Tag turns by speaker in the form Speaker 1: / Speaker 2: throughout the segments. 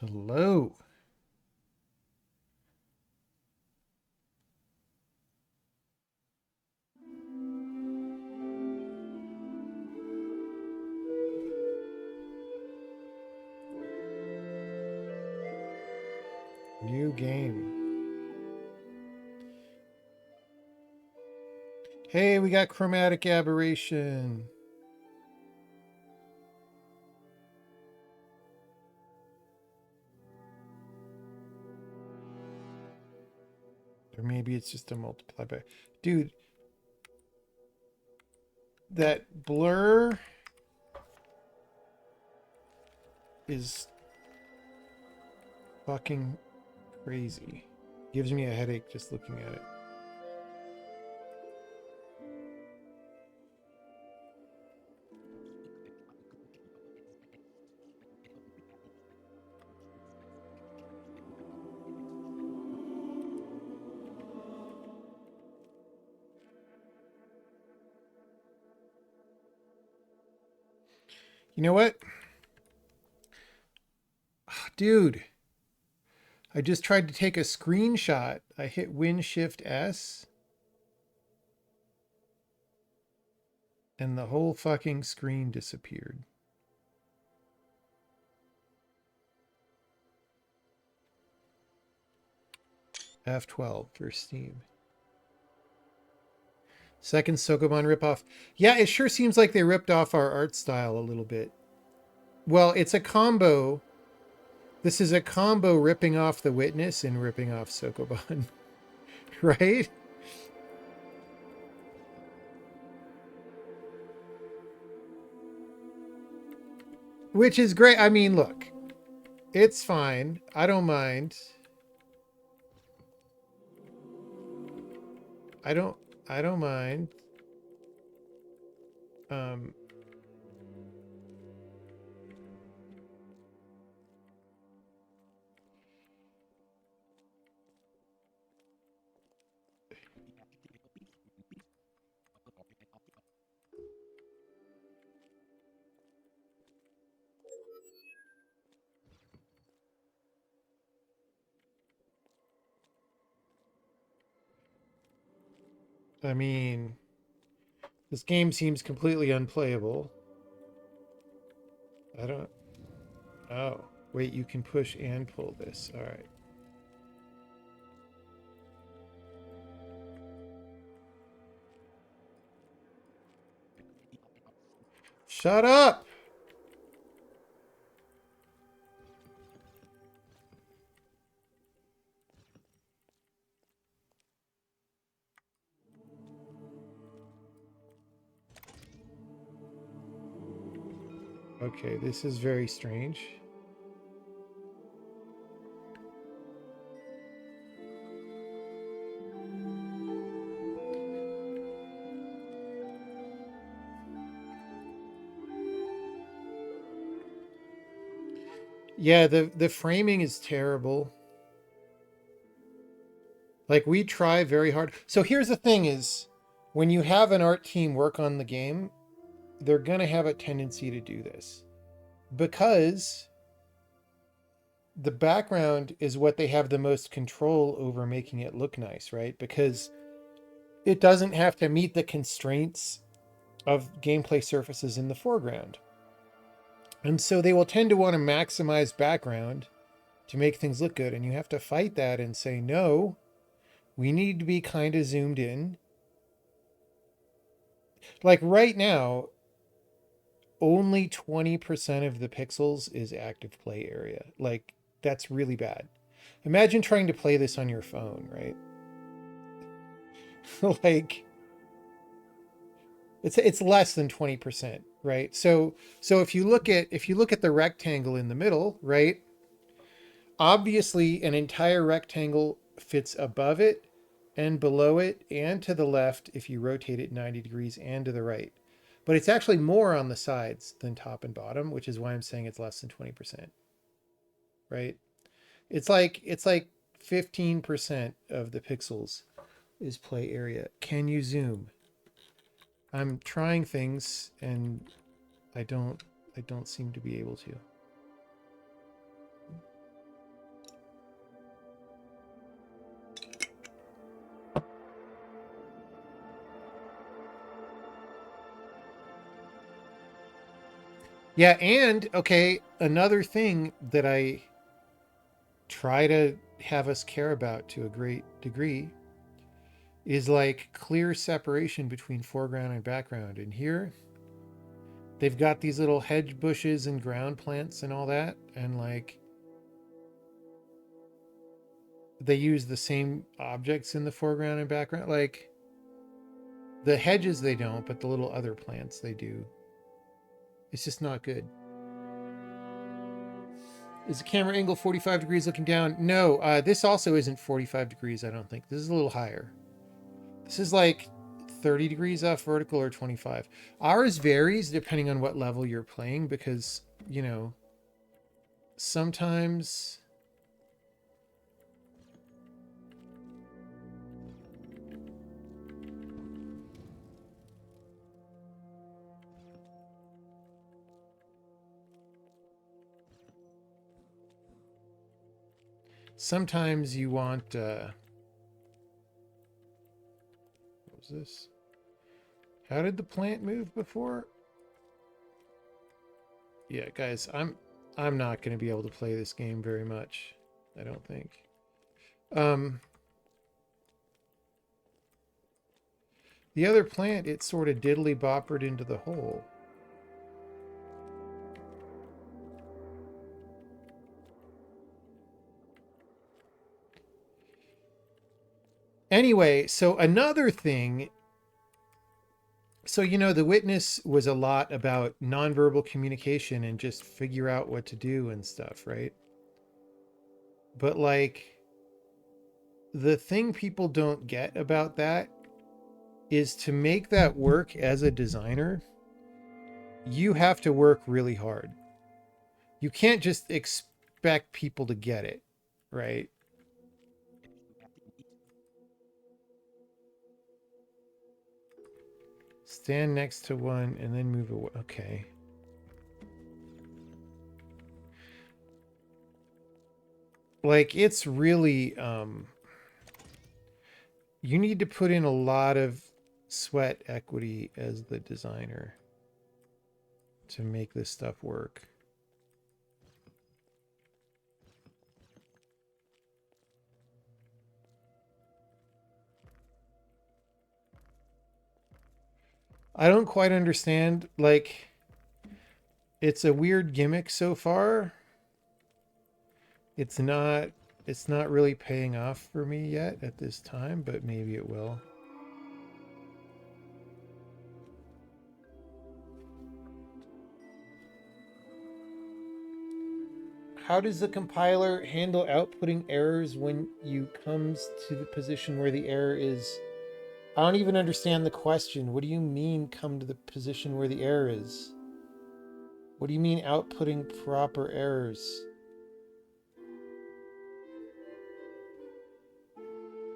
Speaker 1: Hello. New game. Hey, we got chromatic aberration. Or maybe it's just a multiply by. Dude, that blur is fucking crazy. Gives me a headache just looking at it. You know what? Dude, I just tried to take a screenshot. I hit Win Shift S and the whole fucking screen disappeared. F12 for Steam. Second Sokoban ripoff. Yeah, it sure seems like they ripped off our art style a little bit. Well, it's a combo. This is a combo ripping off The Witness and ripping off Sokoban. Right? Which is great. I mean, look, it's fine. I don't mind. I don't I don't mind. Um I mean, this game seems completely unplayable. I don't Oh, wait, you can push and pull this. All right. Shut up. Okay, this is very strange. Yeah, the framing is terrible. Like we try very hard. So here's the thing is when you have an art team work on the game, they're going to have a tendency to do this because the background is what they have the most control over making it look nice, right? Because it doesn't have to meet the constraints of gameplay surfaces in the foreground. And so they will tend to want to maximize background to make things look good. And you have to fight that and say, no, we need to be kind of zoomed in. Like right now, only 20% of the pixels is active play area. Like that's really bad. Imagine trying to play this on your phone, right? Like it's less than 20%, right? So if you look at the rectangle in the middle, right? Obviously an entire rectangle fits above it and below it and to the left if you rotate it 90 degrees and to the right. But it's actually more on the sides than top and bottom, which is why I'm saying it's less than 20%, right? It's like 15% of the pixels is play area. Can you zoom? I'm trying things and I don't I don't seem to be able to. Yeah, and okay, another thing that I try to have us care about to a great degree is like clear separation between foreground and background. And here they've got these little hedge bushes and ground plants and all that, and like they use the same objects in the foreground and background. Like the hedges they don't, but the little other plants they do. It's just not good. Is the camera angle 45 degrees looking down? No, this also isn't 45 degrees, I don't think. This is a little higher. This is like 30 degrees off vertical or 25. Ours varies depending on what level you're playing because, you know, sometimes you want what was this? How did the plant move before? Yeah, guys, I'm not going to be able to play this game very much. I don't think. The other plant, it sort of diddly boppered into the hole. Anyway, so another thing. So, you know, The Witness was a lot about nonverbal communication and just figure out what to do and stuff, right? But like, the thing people don't get about that is to make that work as a designer, you have to work really hard. You can't just expect people to get it, right? Stand next to one and then move away. Okay. Like, it's really, you need to put in a lot of sweat equity as the designer to make this stuff work. I don't quite understand. Like, it's a weird gimmick so far. It's not really paying off for me yet at this time, but maybe it will. How does the compiler handle outputting errors when you comes to the position where the error is? I don't even understand the question. What do you mean come to the position where the error is? What do you mean outputting proper errors?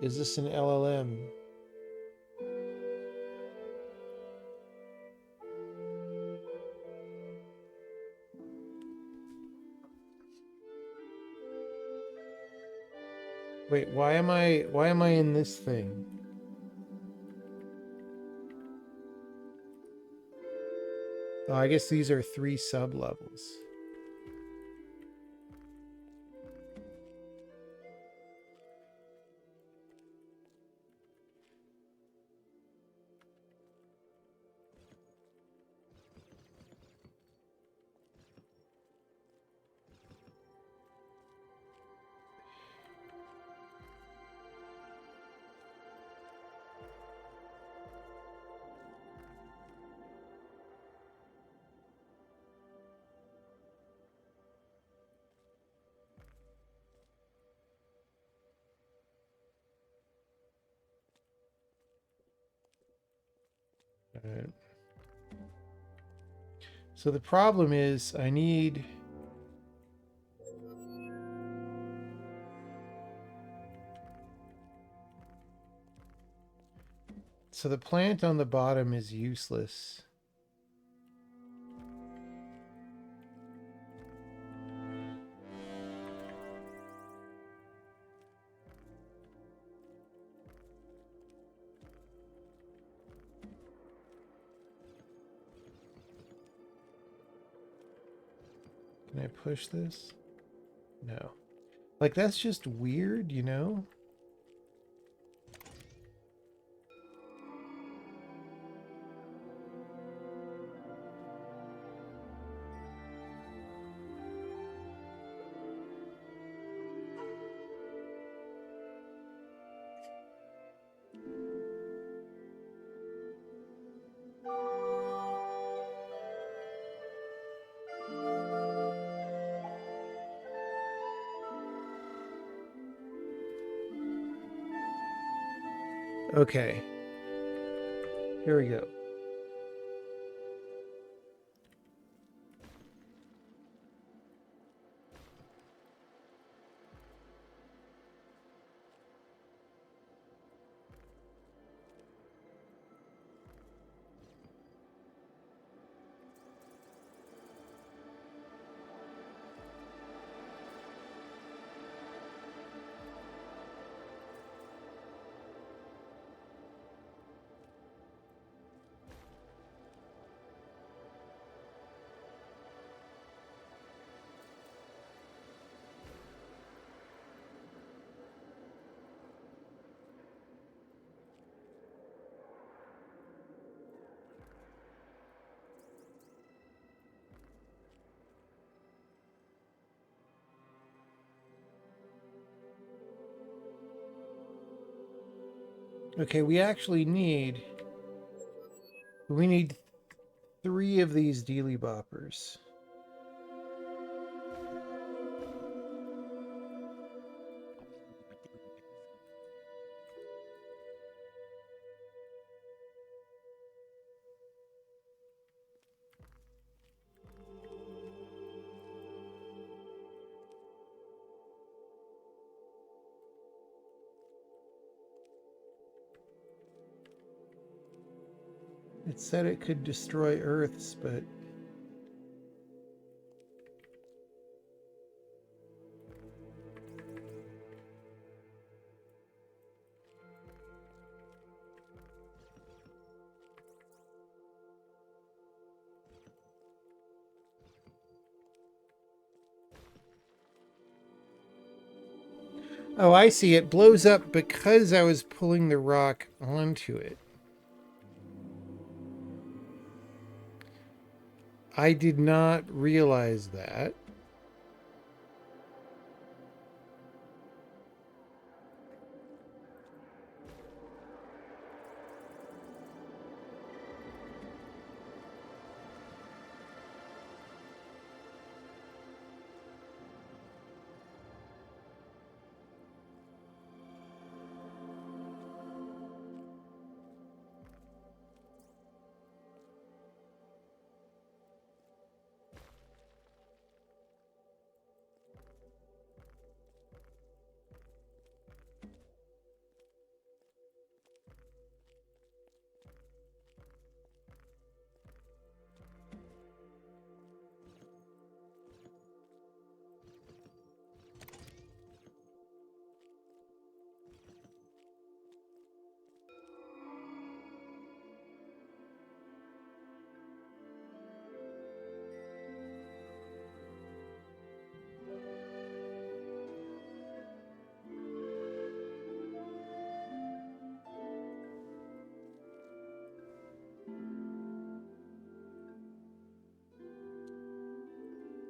Speaker 1: Is this an LLM? Wait, why am I in this thing? Oh, I guess these are 3 sub-levels. All right. So the problem is I need... So the plant on the bottom is useless. Can I push this? No. Like, that's just weird, you know? Okay. Here we go. Okay, we need 3 of these dealy boppers. It said it could destroy Earths, but... Oh, I see. It blows up because I was pulling the rock onto it. I did not realize that.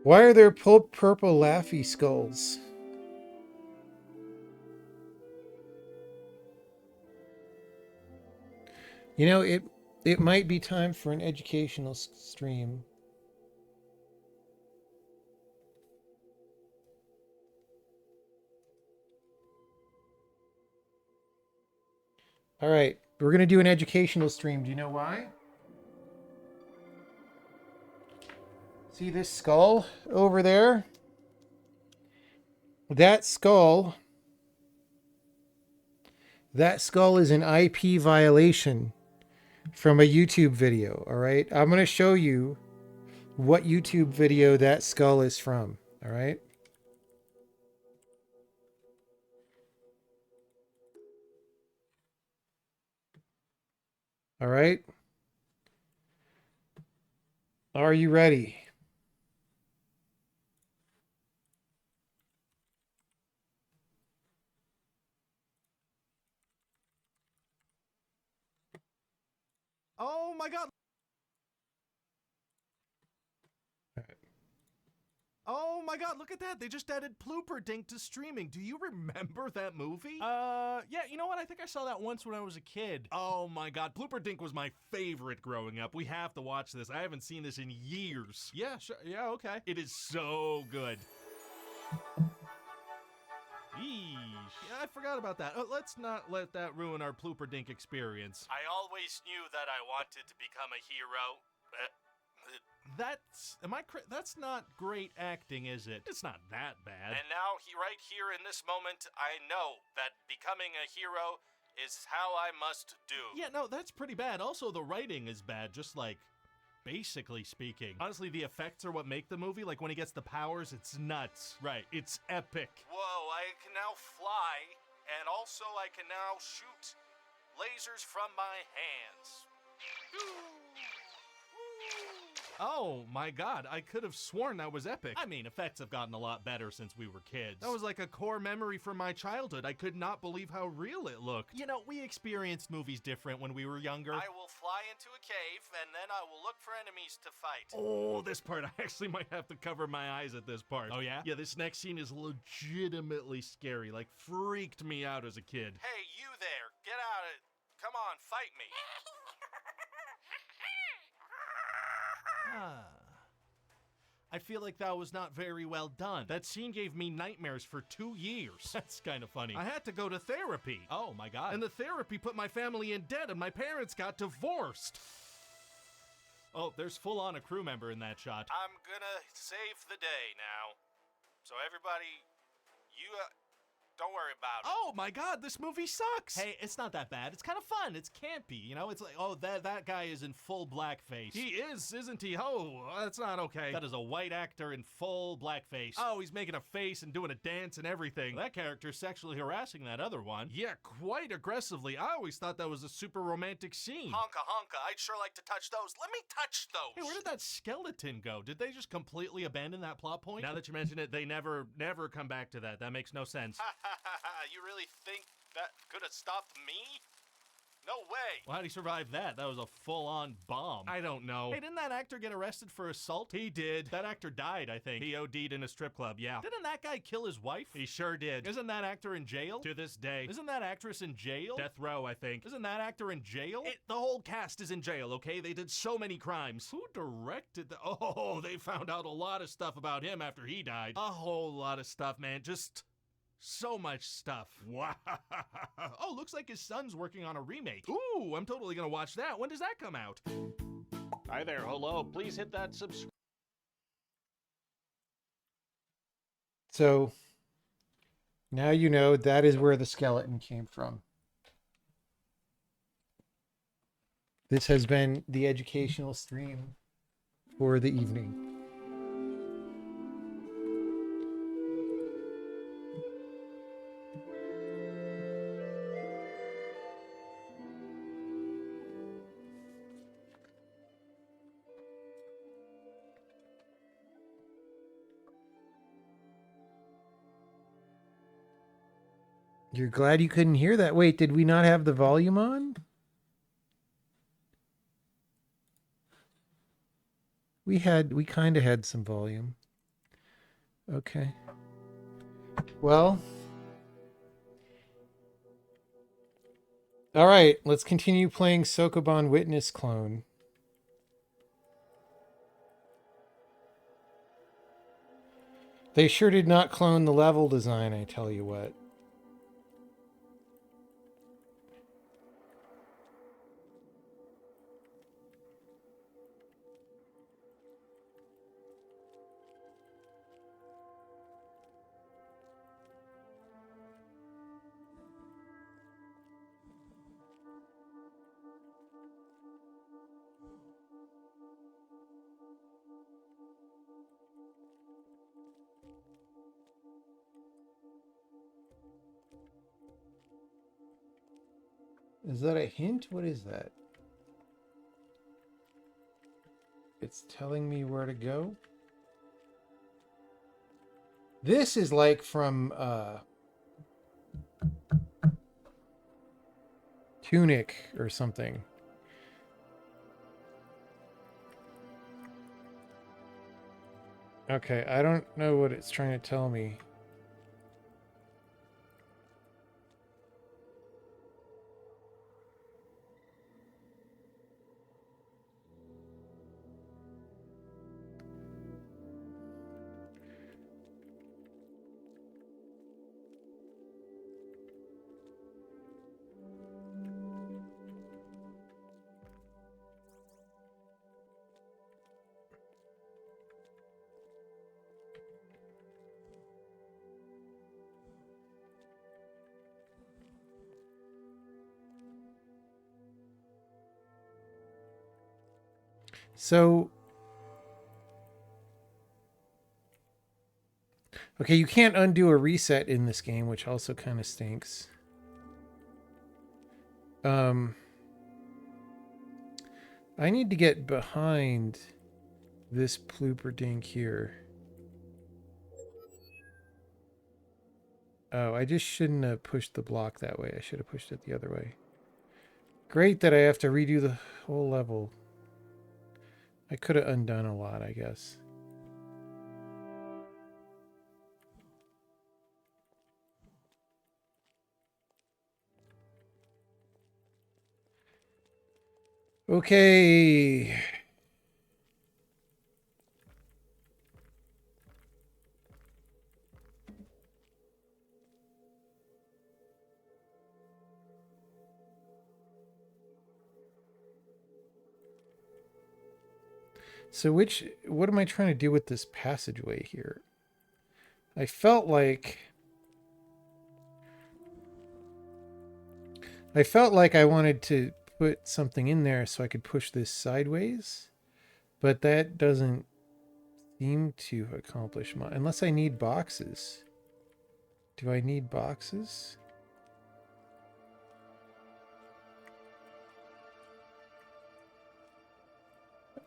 Speaker 1: Why are there purple Laffy skulls? You know, it might be time for an educational stream. All right, we're going to do an educational stream. Do you know why? See this skull over there? That skull is an IP violation from a YouTube video, all right? I'm going to show you what YouTube video that skull is from, all right? All right? Are you ready?
Speaker 2: Oh my god, look at that. They just added Dink to streaming. Do you remember that movie? Yeah, you know what? I think I saw that once when I was a kid. Oh my god, Dink was my favorite growing up. We have to watch this. I haven't seen this in years. Yeah, sure. Yeah, okay. It is so good. Yeesh. Yeah, I forgot about that. Let's not let that ruin our Dink experience. I always knew that I wanted to become a hero. That's not great acting, is it? It's not that bad. And now, right here in this moment, I know that becoming a hero is how I must do. Yeah, no, that's pretty bad. Also, the writing is bad, just like, basically speaking. Honestly, the effects are what make the movie. Like, when he gets the powers, it's nuts. Right, it's epic. Whoa, I can now fly, and also I can now shoot lasers from my hands. Oh my god, I could have sworn that was epic. I mean, effects have gotten a lot better since we were kids. That was like a core memory from my childhood. I could not believe how real it looked. You know, we experienced movies different when we were younger. I will fly into a cave, and then I will look for enemies to fight. Oh, this part, I actually might have to cover my eyes at this part. Oh yeah? Yeah, this next scene is legitimately scary. Like, freaked me out as a kid. Hey, you there, get out of it. Come on, fight me. I feel like that was not very well done. That scene gave me nightmares for 2 years. That's kind of funny. I had to go to therapy. Oh my god. And the therapy put my family in debt and my parents got divorced. Oh, there's full on a crew member in that shot. I'm gonna save the day now. So everybody, you don't worry about it. Oh my god, this movie sucks! Hey, it's not that bad. It's kind of fun. It's campy, you know? It's like, oh, that guy is in full blackface. He is, isn't he? Oh, that's not okay. That is a white actor in full blackface. Oh, he's making a face and doing a dance and everything. That character's sexually harassing that other one. Yeah, quite aggressively. I always thought that was a super romantic scene. Honka honka, I'd sure like to touch those. Let me touch those! Hey, where did that skeleton go? Did they just completely abandon that plot point? Now that you mention it, they never come back to that. That makes no sense. You really think that could have stopped me? No way. Well, how'd he survive that? That was a full-on bomb. I don't know. Hey, didn't that actor get arrested for assault? He did. That actor died, I think. He OD'd in a strip club, yeah. Didn't that guy kill his wife? He sure did. Isn't that actor in jail? To this day. Isn't that actress in jail? Death row, I think. Isn't that actor in jail? The whole cast is in jail, okay? They did so many crimes. Who directed the... Oh, they found out a lot of stuff about him after he died. A whole lot of stuff, man. Just... so much stuff. Wow. Oh, looks like his son's working on a remake. Ooh, I'm totally gonna watch that. When does that come out? Hi there, hello. Please hit that subscribe.
Speaker 1: So now you know that is where the skeleton came from. This has been the educational stream for the evening. You're glad you couldn't hear that? Wait, did we not have the volume on? We kind of had some volume. Okay. Well. All right, let's continue playing Sokoban Witness Clone. They sure did not clone the level design, I tell you what. Is that a hint? What is that? It's telling me where to go. This is like from Tunic or something. Okay, I don't know what it's trying to tell me. So, okay, you can't undo a reset in this game, which also kind of stinks. I need to get behind this blooperdink here. Oh, I just shouldn't have pushed the block that way. I should have pushed it the other way. Great that I have to redo the whole level. I could have undone a lot, I guess. Okay. So what am I trying to do with this passageway here? I felt like I wanted to put something in there so I could push this sideways, but that doesn't seem to accomplish my, unless I need boxes. Do I need boxes?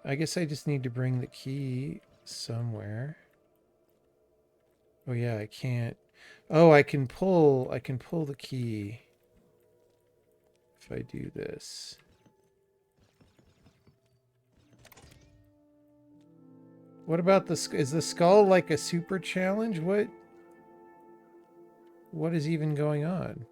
Speaker 1: I guess I just need to bring the key somewhere. Oh yeah, I can't. Oh, I can pull the key if I do this. What about the is the skull like a super challenge? What is even going on?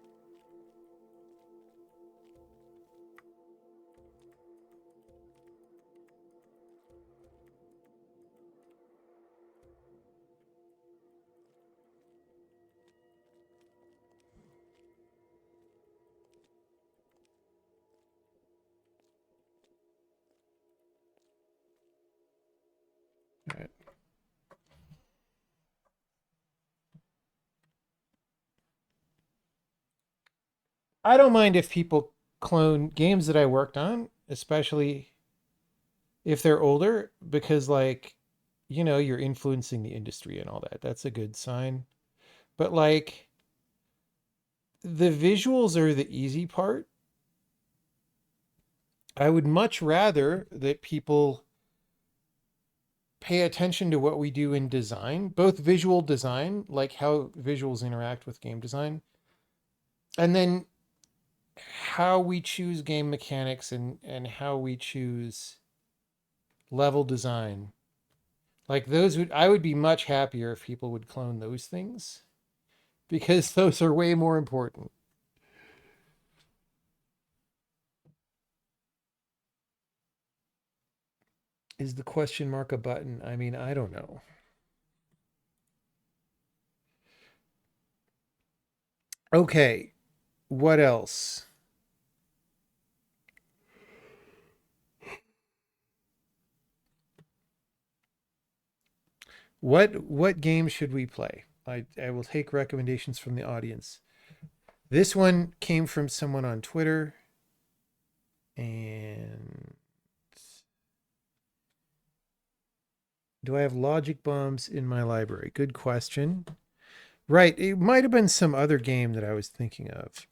Speaker 1: All right. I don't mind if people clone games that I worked on, especially if they're older, because like, you know, you're influencing the industry and all that. That's a good sign. But like the visuals are the easy part. I would much rather that people pay attention to what we do in design, both visual design, like how visuals interact with game design, and then how we choose game mechanics and how we choose level design. Like those would I would be much happier if people would clone those things because those are way more important. Is the question mark a button? I mean, I don't know. Okay, what else? What game should we play? I will take recommendations from the audience. This one came from someone on Twitter. And do I have logic bombs in my library? Good question. Right, it might have been some other game that I was thinking of.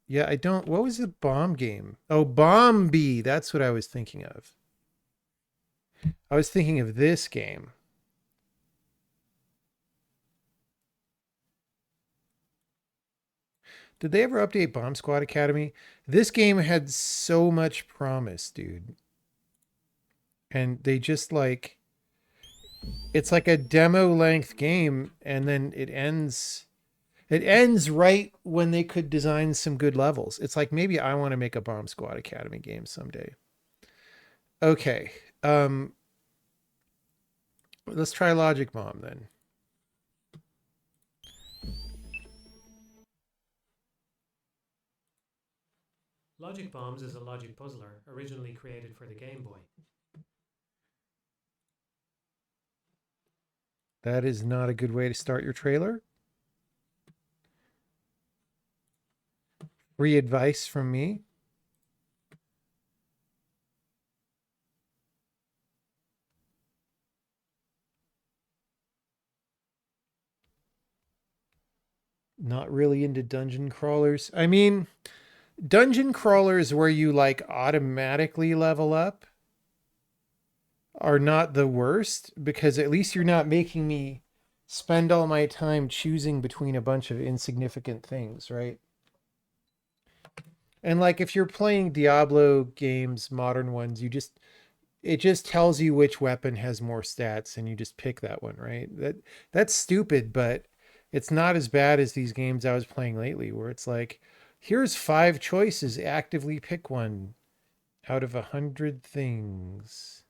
Speaker 1: Yeah, I don't. What was the bomb game? Oh, Bombi. That's what I was thinking of. I was thinking of this game. Did they ever update Bomb Squad Academy? This game had so much promise, dude. And they just like it's like a demo length game, and then it ends. It ends right when they could design some good levels. It's like maybe I want to make a Bomb Squad Academy game someday. Okay. Um, let's try Logic Bomb then.
Speaker 3: Logic Bombs is a logic puzzler originally created for the Game Boy.
Speaker 1: That is not a good way to start your trailer. Free advice from me. Not really into dungeon crawlers. I mean, dungeon crawlers where you like automatically level up are not the worst, because at least you're not making me spend all my time choosing between a bunch of insignificant things, right? And like if you're playing Diablo games, modern ones, it just tells you which weapon has more stats and you just pick that one, right? That's stupid, but it's not as bad as these games I was playing lately where it's like, here's 5 choices, actively pick one out of 100 things.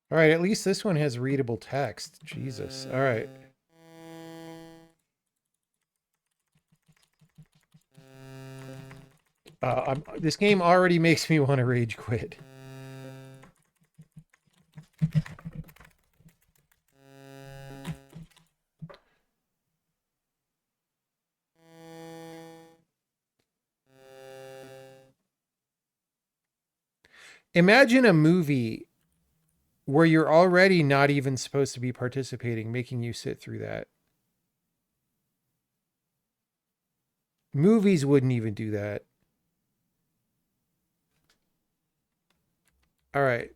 Speaker 1: All right, at least this one has readable text. Jesus. All right. This game already makes me want to rage quit. Imagine a movie where you're already not even supposed to be participating, making you sit through that. Movies wouldn't even do that. All right.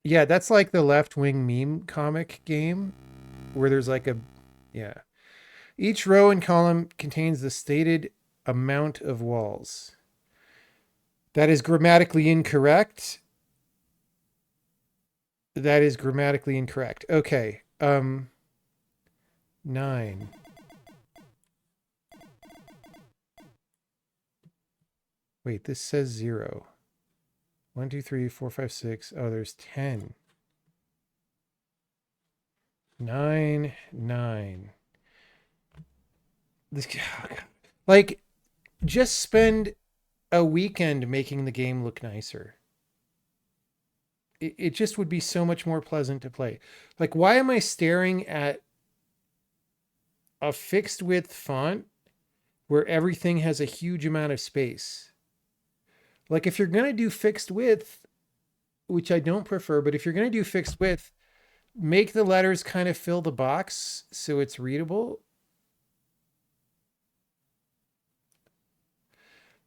Speaker 1: Yeah, that's like the left wing meme comic game where there's like a, yeah. Each row and column contains the stated amount of walls. That is grammatically incorrect. That is grammatically incorrect. Okay. 9. Wait, this says 0. 1, 2, 3, 4, 5, 6. Oh, there's 10. 9, 9. This, like, just spend a weekend making the game look nicer. It just would be so much more pleasant to play. Like, why am I staring at a fixed width font where everything has a huge amount of space? Like, if you're going to do fixed width, which I don't prefer, but if you're going to do fixed width, make the letters kind of fill the box so it's readable.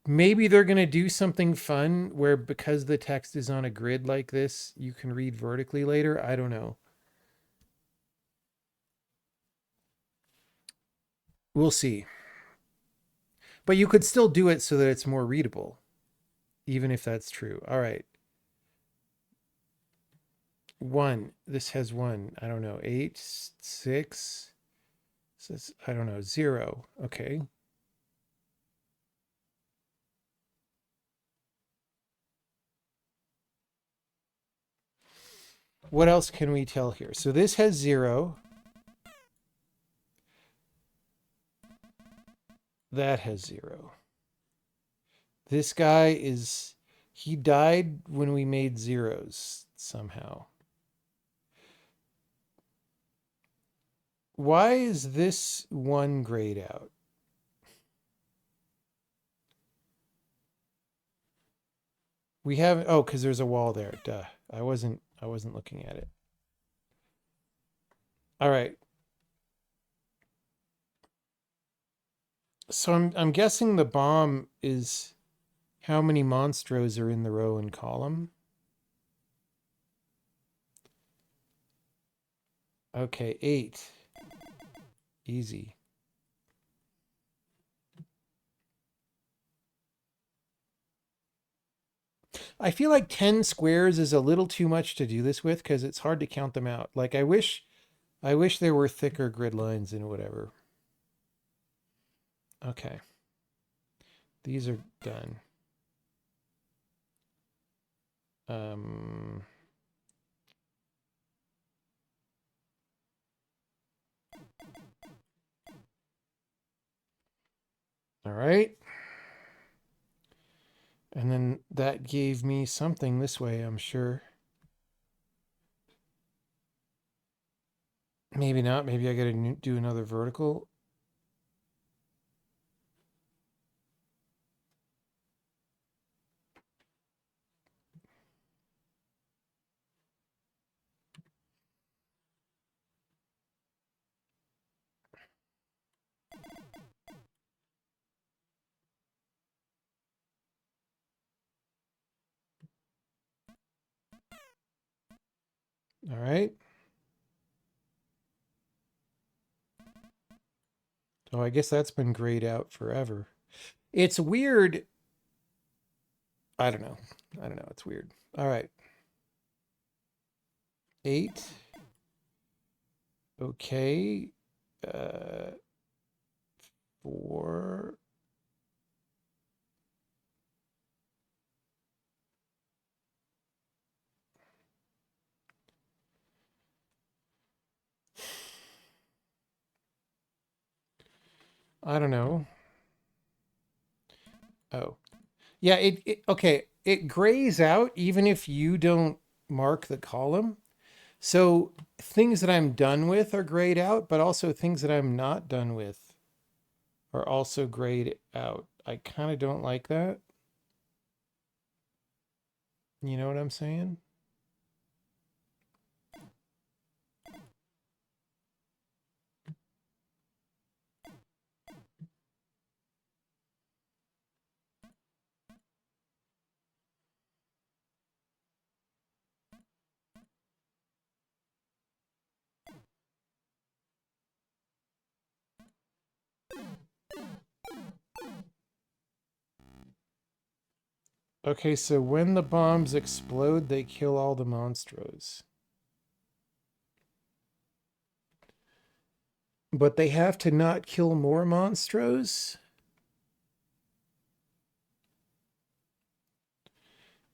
Speaker 1: Maybe they're going to do something fun where, because the text is on a grid like this, you can read vertically later. I don't know. We'll see. But you could still do it so that it's more readable, even if that's true. All right. 1. This has 1. I don't know. 8, 6. Says, I don't know. 0. Okay. What else can we tell here? So this has 0. That has 0. This guy is, he died when we made zeros somehow. Why is this 1 grayed out? We have, oh, because there's a wall there. Duh. I wasn't looking at it. All right. So I'm guessing the bomb is how many monstros are in the row and column. Okay, 8. Easy. I feel like 10 squares is a little too much to do this with because it's hard to count them out. Like I wish there were thicker grid lines and whatever. Okay. These are done. All right. And then that gave me something this way, I'm sure. Maybe not. Maybe I got to do another vertical. All right. Oh, I guess that's been grayed out forever. It's weird. I don't know. It's weird. All right. 8. Okay. 4. I don't know. Oh. Yeah, okay. It grays out even if you don't mark the column. So things that I'm done with are grayed out, but also things that I'm not done with are also grayed out. I kind of don't like that. You know what I'm saying? Okay, so when the bombs explode, they kill all the monstros. But they have to not kill more monstros?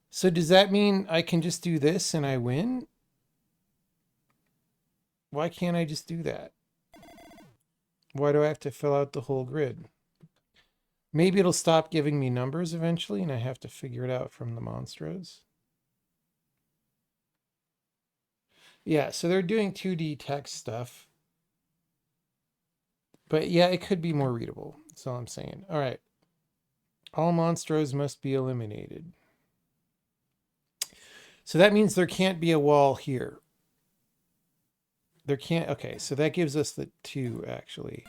Speaker 1: So does that mean I can just do this and I win? Why can't I just do that? Why do I have to fill out the whole grid? Maybe it'll stop giving me numbers eventually and I have to figure it out from the monstros. Yeah, so they're doing 2D text stuff. But yeah, it could be more readable. That's all I'm saying. All right. All monstros must be eliminated. So that means there can't be a wall here. There can't. Okay, so that gives us the 2 actually.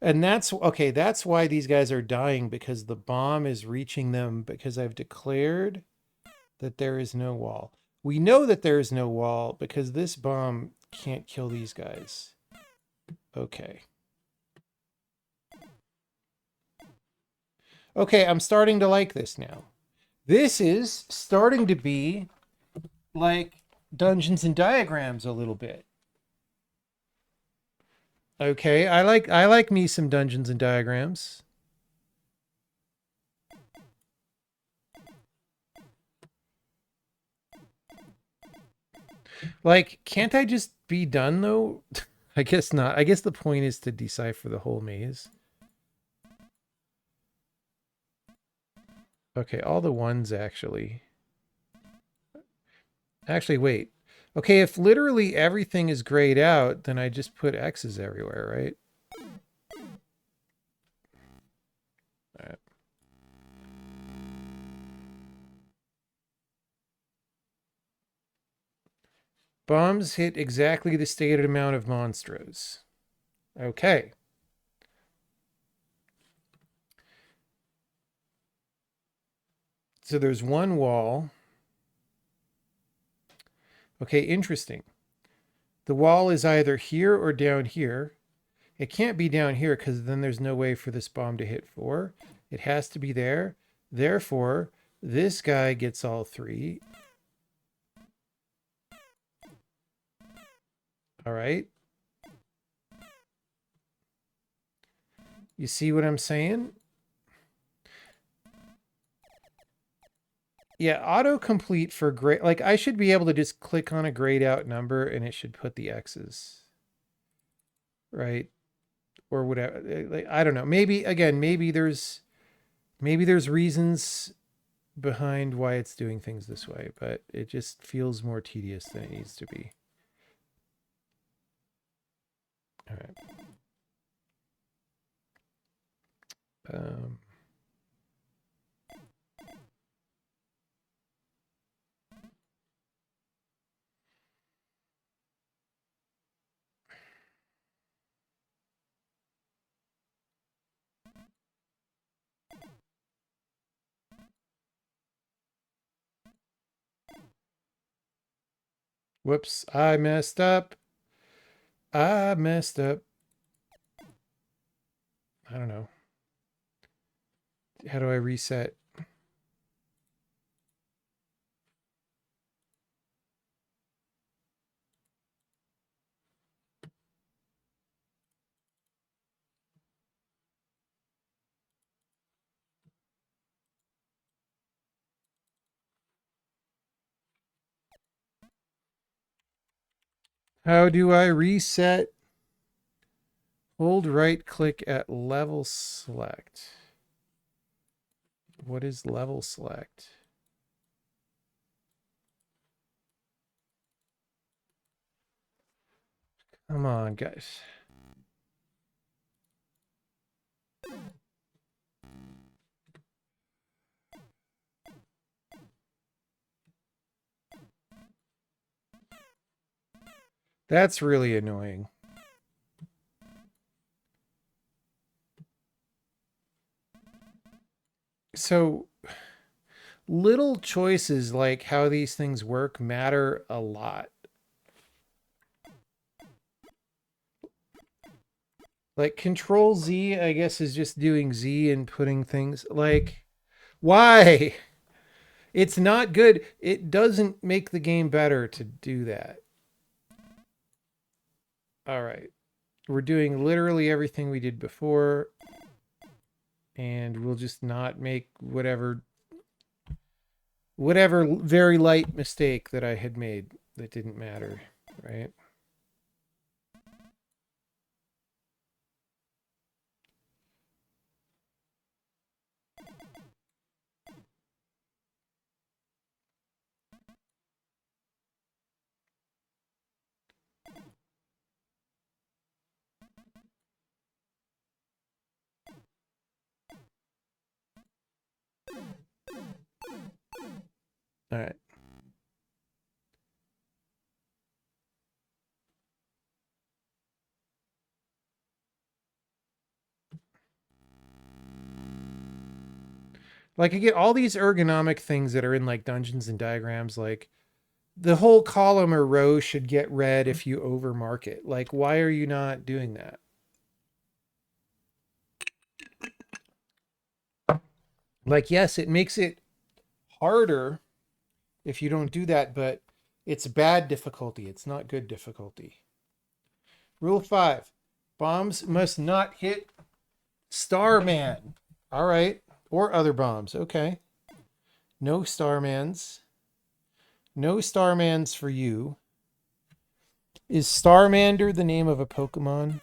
Speaker 1: And that's okay. That's why these guys are dying, because the bomb is reaching them, because I've declared that there is no wall. We know that there is no wall because this bomb can't kill these guys. Okay. Okay, I'm starting to like this now. This is starting to be like Dungeons and Diagrams a little bit. Okay, I like me some Dungeons and Diagrams. Like, can't I just be done though? I guess not. I guess the point is to decipher the whole maze. Okay, all the ones actually. Actually, wait. Okay, if literally everything is grayed out, then I just put X's everywhere, right? All right. Bombs hit exactly the stated amount of monstros. Okay. So there's one wall. Okay, interesting. The wall is either here or down here. It can't be down here because then there's no way for this bomb to hit 4. It has to be there. Therefore, this guy gets all 3. All right. You see what I'm saying? Yeah, autocomplete for grade. Like, I should be able to just click on a grayed out number and it should put the X's. Right? Or whatever. Like, I don't know. Maybe, again, maybe there's reasons behind why it's doing things this way, but it just feels more tedious than it needs to be. All right. Whoops, I messed up. I messed up. I don't know. How do I reset? How do I reset? Hold right click at level select. What is level select? Come on, guys. That's really annoying. So little choices like how these things work matter a lot. Like Control Z, I guess, is just doing Z and putting things like, why? It's not good. It doesn't make the game better to do that. All right. We're doing literally everything we did before. And we'll just not make whatever very light mistake that I had made that didn't matter, right? All right. Like I get all these ergonomic things that are in like Dungeons and Diagrams, like the whole column or row should get red if you overmark it. Like, why are you not doing that? Like, yes, it makes it harder if you don't do that, but it's bad difficulty. It's not good difficulty. Rule 5. Bombs must not hit Starman. All right. Or other bombs. Okay. No Starmans. No Starmans for you. Is Starmander the name of a Pokemon?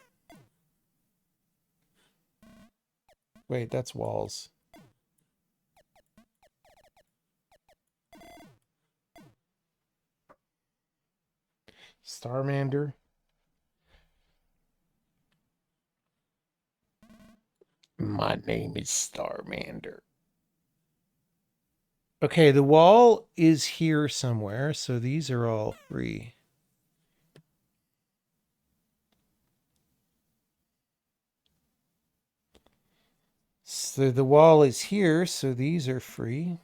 Speaker 1: Wait, that's Walls. Starmander. My name is Starmander. Okay, the wall is here somewhere, so these are all free. So the wall is here, so these are free.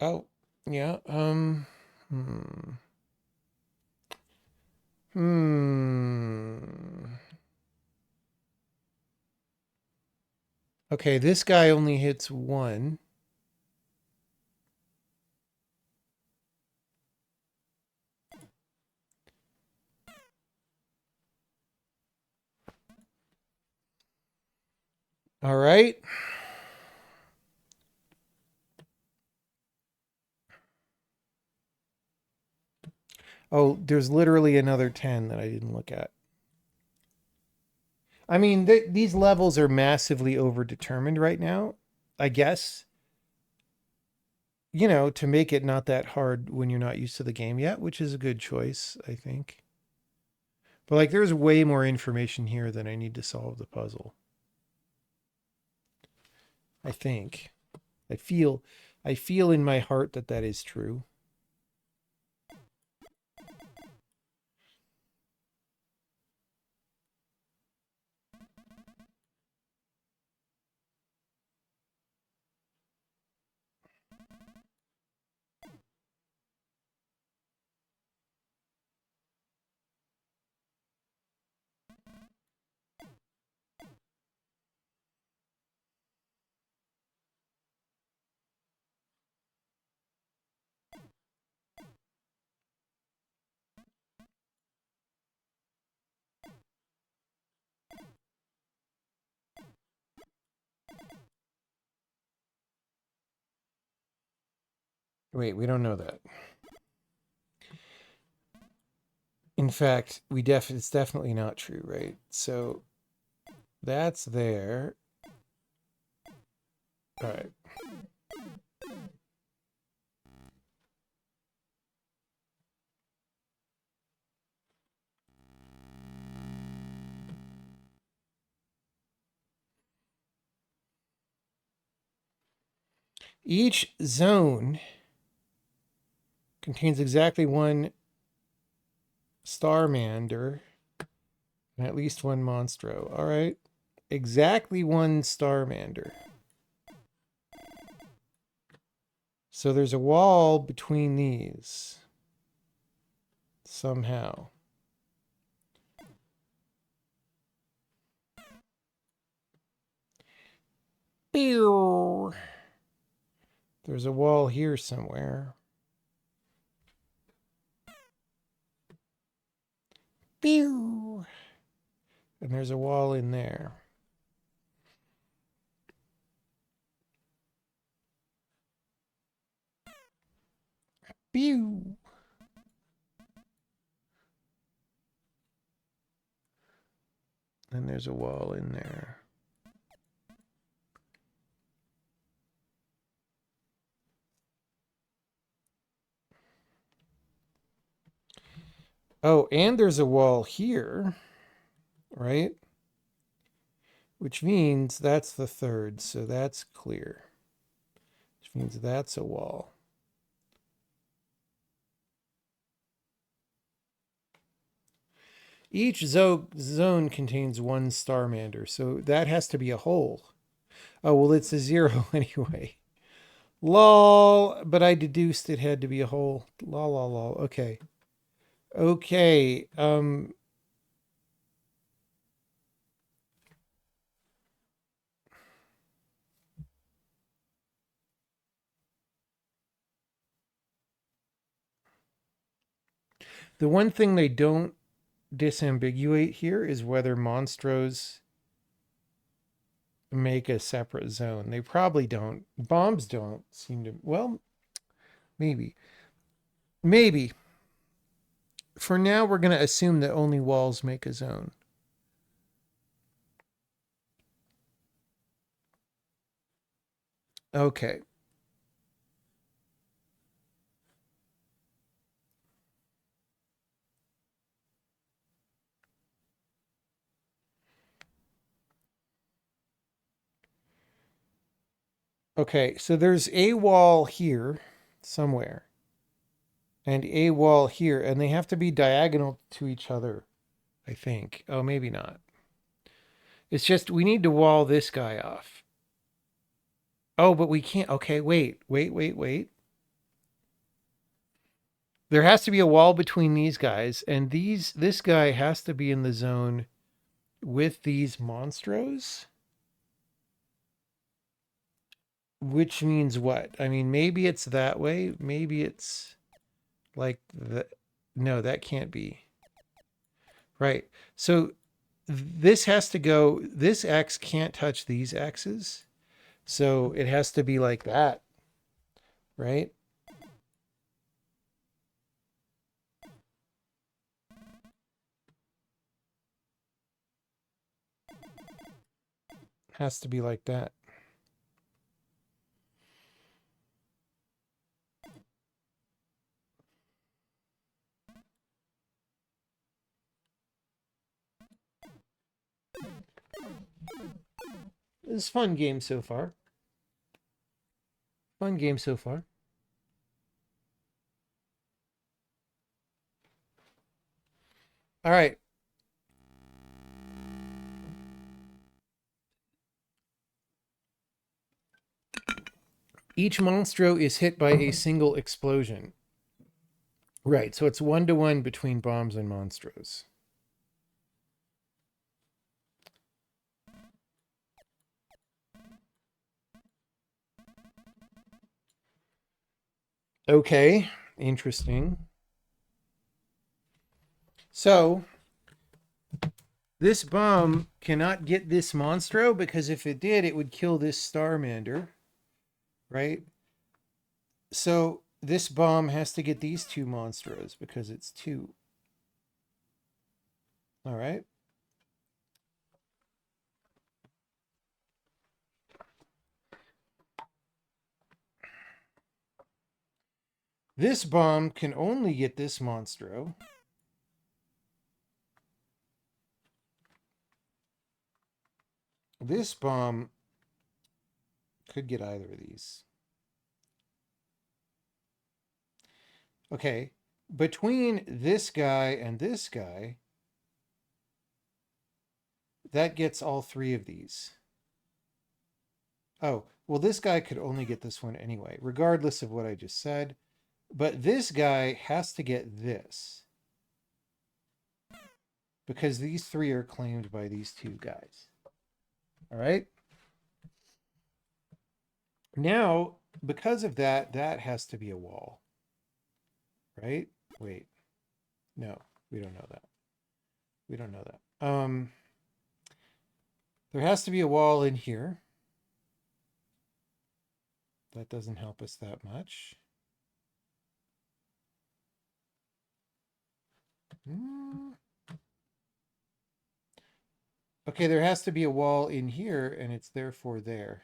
Speaker 1: Oh, yeah. Hmm. Hmm. Okay, this guy only hits one. All right. Oh, there's literally another 10 that I didn't look at. I mean, these levels are massively overdetermined right now, I guess. You know, to make it not that hard when you're not used to the game yet, which is a good choice, I think. But like, there's way more information here than I need to solve the puzzle. I think. I feel, I feel in my heart that that is true. Wait, we don't know that. In fact, it's definitely not true, right? So that's there. All right. Each zone contains exactly one Starmander and at least one Monstro. All right. Exactly one Starmander. So there's a wall between these. Somehow. Pew! There's a wall here somewhere. Pew! And there's a wall in there. Pew! And there's a wall in there. Oh, and there's a wall here, right? Which means that's the third, so that's clear. Which means that's a wall. Each zone contains one Starmander, so that has to be a hole. Oh, well, it's a 0 anyway. Lol, but I deduced it had to be a hole. Lol, lol, lol. Okay. Okay. The one thing they don't disambiguate here is whether monstros make a separate zone. They probably don't. Bombs don't seem to. Well, maybe. Maybe. For now, we're going to assume that only walls make a zone. Okay. Okay, so there's a wall here somewhere and a wall here, and they have to be diagonal to each other, I think. Oh, maybe not. It's just we need to wall this guy off. Oh, but we can't. Okay, wait. There has to be a wall between these guys, and this guy has to be in the zone with these monstros, which means what? I mean, maybe it's that way. Maybe it's like the. No, that can't be. Right. So this has to go. This X can't touch these X's. So it has to be like that, right? Has to be like that. This is a fun game so far. Fun game so far. All right. Each monstro is hit by a single explosion. Right. So it's 1-to-1 between bombs and monstros. Okay. Interesting. So this bomb cannot get this monstro because if it did, it would kill this Starmander. Right? So this bomb has to get these two monstros because it's 2. All right. This bomb can only get this monstro. This bomb could get either of these. Okay. Between this guy and this guy, that gets all 3 of these. Oh, well, this guy could only get this one anyway, regardless of what I just said. But this guy has to get this. Because these 3 are claimed by these 2 guys. All right? Now, because of that, that has to be a wall. Right? Wait. No, we don't know that. We don't know that. There has to be a wall in here. That doesn't help us that much. Okay, there has to be a wall in here, and it's therefore there.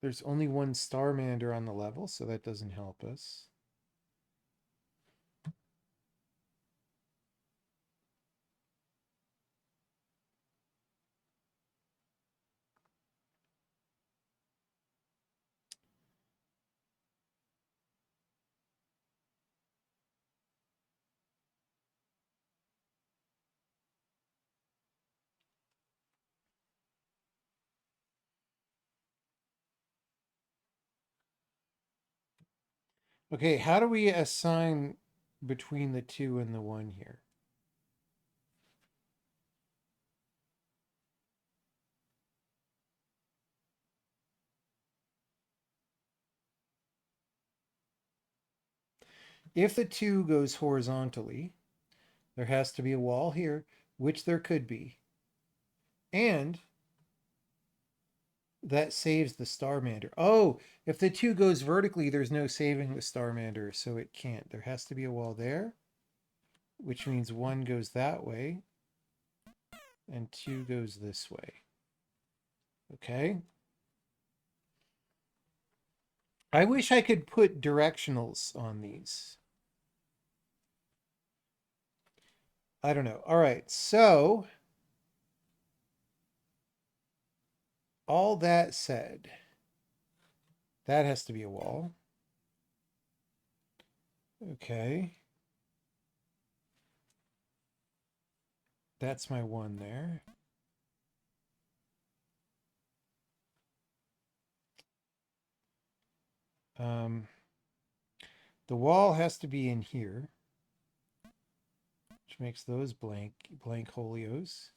Speaker 1: There's only one Starmander on the level, so that doesn't help us. Okay, how do we assign between the 2 and the 1 here? If the 2 goes horizontally, there has to be a wall here, which there could be. And that saves the Starmander. Oh, if the 2 goes vertically, there's no saving the Starmander, so it can't. There has to be a wall there, which means 1 goes that way, and 2 goes this way. Okay? I wish I could put directionals on these. I don't know. All right, so all that said, That has to be a wall. Okay. That's my one there. The wall has to be in here, which makes those blank holios.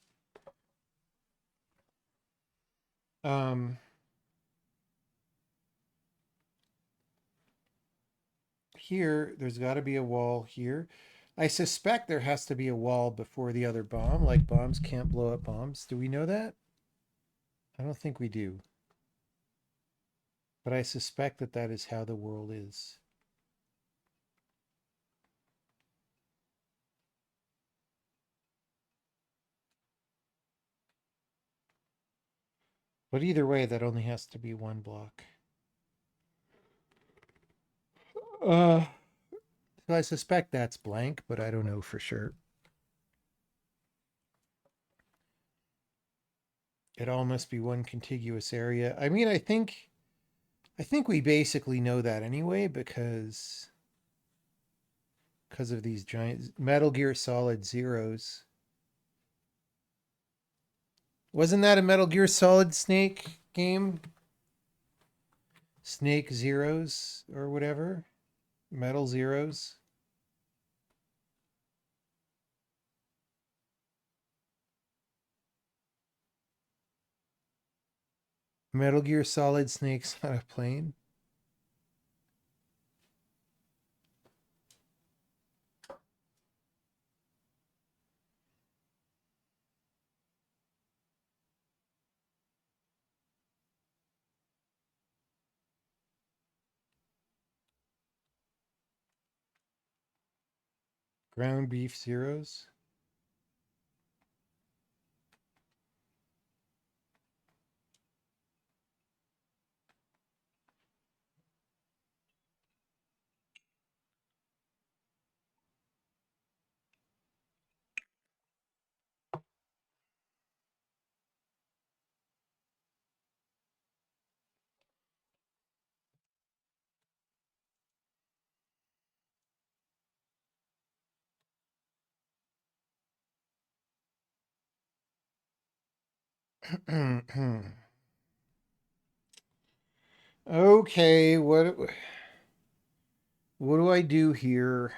Speaker 1: Here, there's got to be a wall here. I suspect there has to be a wall before the other bomb, like bombs can't blow up bombs. Do we know that? I don't think we do. But I suspect that that is how the world is. But either way, that only has to be one block. So I suspect that's blank, but I don't know for sure. It all must be one contiguous area. I mean, I think we basically know that anyway because of these giant Metal Gear Solid zeros. Wasn't that a Metal Gear Solid Snake game? Snake Zeros or whatever? Metal Zeros? Metal Gear Solid Snakes on a plane? Ground beef zeros? Okay, what do I do here?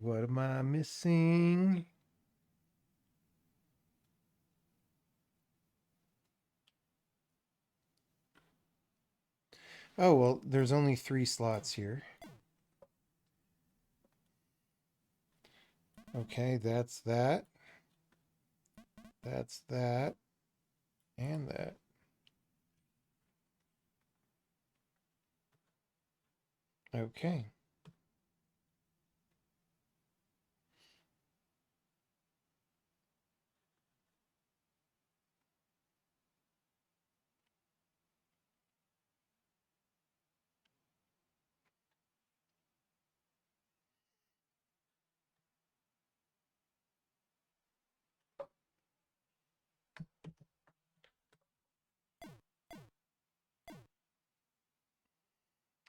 Speaker 1: What am I missing? Oh, well, there's only 3 slots here. Okay, that's that. That's that. And that. Okay.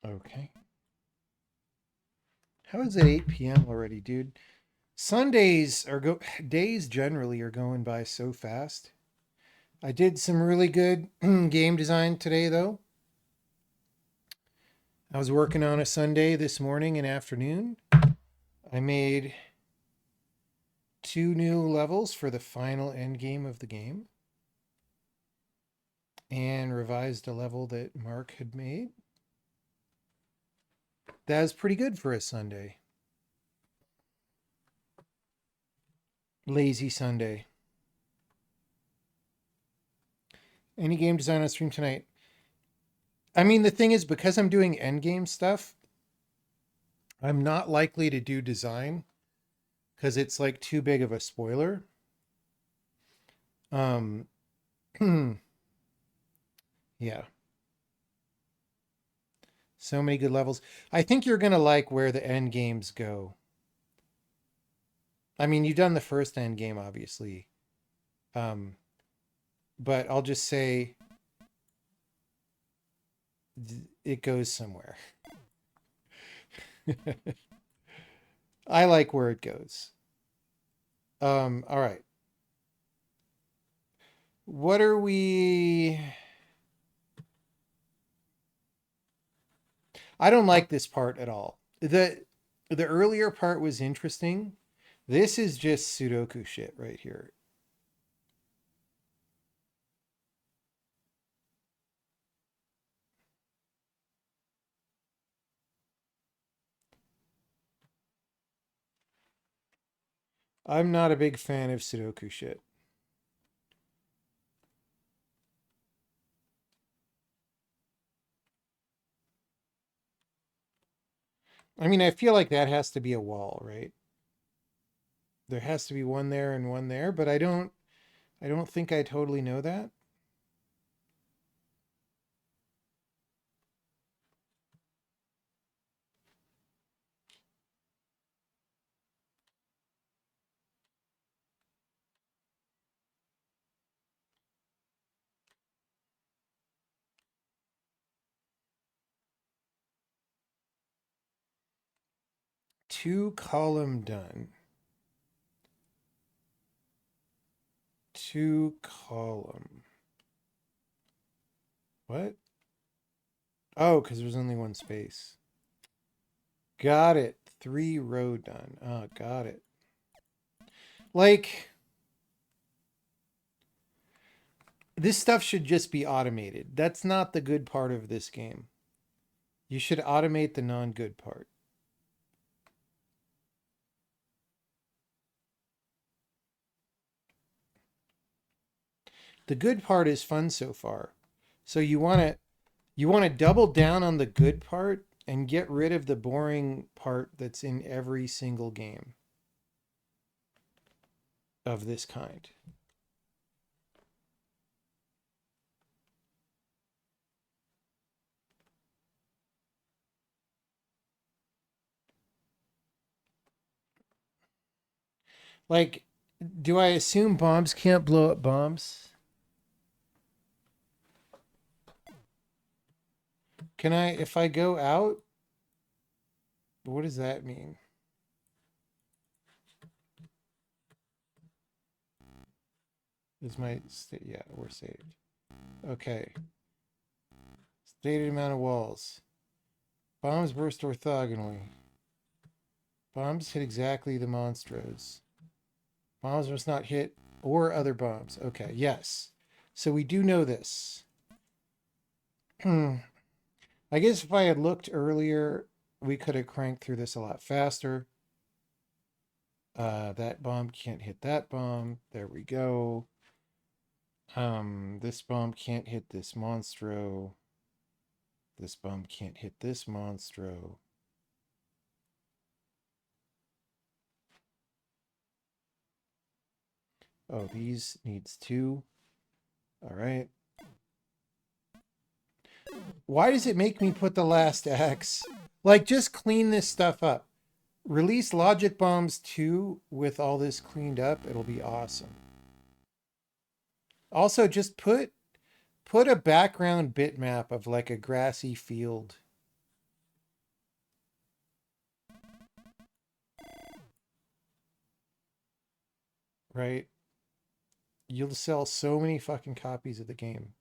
Speaker 1: Okay. How is it 8 p.m. already, dude? Sundays days generally are going by so fast. I did some really good game design today though. I was working on a Sunday this morning and afternoon. I made 2 new levels for the final end game of the game and revised a level that Mark had made. That was pretty good for a Sunday. Lazy Sunday. Any game design on stream tonight? I mean, the thing is, because I'm doing endgame stuff, I'm not likely to do design because it's like too big of a spoiler. Yeah. So many good levels. I think you're going to like where the end games go. I mean, you've done the first end game, obviously. but I'll just say it goes somewhere. I like where it goes. All right. What are we... I don't like this part at all. The earlier part was interesting. This is just Sudoku shit right here. I'm not a big fan of Sudoku shit. I mean, I feel like that has to be a wall, right? There has to be one there and one there, but I don't think I totally know that. Two column done. Two column. What? Oh, because there's only one space. Got it. 3 row done. Oh, got it. Like, this stuff should just be automated. That's not the good part of this game. You should automate the non-good part. The good part is fun so far. So you want to double down on the good part and get rid of the boring part that's in every single game of this kind. Like, do I assume bombs can't blow up bombs? Can I, if I go out, what does that mean? Is my state, yeah, we're saved. Okay. Stated amount of walls. Bombs burst orthogonally. Bombs hit exactly the monstros. Bombs must not hit or other bombs. Okay, yes. So we do know this. I guess if I had looked earlier, we could have cranked through this a lot faster. That bomb can't hit that bomb. There we go. This bomb can't hit this monstro. This bomb can't hit this monstro. Oh, these needs 2. All right. Why does it make me put the last X? Like, just clean this stuff up. Release Logic Bombs 2 with all this cleaned up. It'll be awesome. Also, just put a background bitmap of like a grassy field. Right? You'll sell so many fucking copies of the game.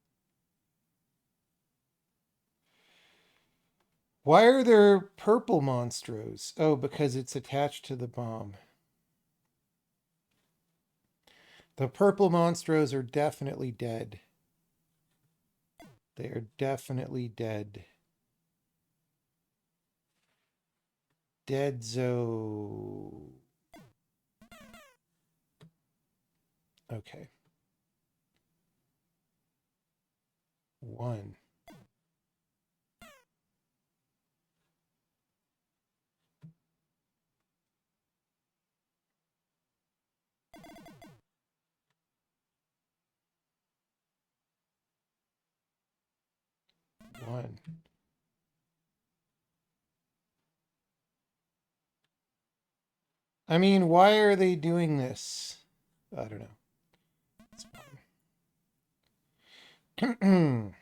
Speaker 1: Why are there purple monstros? Oh, because it's attached to the bomb. The purple monstros are definitely dead. They are definitely dead. Deadzo. Okay. 1. One. I mean, why are they doing this? I don't know. It's fine. So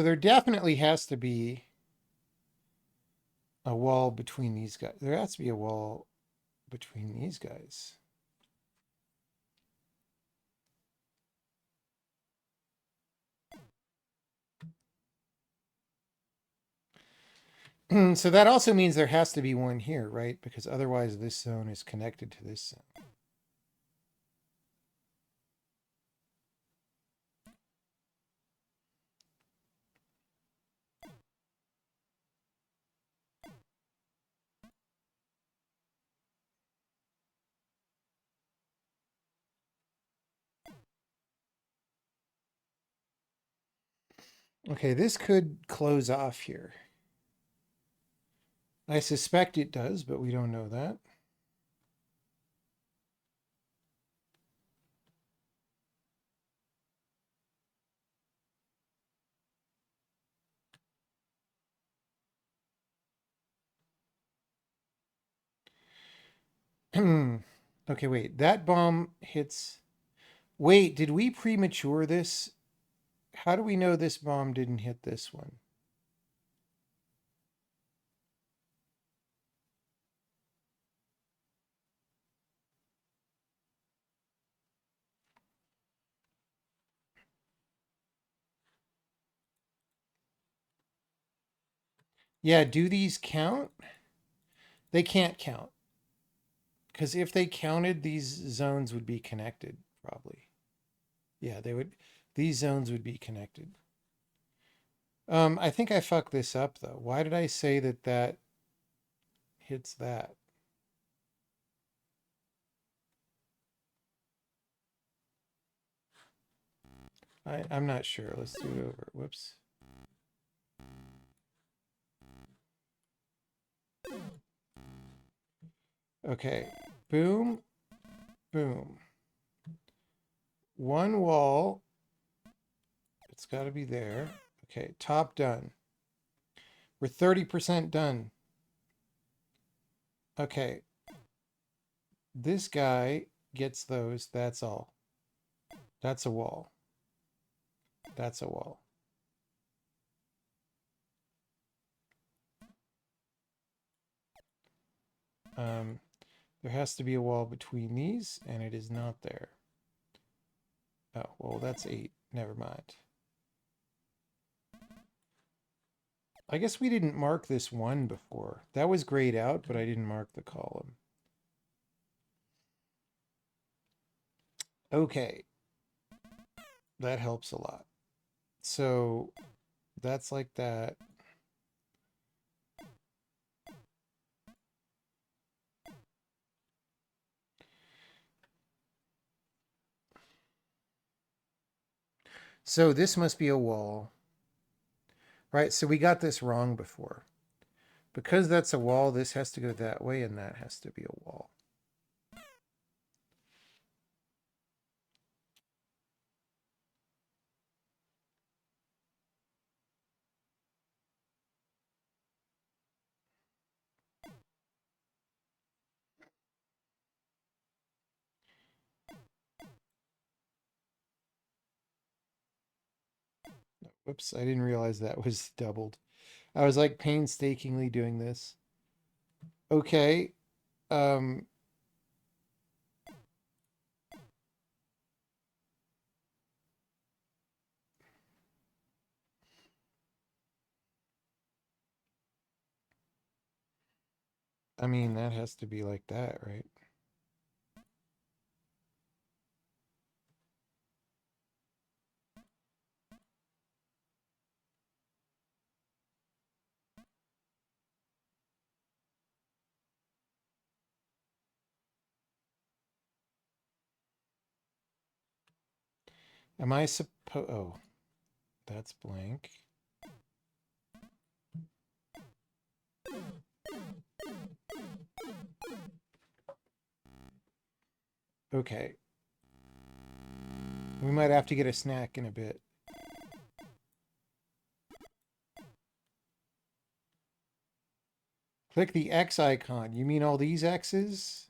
Speaker 1: there definitely has to be a wall between these guys. There has to be a wall between these guys. So that also means there has to be one here, right? Because otherwise this zone is connected to this zone. Okay, this could close off here. I suspect it does, but we don't know that. Okay, wait. That bomb hits. Wait, did we premature this? How do we know this bomb didn't hit this one? Yeah, do these count? They can't count. Because if they counted, these zones would be connected, probably. Yeah, they would. These zones would be connected. I think I fucked this up, though. Why did I say that that hits that? I'm not sure. Let's do it over. Whoops. Okay. Boom. Boom. One wall. It's got to be there. Okay. Top done. We're 30% done. Okay. This guy gets those. That's all. That's a wall. That's a wall. There has to be a wall between these, and it is not there. Oh, well, that's 8. Never mind. I guess we didn't mark this 1 before. That was grayed out, but I didn't mark the column. Okay. That helps a lot. So that's like that. So this must be a wall, right? So we got this wrong before. Because that's a wall, this has to go that way, and that has to be a wall. Whoops, I didn't realize that was doubled. I was like painstakingly doing this. Okay. Um, I mean, that has to be like that, right? Am I supposed... Oh, that's blank. Okay. We might have to get a snack in a bit. Click the X icon. You mean all these X's?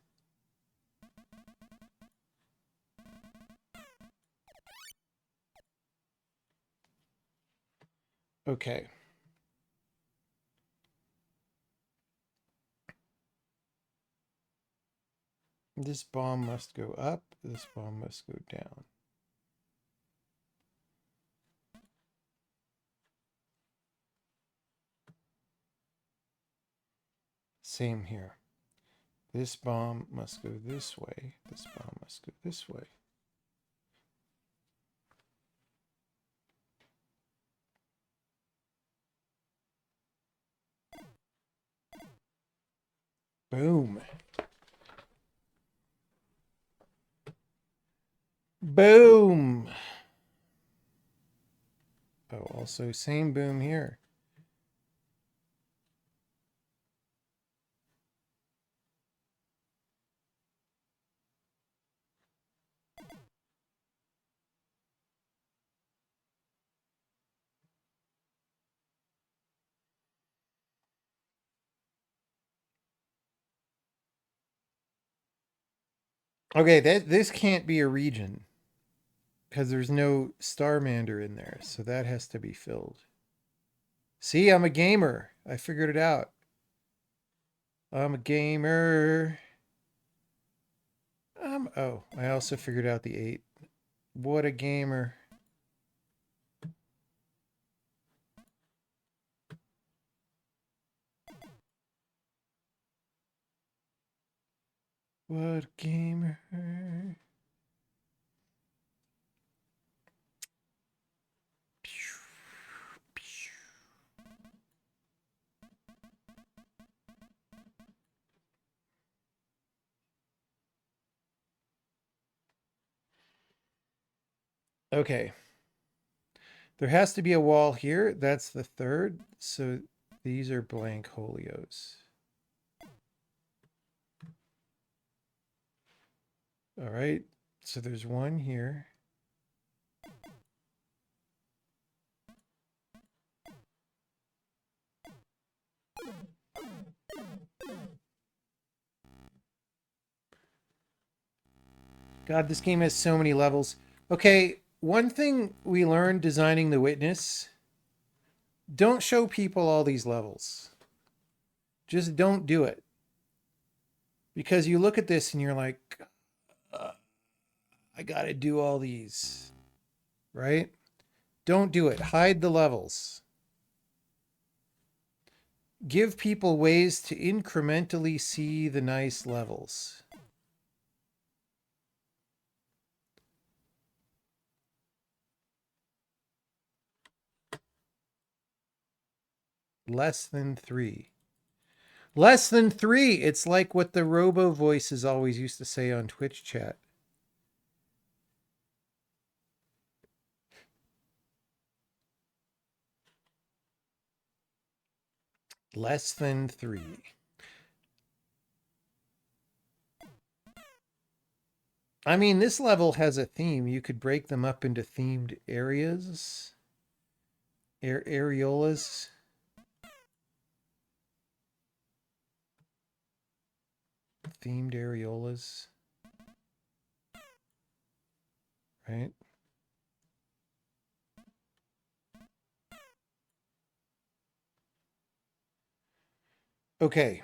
Speaker 1: Okay. This bomb must go up. This bomb must go down. Same here. This bomb must go this way. This bomb must go this way. Boom. Boom. Oh, also same boom here. Okay, this can't be a region because there's no Starmander in there, so that has to be filled. See, I'm a gamer. I figured it out. I'm a gamer. Oh, I also figured out the 8. What a gamer. What a gamer. Okay. There has to be a wall here. That's the third. So these are blank holios. All right. So there's one here. God, this game has so many levels. Okay, one thing we learned designing The Witness, don't show people all these levels. Just don't do it. Because you look at this and you're like, I gotta do all these, right? Don't do it. Hide the levels. Give people ways to incrementally see the nice levels. Less than 3. Less than 3. It's like what the robo voices always used to say on Twitch chat. Less than 3. I mean, this level has a theme. You could break them up into themed areas. Areolas. Themed areolas. Right? Okay.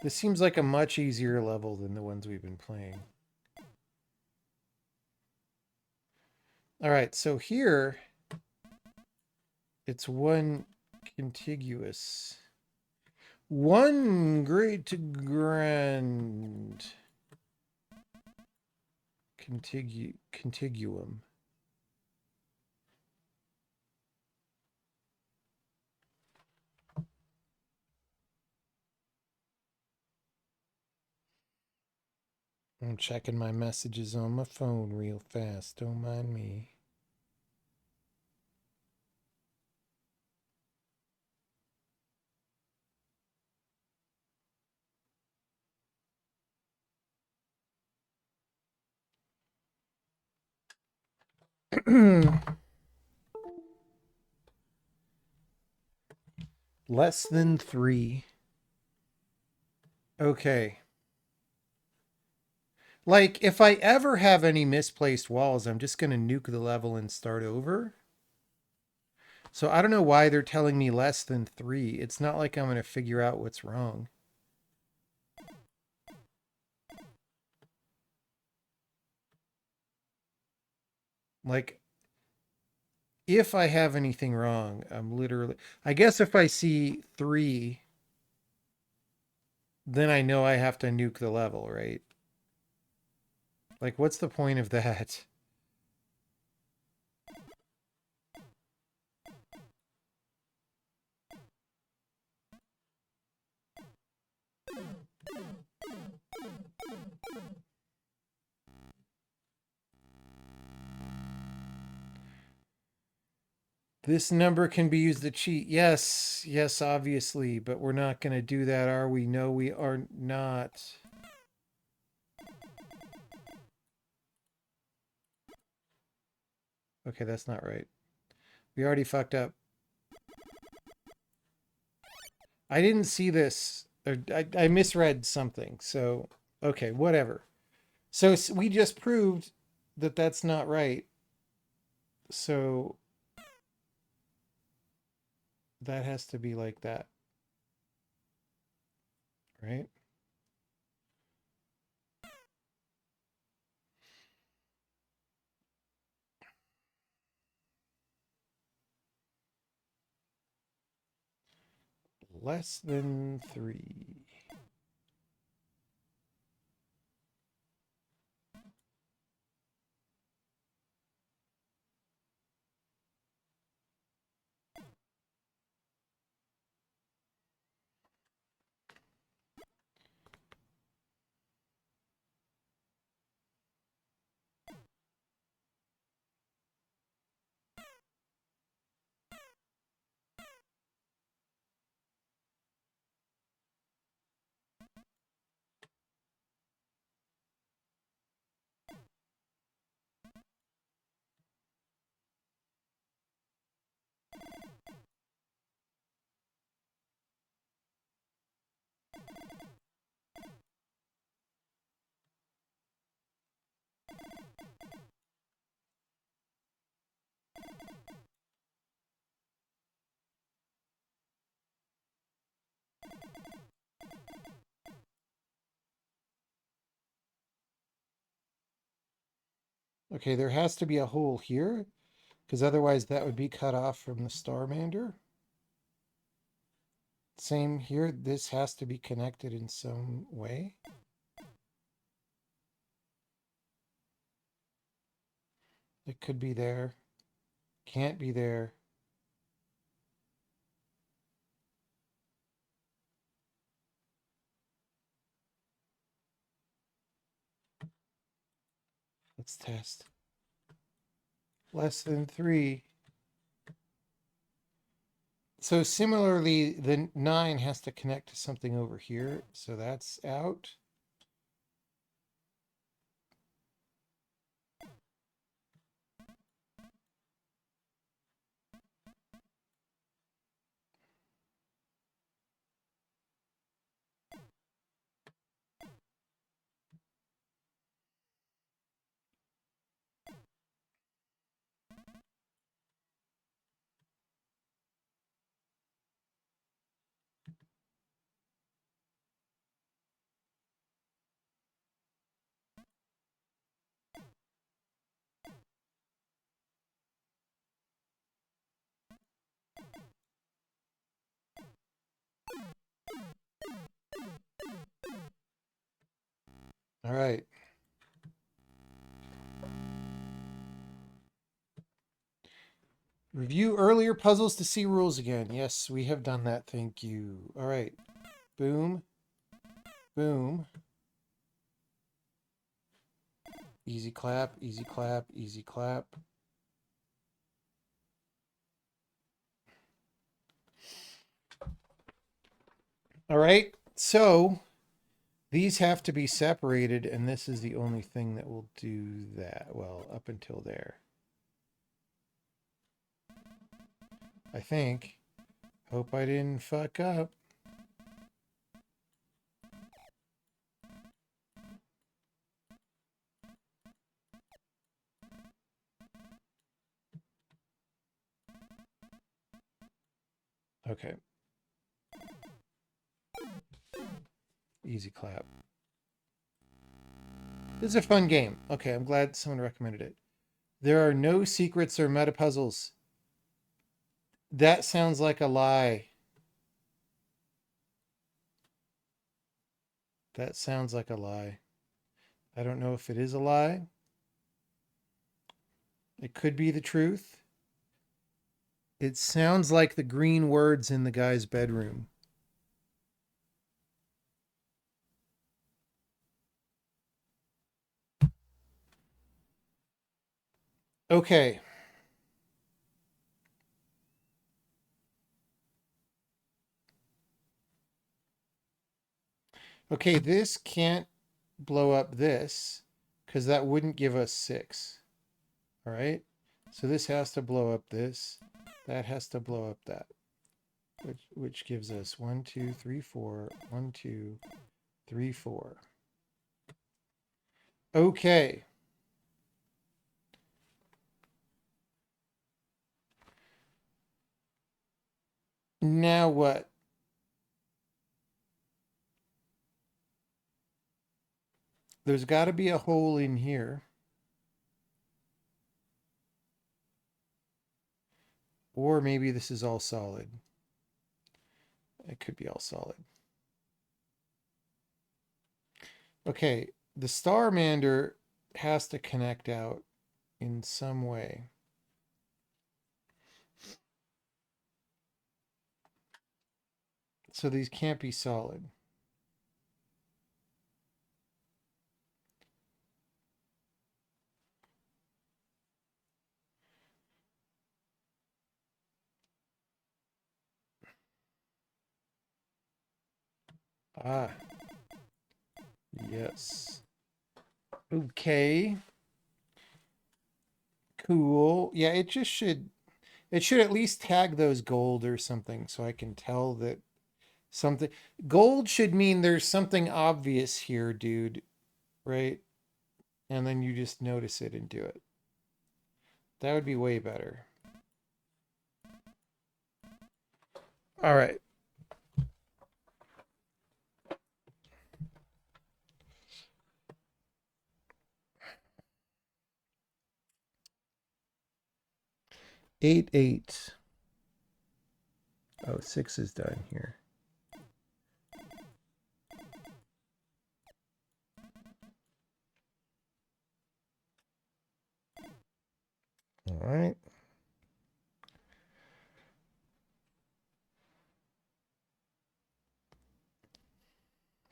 Speaker 1: This seems like a much easier level than the ones we've been playing. All right, so here it's one contiguous. One great grand contiguum. I'm checking my messages on my phone real fast. Don't mind me. Less than 3. Okay. Like, if I ever have any misplaced walls, I'm just going to nuke the level and start over. So I don't know why they're telling me less than 3. It's not like I'm going to figure out what's wrong. Like, if I have anything wrong, I'm literally... I guess if I see 3, then I know I have to nuke the level, right? Like, what's the point of that? This number can be used to cheat. Yes, yes, obviously, but we're not going to do that, are we? No, we are not. Okay, that's not right. We already fucked up. I didn't see this. I misread something. So, okay, whatever. So we just proved that that's not right. So that has to be like that. Right? Less than 3. Okay, there has to be a hole here, because otherwise that would be cut off from the Starmander. Same here. This has to be connected in some way. It could be there. Can't be there. Let's test. Less than 3. So similarly, the 9 has to connect to something over here. So that's out. All right. Review earlier puzzles to see rules again. Yes, we have done that. Thank you. All right. Boom. Boom. Easy clap, easy clap, easy clap. All right. So these have to be separated, and this is the only thing that will do that. Well, up until there. I think. Hope I didn't fuck up. Okay. Easy clap. This is a fun game. Okay, I'm glad someone recommended it. There are no secrets or meta puzzles. That sounds like a lie. That sounds like a lie. I don't know if it is a lie. It could be the truth. It sounds like the green words in the guy's bedroom. Okay. Okay, this can't blow up this because that wouldn't give us 6. All right. So this has to blow up this. That has to blow up that. Which gives us 1, 2, 3, 4. 1, 2, 3, 4. Okay. Now what? There's got to be a hole in here. Or maybe this is all solid. It could be all solid. Okay, the Starmander has to connect out in some way. So these can't be solid. Ah, yes. Okay. Cool. Yeah, it should at least tag those gold or something so I can tell that something gold should mean there's something obvious here, dude. Right? And then you just notice it and do it. That would be way better. All right. Eight, 8. Oh, 6 is done here. All right.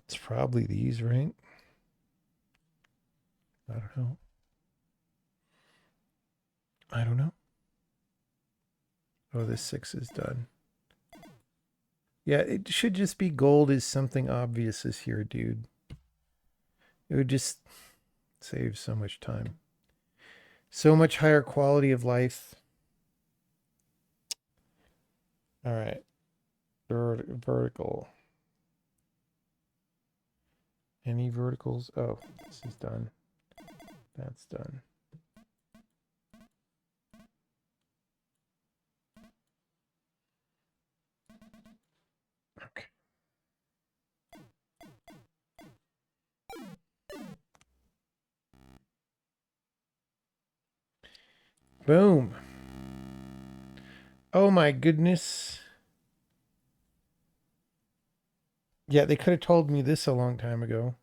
Speaker 1: It's probably these, right? I don't know. I don't know. Oh, this 6 is done. Yeah, it should just be gold is something obvious is here, dude. It would just save so much time. So much higher quality of life. All right. Vertical. Any verticals? Oh, this is done. That's done. Okay. Boom. Oh my goodness. Yeah, they could have told me this a long time ago.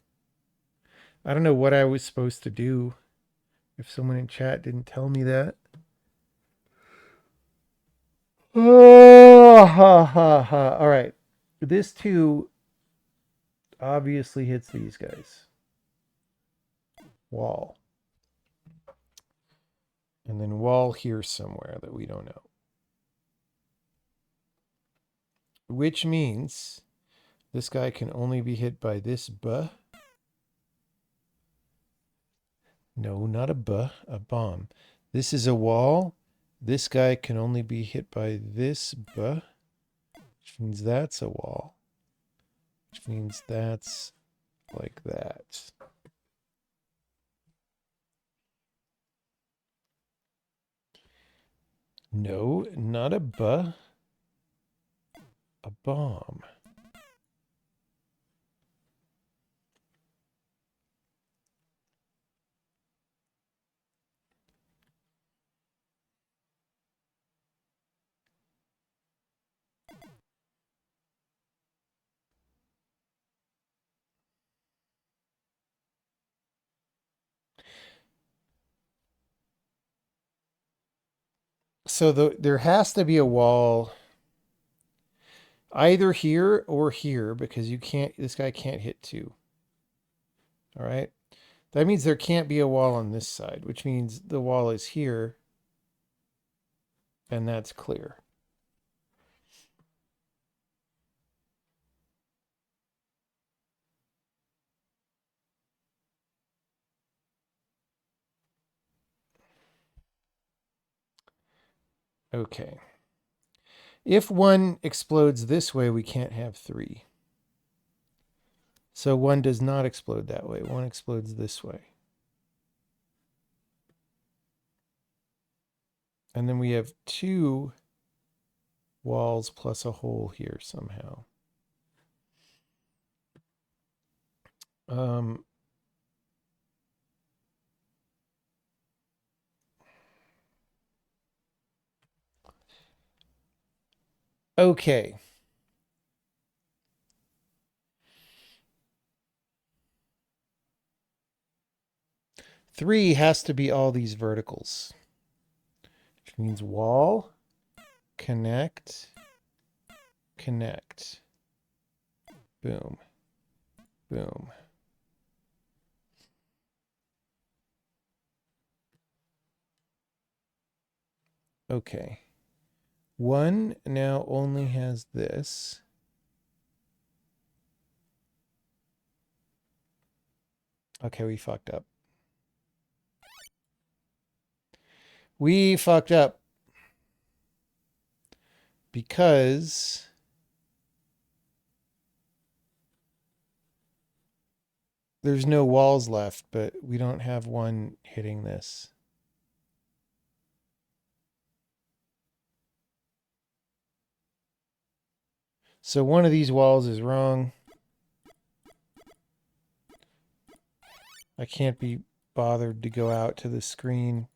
Speaker 1: I don't know what I was supposed to do if someone in chat didn't tell me that. Oh, ha, ha, ha. All right. This too obviously hits these guys. Wall. And then wall here somewhere that we don't know. Which means this guy can only be hit by this buh. No, not a buh, a bomb. This is a wall. This guy can only be hit by this, which means that's a wall. Which means that's like that. No, not a bomb. So there has to be a wall either here or here because this guy can't hit 2. All right. That means there can't be a wall on this side, which means the wall is here. And that's clear. Okay. If 1 explodes this way, we can't have 3. So 1 does not explode that way. 1 explodes this way. And then we have 2 walls plus a hole here somehow. Okay. Three has to be all these verticals, which means wall, connect, connect, boom, boom. Okay. 1 now only has this. Okay, we fucked up. We fucked up. Because there's no walls left, but we don't have 1 hitting this. So one of these walls is wrong. I can't be bothered to go out to the screen.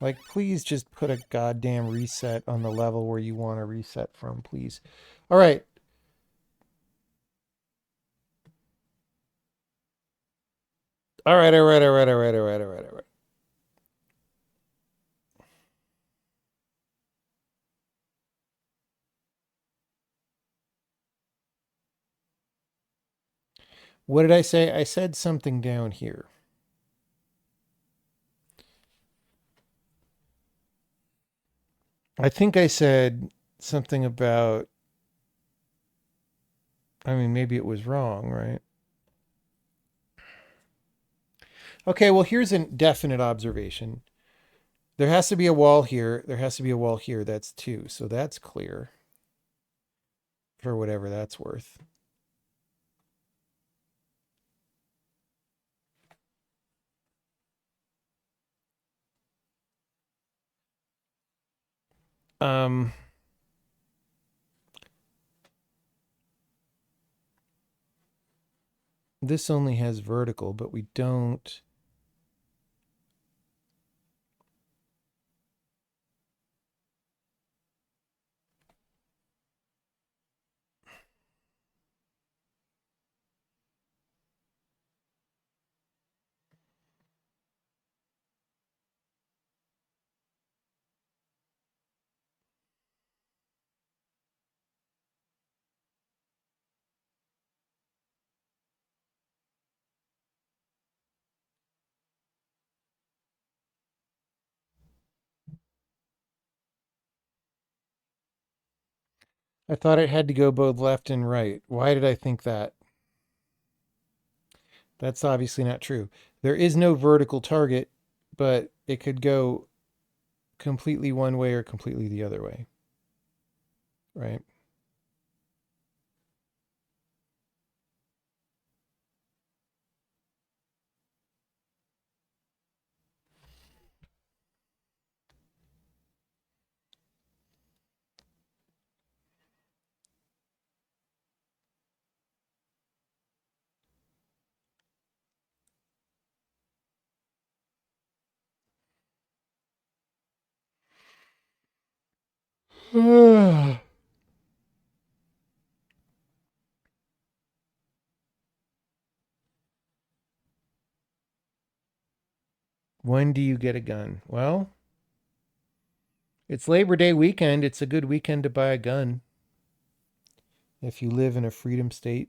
Speaker 1: Like, please just put a goddamn reset on the level where you want to reset from, please. All right. All right. What did I say? I said something down here. I think I said something about, I mean, maybe it was wrong, right? Okay, well, here's a definite observation. There has to be a wall here. There has to be a wall here. That's 2. So that's clear for whatever that's worth. This only has vertical, but we don't. I thought it had to go both left and right. Why did I think that? That's obviously not true. There is no vertical target, but it could go completely one way or completely the other way. Right? When do you get a gun? Well, it's Labor Day weekend. It's a good weekend to buy a gun if you live in a freedom state.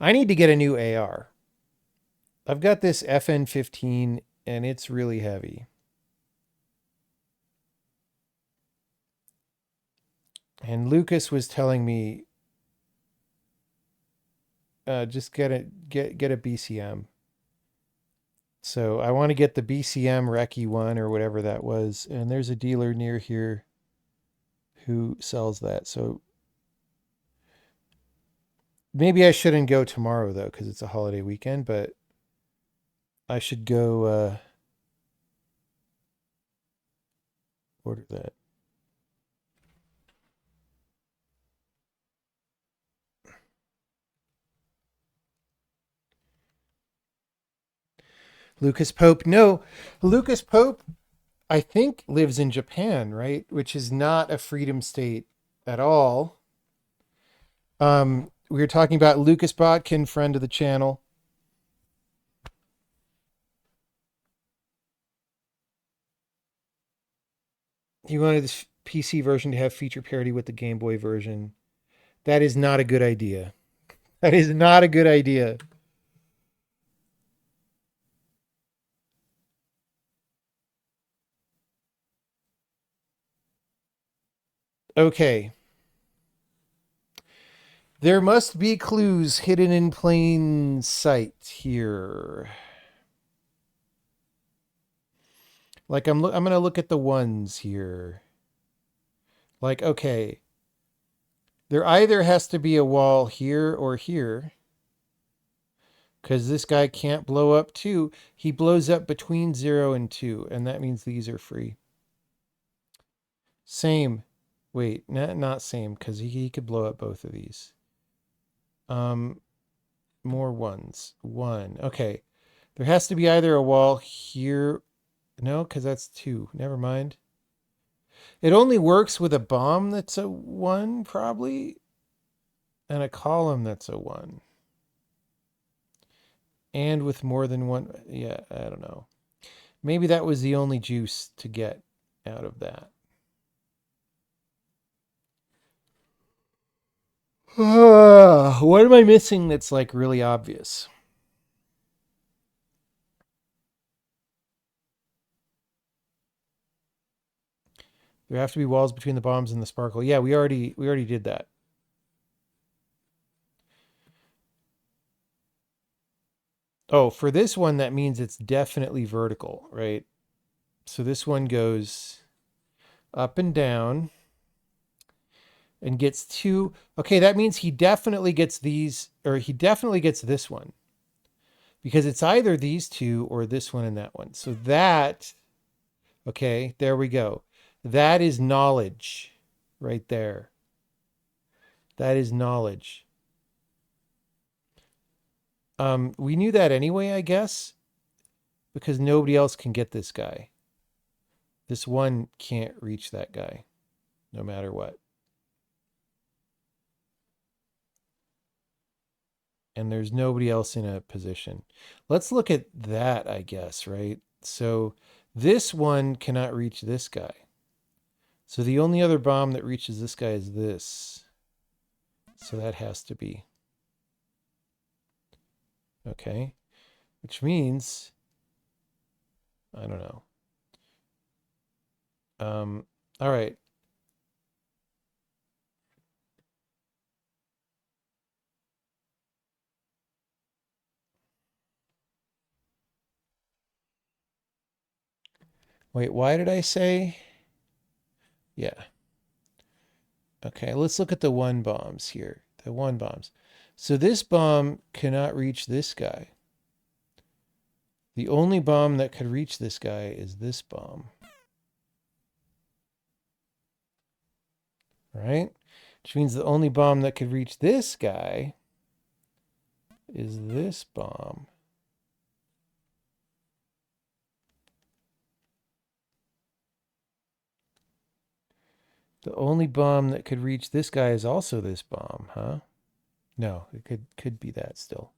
Speaker 1: I need to get a new AR. I've got this FN-15 and it's really heavy. And Lucas was telling me, just get a BCM. So I want to get the BCM Recce one or whatever that was. And there's a dealer near here who sells that. So maybe I shouldn't go tomorrow though, because it's a holiday weekend, but I should go order that. Lucas Pope. No, Lucas Pope, I think, lives in Japan, right? Which is not a freedom state at all. We were talking about Lucas Botkin, friend of the channel. He wanted this PC version to have feature parity with the Game Boy version. That is not a good idea. That is not a good idea. Okay. There must be clues hidden in plain sight here. Like I'm going to look at the ones here. Like, okay. There either has to be a wall here or here. Because this guy can't blow up 2. He blows up between 0 and 2. And that means these are free. Same. Wait, not same. Because he could blow up both of these. More ones. 1. Okay. There has to be either a wall here. No, because that's 2. Never mind. It only works with a bomb that's a 1, probably. And a column that's a 1. And with more than one. Yeah, I don't know. Maybe that was the only juice to get out of that. What am I missing that's like really obvious? There have to be walls between the bombs and the sparkle. Yeah, we already did that. Oh, for this one, that means it's definitely vertical, right? So this one goes up and down and gets 2. Okay, that means he definitely gets these, or he definitely gets this one. Because it's either these 2 or this one and that one. So that, okay, there we go. That is knowledge right there. That is knowledge. We knew that anyway, I guess, because nobody else can get this guy. This one can't reach that guy, no matter what. And there's nobody else in a position. Let's look at that, I guess, right? So this one cannot reach this guy. So the only other bomb that reaches this guy is this. So that has to be. Okay. Which means, I don't know. All right. Wait, why did I say? Yeah. Okay, let's look at the one bombs here. The one bombs. So this bomb cannot reach this guy. The only bomb that could reach this guy is this bomb. Right? Which means the only bomb that could reach this guy is this bomb. The only bomb that could reach this guy is also this bomb, huh? No, it could be that still.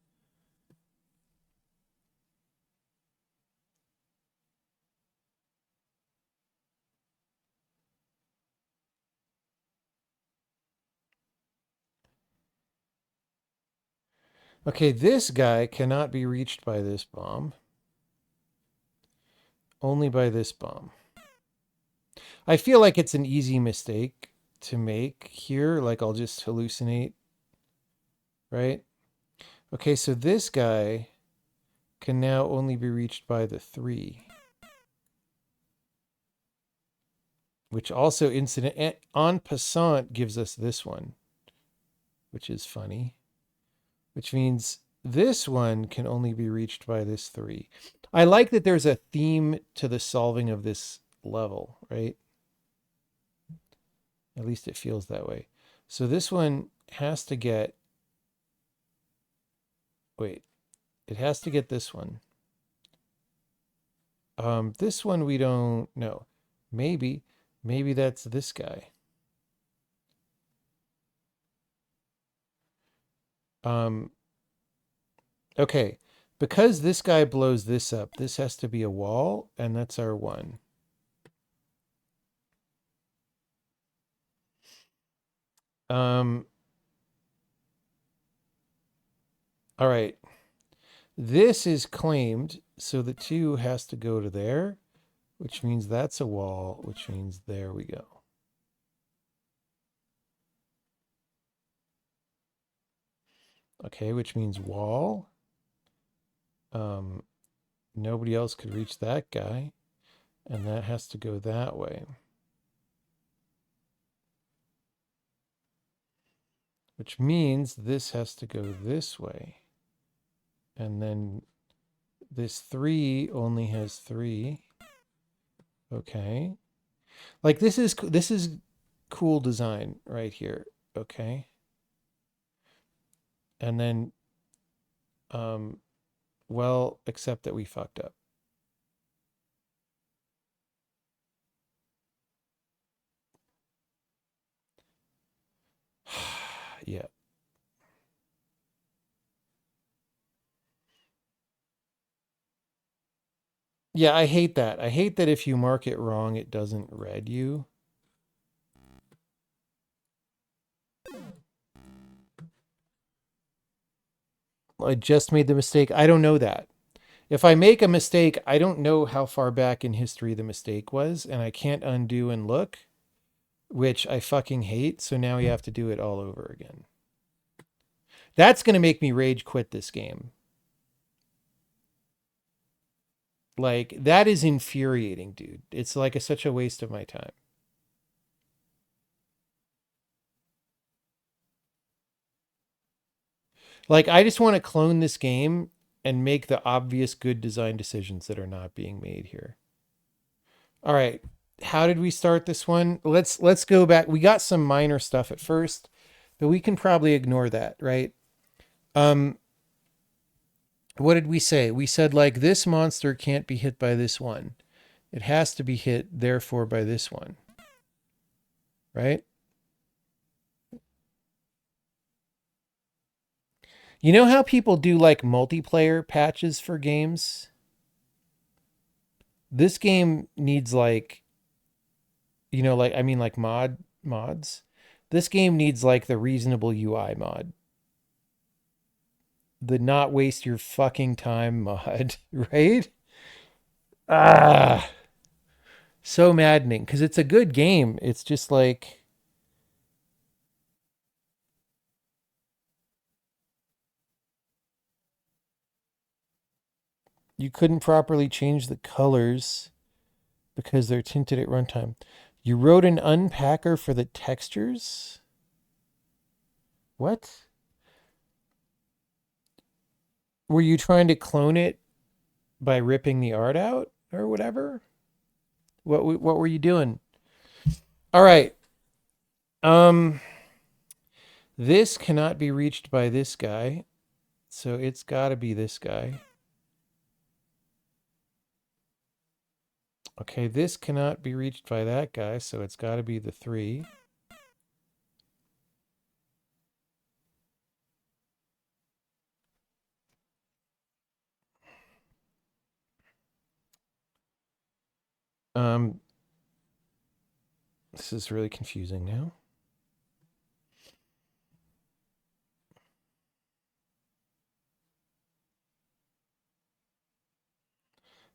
Speaker 1: Okay, this guy cannot be reached by this bomb. Only by this bomb. I feel like it's an easy mistake to make here. Like I'll just hallucinate. Right? Okay, so this guy can now only be reached by the 3. Which also incident en passant gives us this one. Which is funny. Which means this one can only be reached by this 3. I like that there's a theme to the solving of this level, right? At least it feels that way. So this one has to get... Wait. It has to get this one. This one we don't know. Maybe that's this guy. Okay. Because this guy blows this up, this has to be a wall, and that's our 1. All right. This is claimed, so the 2 has to go to there, which means that's a wall, which means there we go. Okay, which means wall. Nobody else could reach that guy, and that has to go that way. Which means this has to go this way. And then this 3 only has 3. Okay. Like this is cool design right here. Okay. And then well, except that we fucked up. Yeah. Yeah, I hate that. I hate that if you mark it wrong, it doesn't red you. I just made the mistake. I don't know that. If I make a mistake, I don't know how far back in history the mistake was, and I can't undo and look, which I fucking hate. So now we have to do it all over again. That's going to make me rage quit this game. Like, that is infuriating, dude. It's like such a waste of my time. Like, I just want to clone this game and make the obvious good design decisions that are not being made here. All right. How did we start this one? Let's go back. We got some minor stuff at first, but we can probably ignore that, right? What did we say? We said like this monster can't be hit by this one. It has to be hit therefore by this one. Right? You know how people do like multiplayer patches for games? This game needs like, you know, like, I mean, like mods. This game needs like the reasonable UI mod. The not waste your fucking time mod, right? Ah, so maddening because it's a good game. It's just like, you couldn't properly change the colors. because they're tinted at runtime. You wrote an unpacker for the textures? What? Were you trying to clone it by ripping the art out or whatever? What were you doing? All right. This cannot be reached by this guy, so it's got to be this guy. Okay, this cannot be reached by that guy, so it's got to be the 3. This is really confusing now.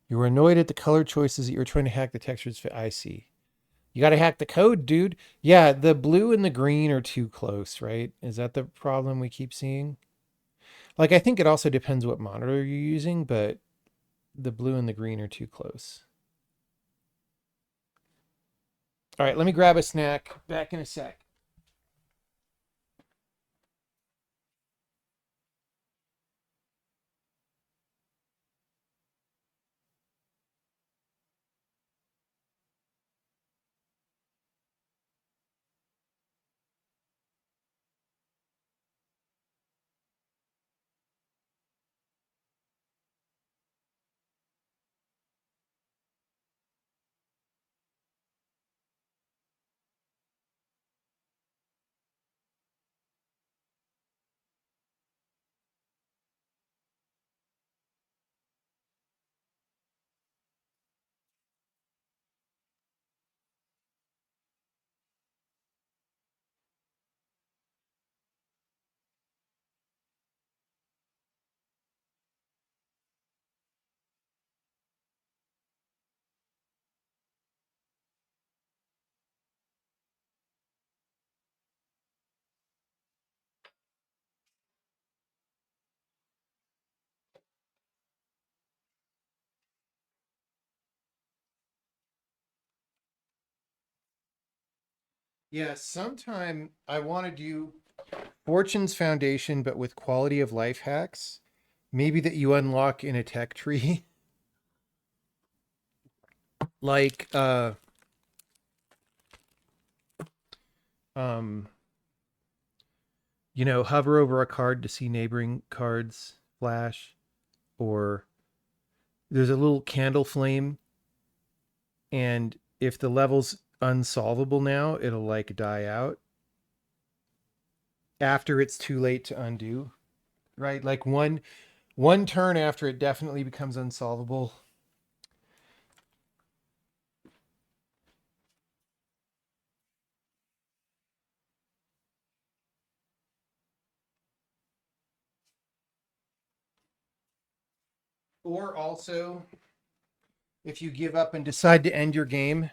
Speaker 1: You were annoyed at the color choices that you were trying to hack the textures. I see. You got to hack the code, dude. Yeah, the blue and the green are too close, right? Is that the problem we keep seeing? Like, I think it also depends what monitor you're using, but the blue and the green are too close. All right, let me grab a snack. Back in a sec. Yeah, sometime I want to do Fortune's Foundation, but with quality of life hacks. Maybe that you unlock in a tech tree. Like um hover over a card to see neighboring cards flash, or there's a little candle flame, and if the level's unsolvable now, it'll like die out after it's too late to undo, right? Like one turn after it definitely becomes unsolvable. Or also, if you give up and decide to end your game,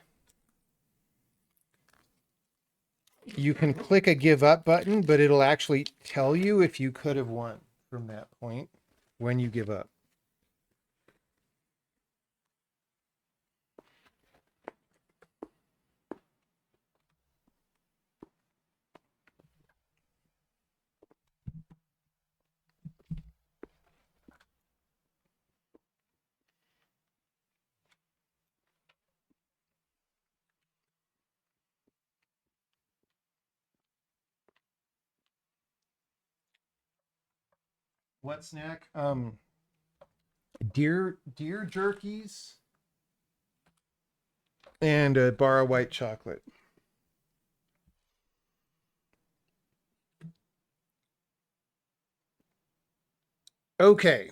Speaker 1: you can click a give up button, but it'll actually tell you if you could have won from that point when you give up. What snack? Deer jerkies and a bar of white chocolate. Okay.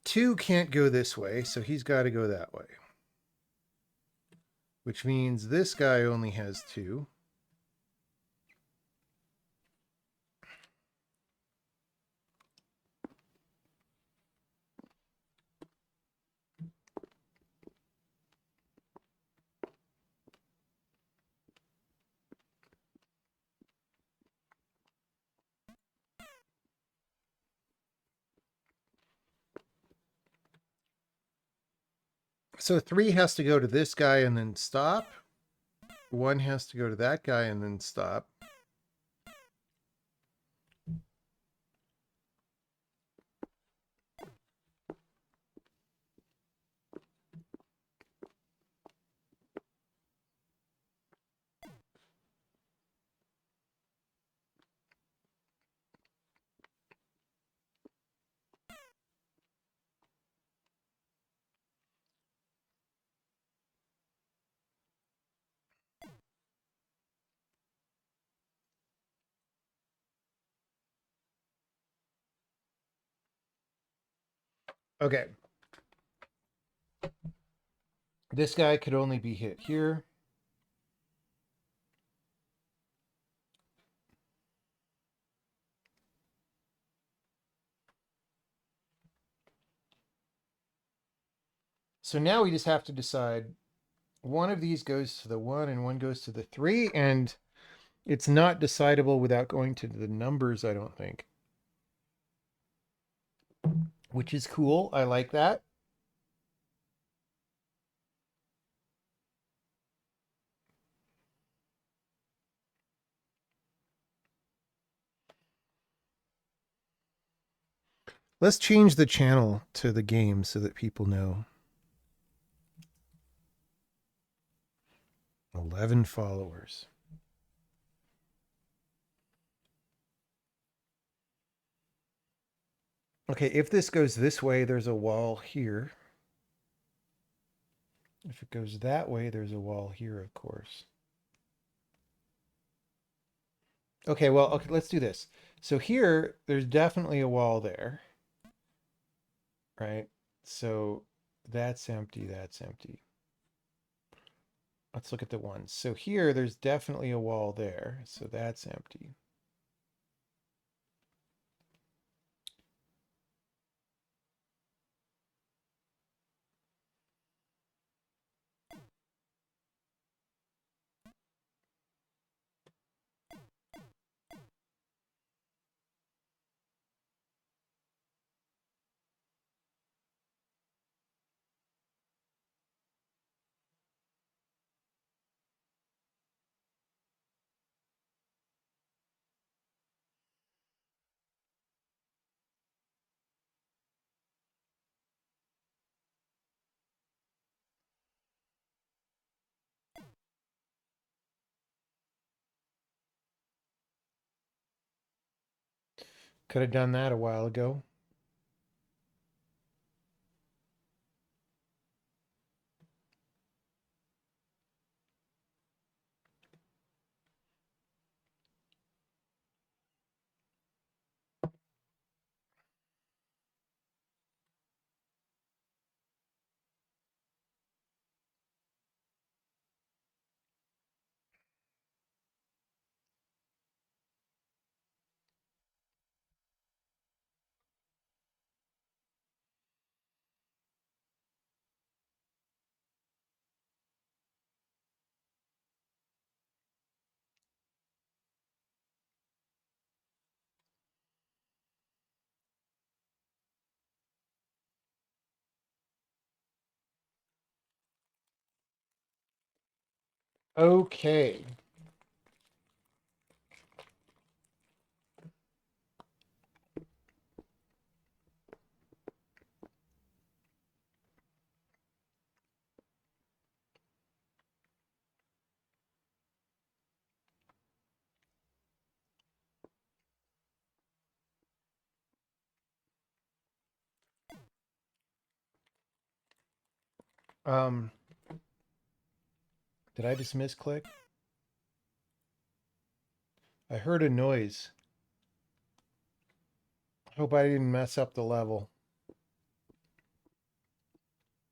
Speaker 1: Two can't go this way, so he's got to go that way. Which means this guy only has 2. So 3 has to go to this guy and then stop. 1 has to go to that guy and then stop. Okay. This guy could only be hit here. So now we just have to decide one of these goes to the 1 and one goes to the 3, and it's not decidable without going to the numbers, I don't think. Which is cool. I like that. Let's change the channel to the game so that people know. 11 followers. Okay, if this goes this way, there's a wall here. If it goes that way, there's a wall here, of course. Okay, well, okay, let's do this. So here, there's definitely a wall there, right? So that's empty, that's empty. Let's look at the ones. So here, there's definitely a wall there, so that's empty. Could have done that a while ago. Okay. Um, did I just misclick? I heard a noise. I hope I didn't mess up the level.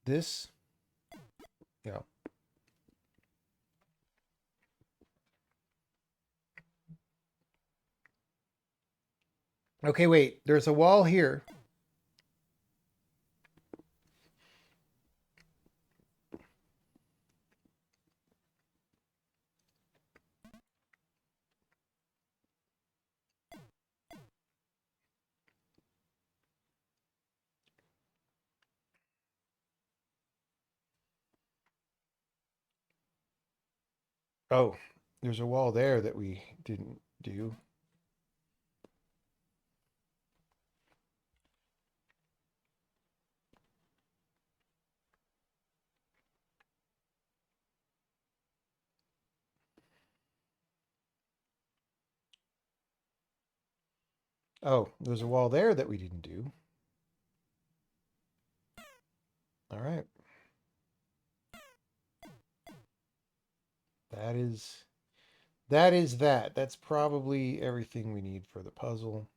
Speaker 1: This? Yeah. Okay, wait. There's a wall here. Oh, there's a wall there that we didn't do. Oh, there's a wall there that we didn't do. All right. That is that. That's probably everything we need for the puzzle.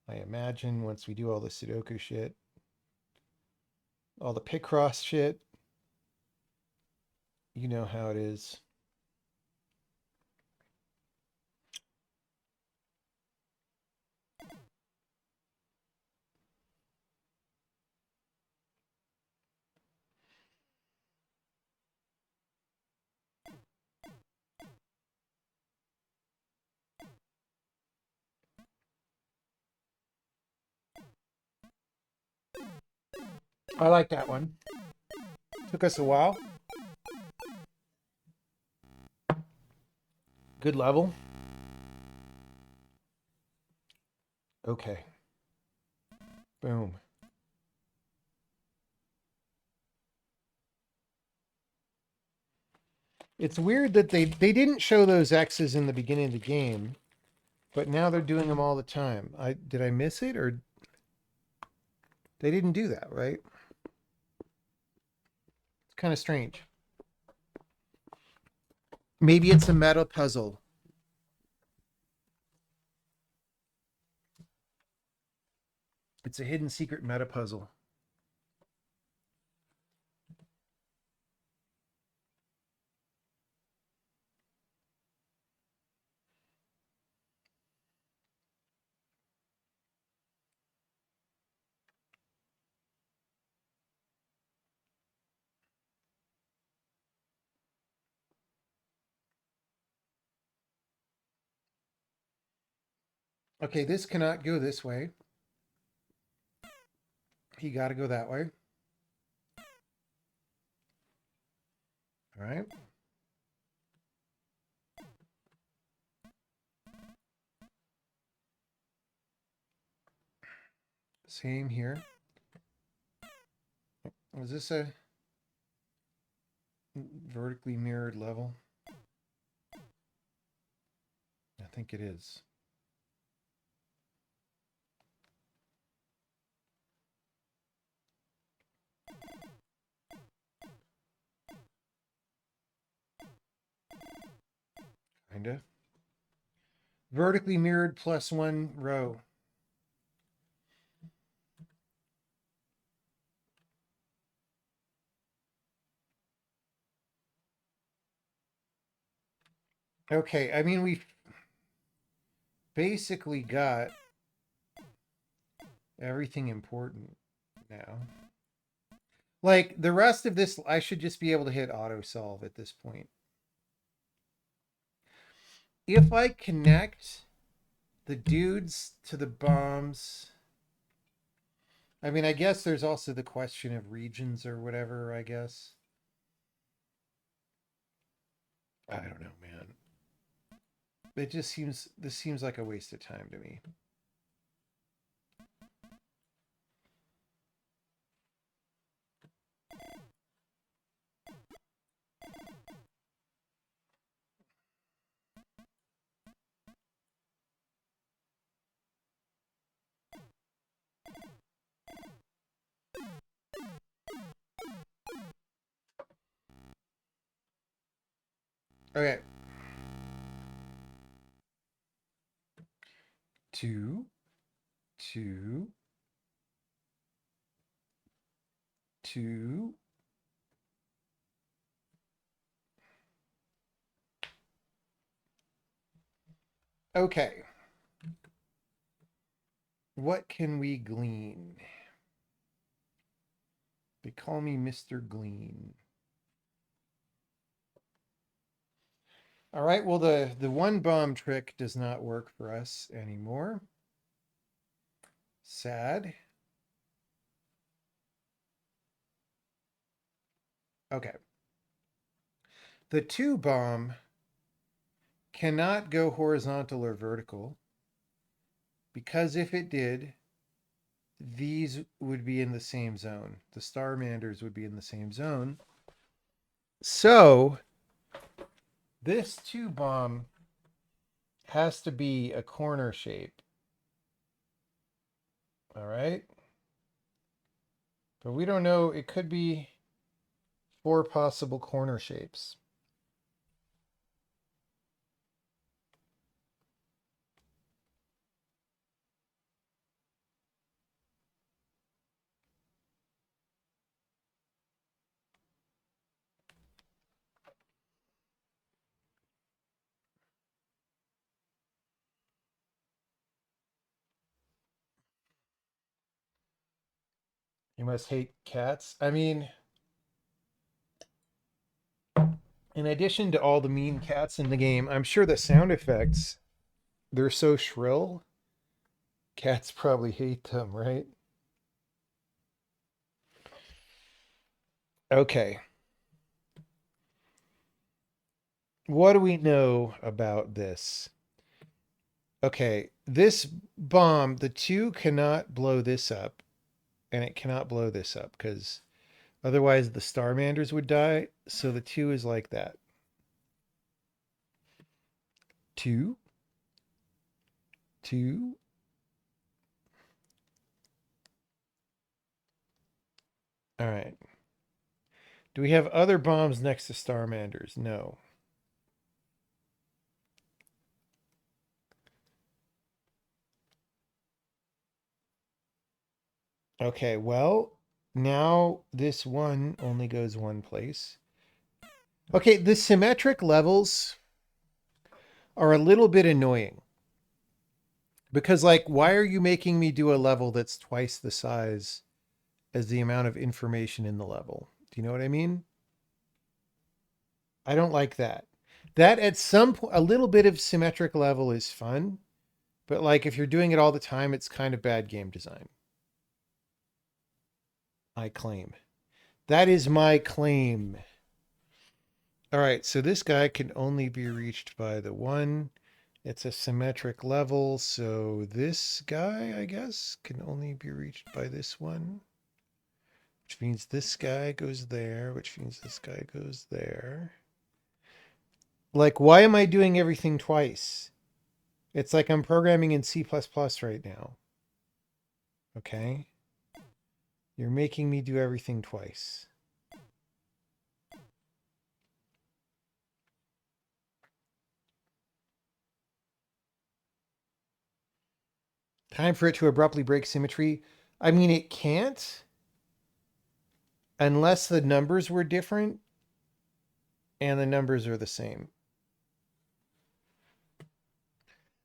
Speaker 1: I imagine once we do all the Sudoku shit, all the Picross shit, you know how it is. I like that one. Took us a while. Good level. Okay. Boom. It's weird that they didn't show those X's in the beginning of the game, but now they're doing them all the time. Did I miss it, or they didn't do that, right? It's kind of strange. Maybe it's a meta puzzle. It's a hidden secret meta puzzle. Okay, this cannot go this way. He got to go that way. All right. Same here. Was this a vertically mirrored level? I think it is. Kinda. Vertically mirrored plus one row. Okay, I mean, we've basically got everything important now. Like, the rest of this, I should just be able to hit auto solve at this point. If I connect the dudes to the bombs, I mean, I guess there's also the question of regions or whatever, I guess. I don't know, man. This seems like a waste of time to me. Okay. 2, 2, 2. Okay. What can we glean? They call me Mr. Glean. All right, well, the one bomb trick does not work for us anymore. Sad. Okay. The 2 bomb cannot go horizontal or vertical, because if it did, these would be in the same zone. The Starmanders would be in the same zone. So this 2 bomb has to be a corner shape. All right. But we don't know. It could be 4 possible corner shapes. You must hate cats. I mean, in addition to all the mean cats in the game, I'm sure the sound effects, they're so shrill. Cats probably hate them, right? Okay. What do we know about this? Okay, this bomb, the 2 cannot blow this up, and it cannot blow this up because otherwise the Starmanders would die. So the 2 is like that. 2, 2. All right. Do we have other bombs next to Starmanders? No. Okay, well, now this one only goes one place. Okay, the symmetric levels are a little bit annoying. Because, like, why are you making me do a level that's twice the size as the amount of information in the level? Do you know what I mean? I don't like that. That at some point, a little bit of symmetric level is fun. But, like, if you're doing it all the time, it's kind of bad game design. I claim. That is my claim. All right, so this guy can only be reached by the 1. It's a symmetric level, so this guy, I guess, can only be reached by this 1. Which means this guy goes there, which means this guy goes there. Like, why am I doing everything twice? It's like I'm programming in C++ right now. Okay? You're making me do everything twice. Time for it to abruptly break symmetry. I mean, it can't unless the numbers were different and the numbers are the same.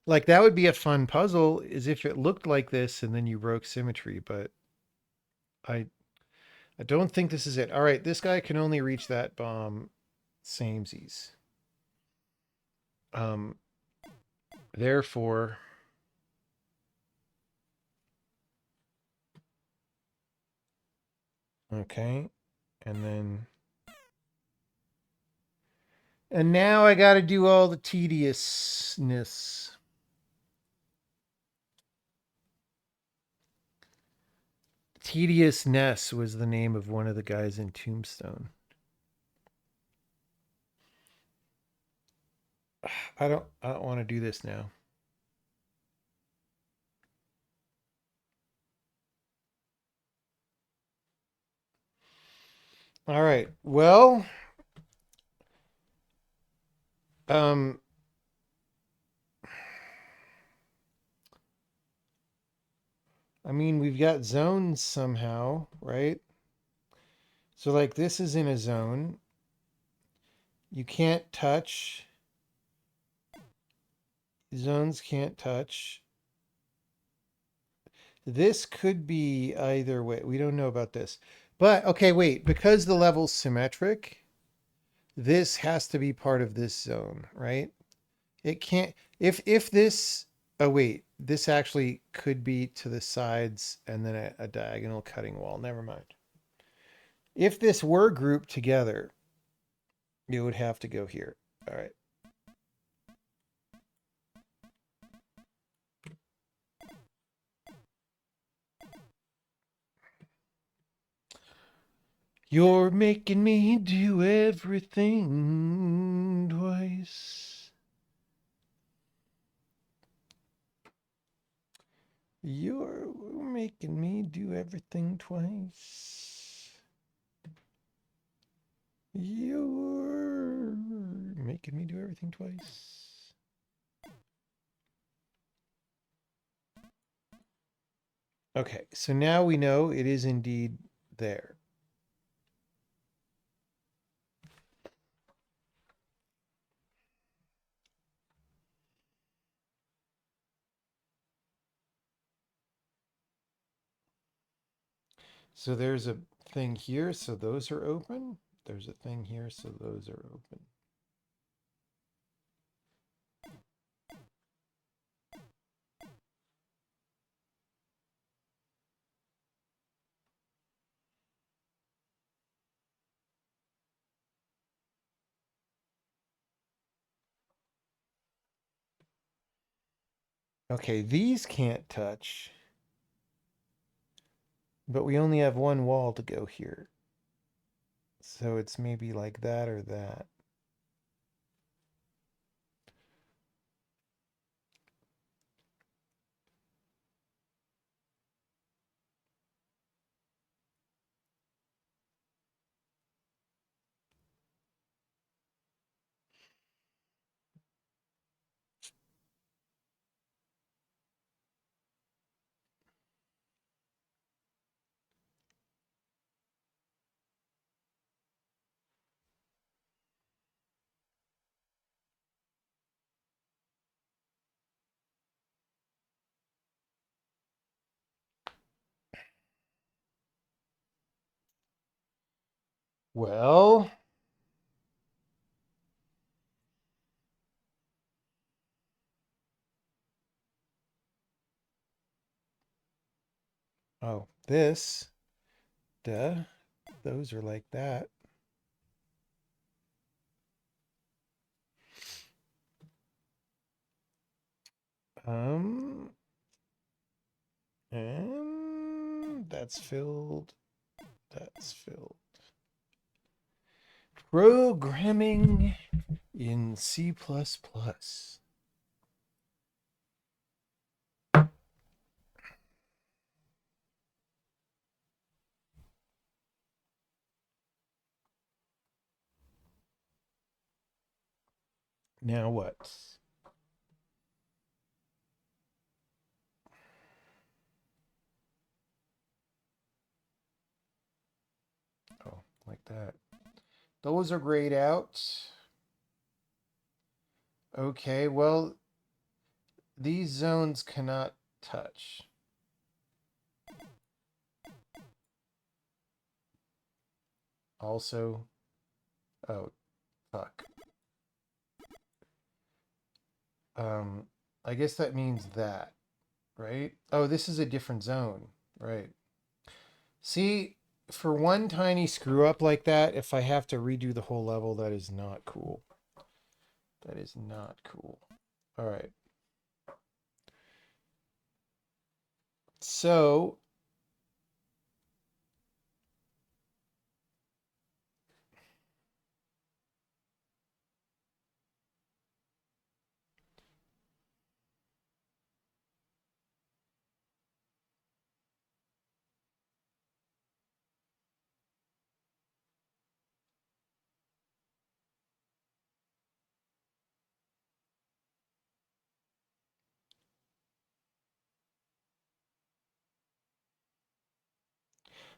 Speaker 1: Like, that would be a fun puzzle, is if it looked like this and then you broke symmetry, but I don't think this is it. All right, this guy can only reach that bomb samesies. Therefore, okay, and now I got to do all the tediousness. Tediousness was the name of one of the guys in Tombstone. I don't want to do this now. All right. Well, I mean, we've got zones somehow, right? So, like, this is in a zone. You can't touch. Zones can't touch. This could be either way. We don't know about this. But, okay, wait. Because the level's symmetric, this has to be part of this zone, right? It can't... If this... Oh, wait. This actually could be to the sides and then a diagonal cutting wall. Never mind. If this were grouped together, it would have to go here. All right. You're making me do everything twice. You're making me do everything twice. You're making me do everything twice. Okay, so now we know it is indeed there. So there's a thing here, so those are open. There's a thing here, so those are open. Okay, these can't touch, but we only have one wall to go here. So it's maybe like that or that. Well, oh, this, duh, those are like that. Um, and that's filled. That's filled. Programming in C++. Now what? Oh, like that. Those are grayed out. Okay, well, these zones cannot touch. Also, oh, fuck. I guess that means that, right? Oh, this is a different zone, right? See, for one tiny screw up like that, if I have to redo the whole level, that is not cool. That is not cool. All right. So,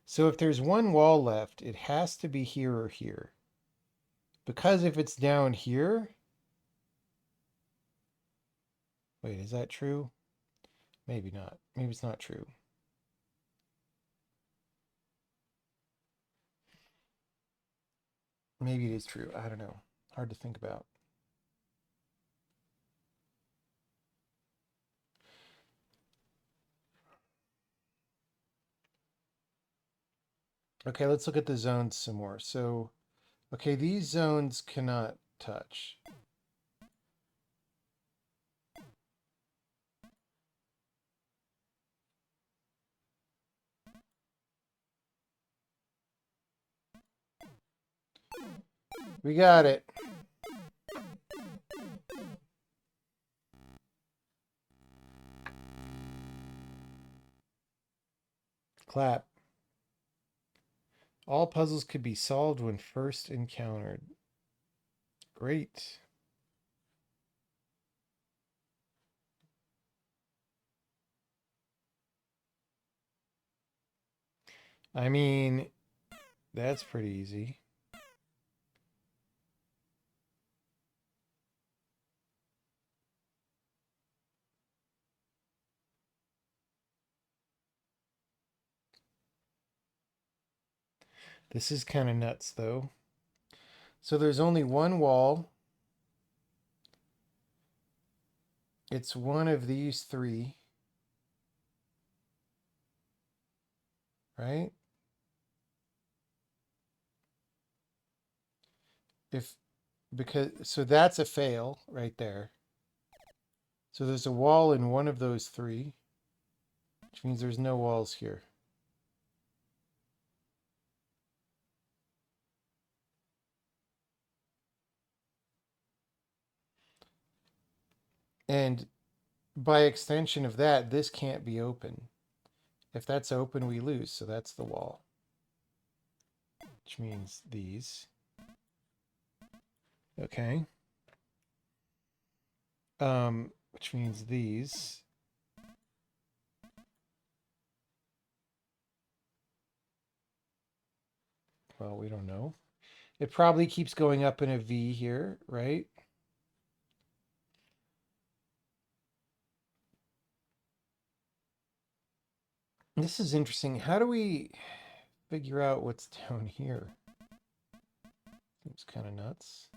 Speaker 1: so if there's one wall left, it has to be here or here. Because if it's down here, wait, is that true? Maybe not. Maybe it's not true. Maybe it is true. I don't know. Hard to think about. Okay, let's look at the zones some more. So, okay, these zones cannot touch. We got it. Clap. All puzzles could be solved when first encountered. Great. I mean, that's pretty easy. This is kind of nuts, though. So there's only one wall. It's one of these three. Right? So that's a fail right there. So there's a wall in one of those three, which means there's no walls here. And by extension of that, this can't be open. If that's open, we lose. So that's the wall, which means these. Okay. Which means these. Well, we don't know. It probably keeps going up in a V here, right? This is interesting. How do we figure out what's down here? Seems kind of nuts.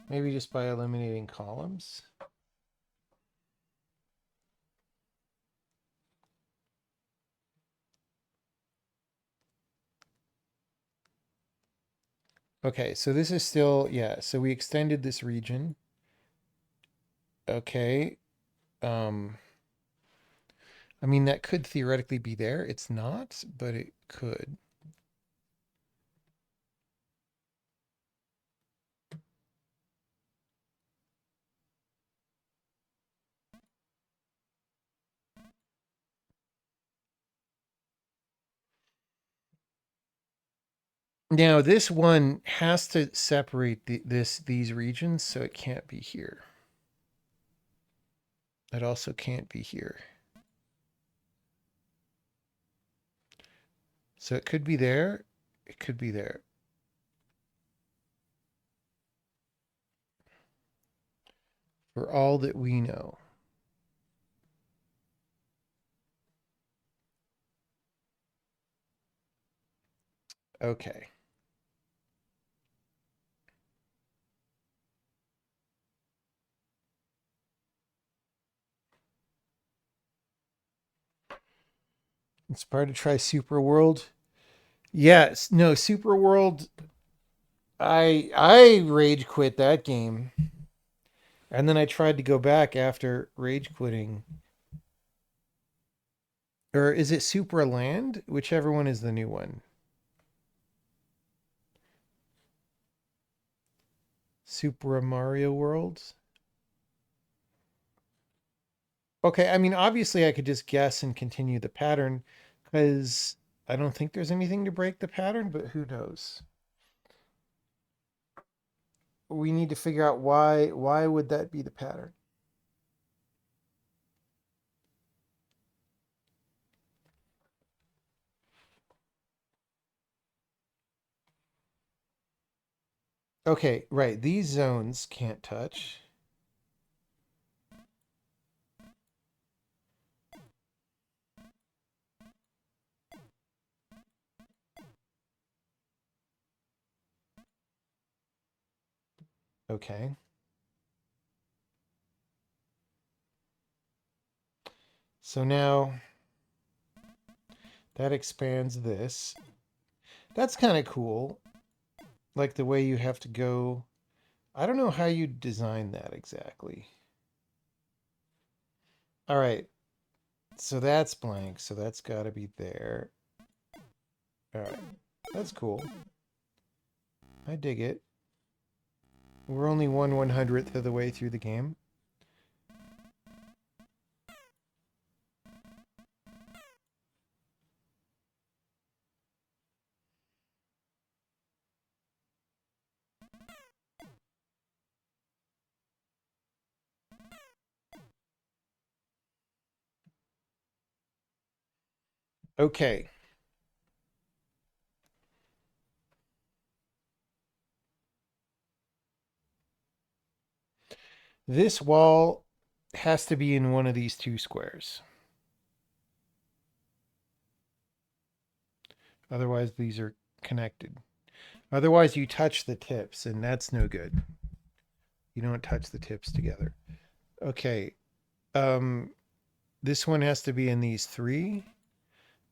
Speaker 1: Maybe just by eliminating columns. Okay, so this is still, yeah, so we extended this region. Okay. I mean, that could theoretically be there. It's not, but it could. Now, this one has to separate these regions, so it can't be here. It also can't be here. So it could be there. It could be there. For all that we know. Okay. Inspired to try Super World. Yes, no, Super World. I rage quit that game. And then I tried to go back after rage quitting. Or is it Supra Land? Whichever one is the new one. Super Mario World. Okay, I mean, obviously I could just guess and continue the pattern because I don't think there's anything to break the pattern, but who knows? We need to figure out why would that be the pattern? Okay, right. These zones can't touch. Okay. So now that expands this. That's kind of cool. Like the way you have to go. I don't know how you design that exactly. All right. So that's blank. So that's got to be there. All right. That's cool. I dig it. We're only 1/100th of the way through the game. Okay. This wall has to be in one of these two squares. Otherwise, these are connected. Otherwise, you touch the tips, and that's no good. You don't touch the tips together. Okay. This one has to be in these 3.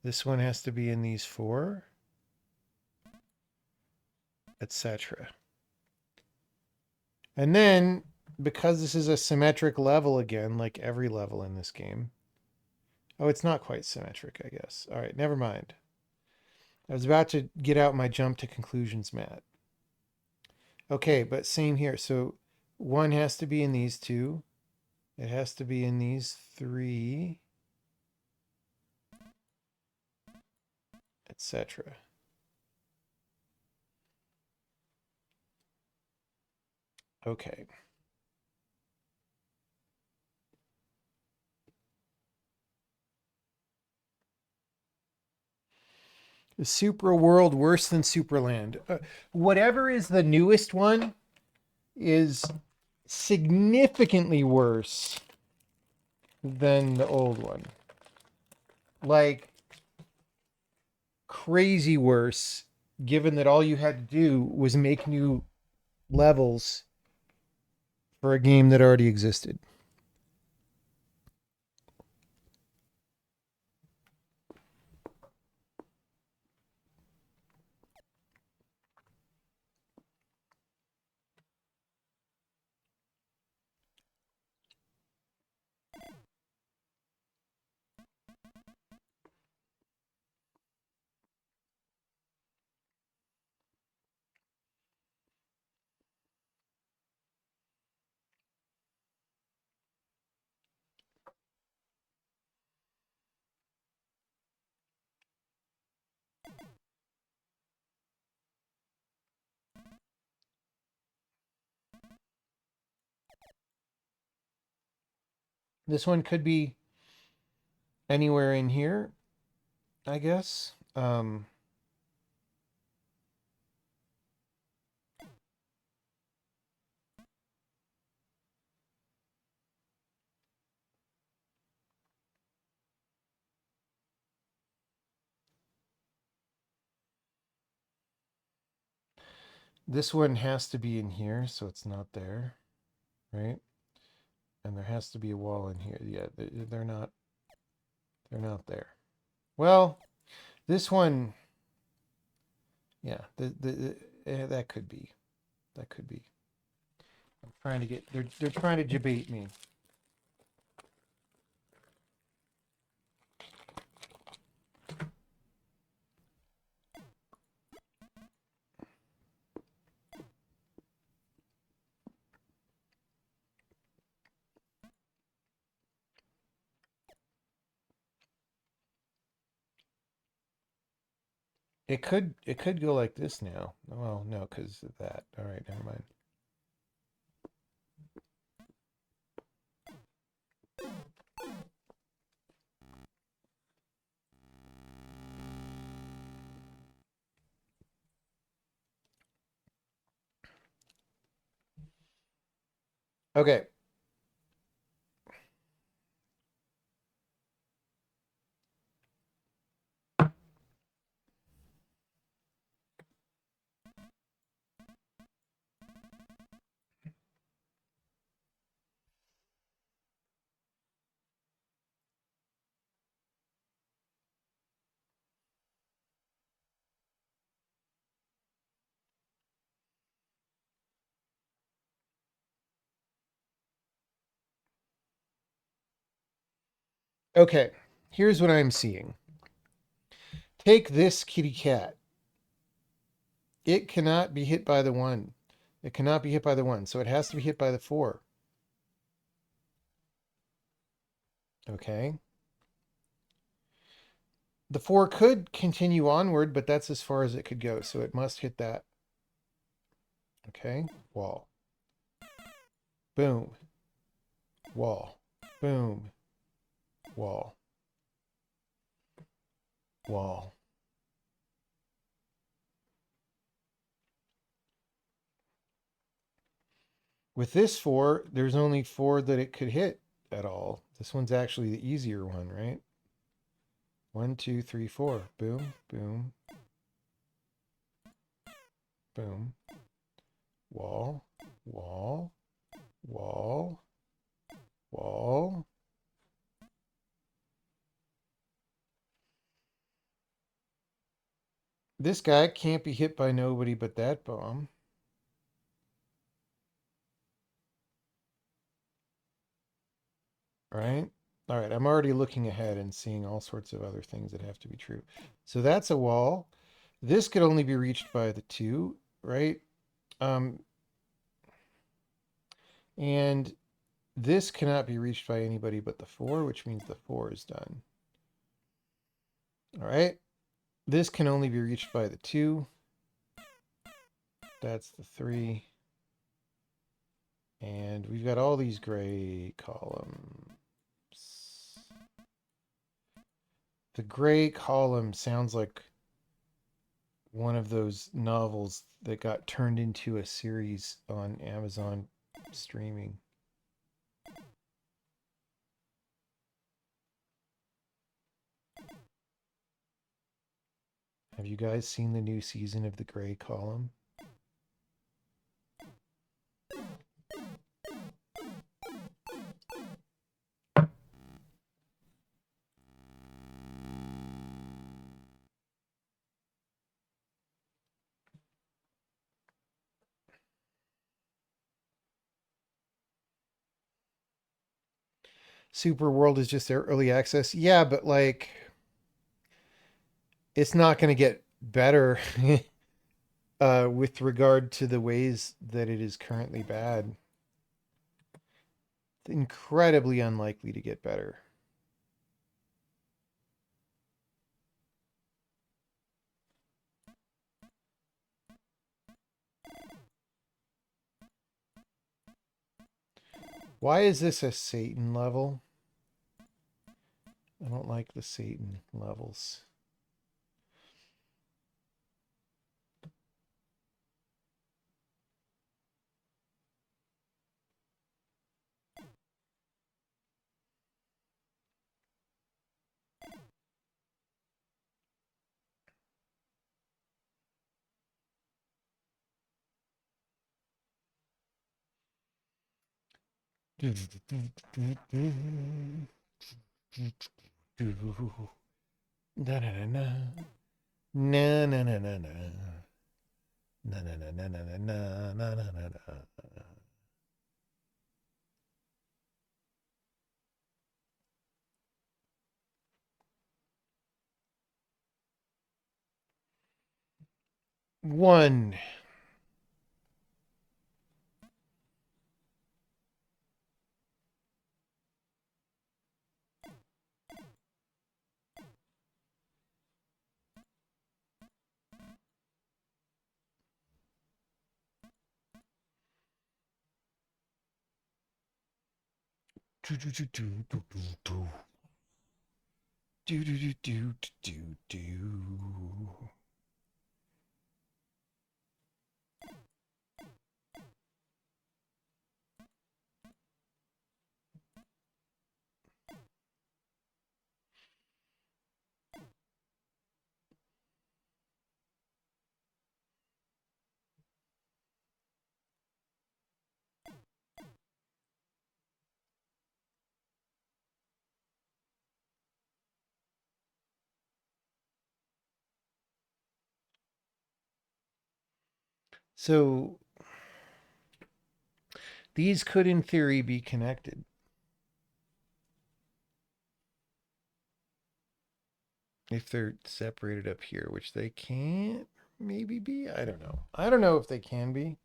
Speaker 1: This one has to be in these 4, etc. And then, because this is a symmetric level again, like every level in this game. Oh, it's not quite symmetric, I guess. All right, never mind. I was about to get out my jump to conclusions mat. Okay, but same here. So one has to be in these 2. It has to be in these 3, etc. Okay. Is Supra World worse than Supraland? Whatever is the newest one is significantly worse than the old one. Like, crazy worse, given that all you had to do was make new levels for a game that already existed. This one could be anywhere in here, I guess. This one has to be in here, so it's not there, right? And there has to be a wall in here. Yeah, they're not. They're not there. Well, this one, yeah, that could be. That could be. I'm trying to get. They're trying to debate me. It could go like this now. Well, no, because of that. All right, never mind. Okay. Okay. Here's what I'm seeing. Take this kitty cat. it cannot be hit by the 1. It cannot be hit by the 1, so it has to be hit by the 4. Okay. The 4 could continue onward, but that's as far as it could go, so it must hit that. Okay, wall. Boom. Wall. Boom. Wall. Wall. With this 4, there's only 4 that it could hit at all. This one's actually the easier one, right? 1, 2, 3, 4. Boom, boom, boom. Wall, wall, wall, wall. This guy can't be hit by nobody but that bomb. Right? All right, I'm already looking ahead and seeing all sorts of other things that have to be true. So that's a wall. This could only be reached by the 2, right? And this cannot be reached by anybody but the 4, which means the 4 is done. All right. This can only be reached by the 2. That's the 3. And we've got all these gray columns. The gray column sounds like one of those novels that got turned into a series on Amazon streaming. Have you guys seen the new season of The Gray Column? Super World is just their early access. Yeah, but like it's not going to get better with regard to the ways that it is currently bad. It's incredibly unlikely to get better. Why is this a Satan level? I don't like the Satan levels. Na na na na na na na na na na na na na na na na na na. One. Do do do do do do do do do do do do. So these could, in theory, be connected. If they're separated up here, which they can't maybe be. I don't know. I don't know if they can be.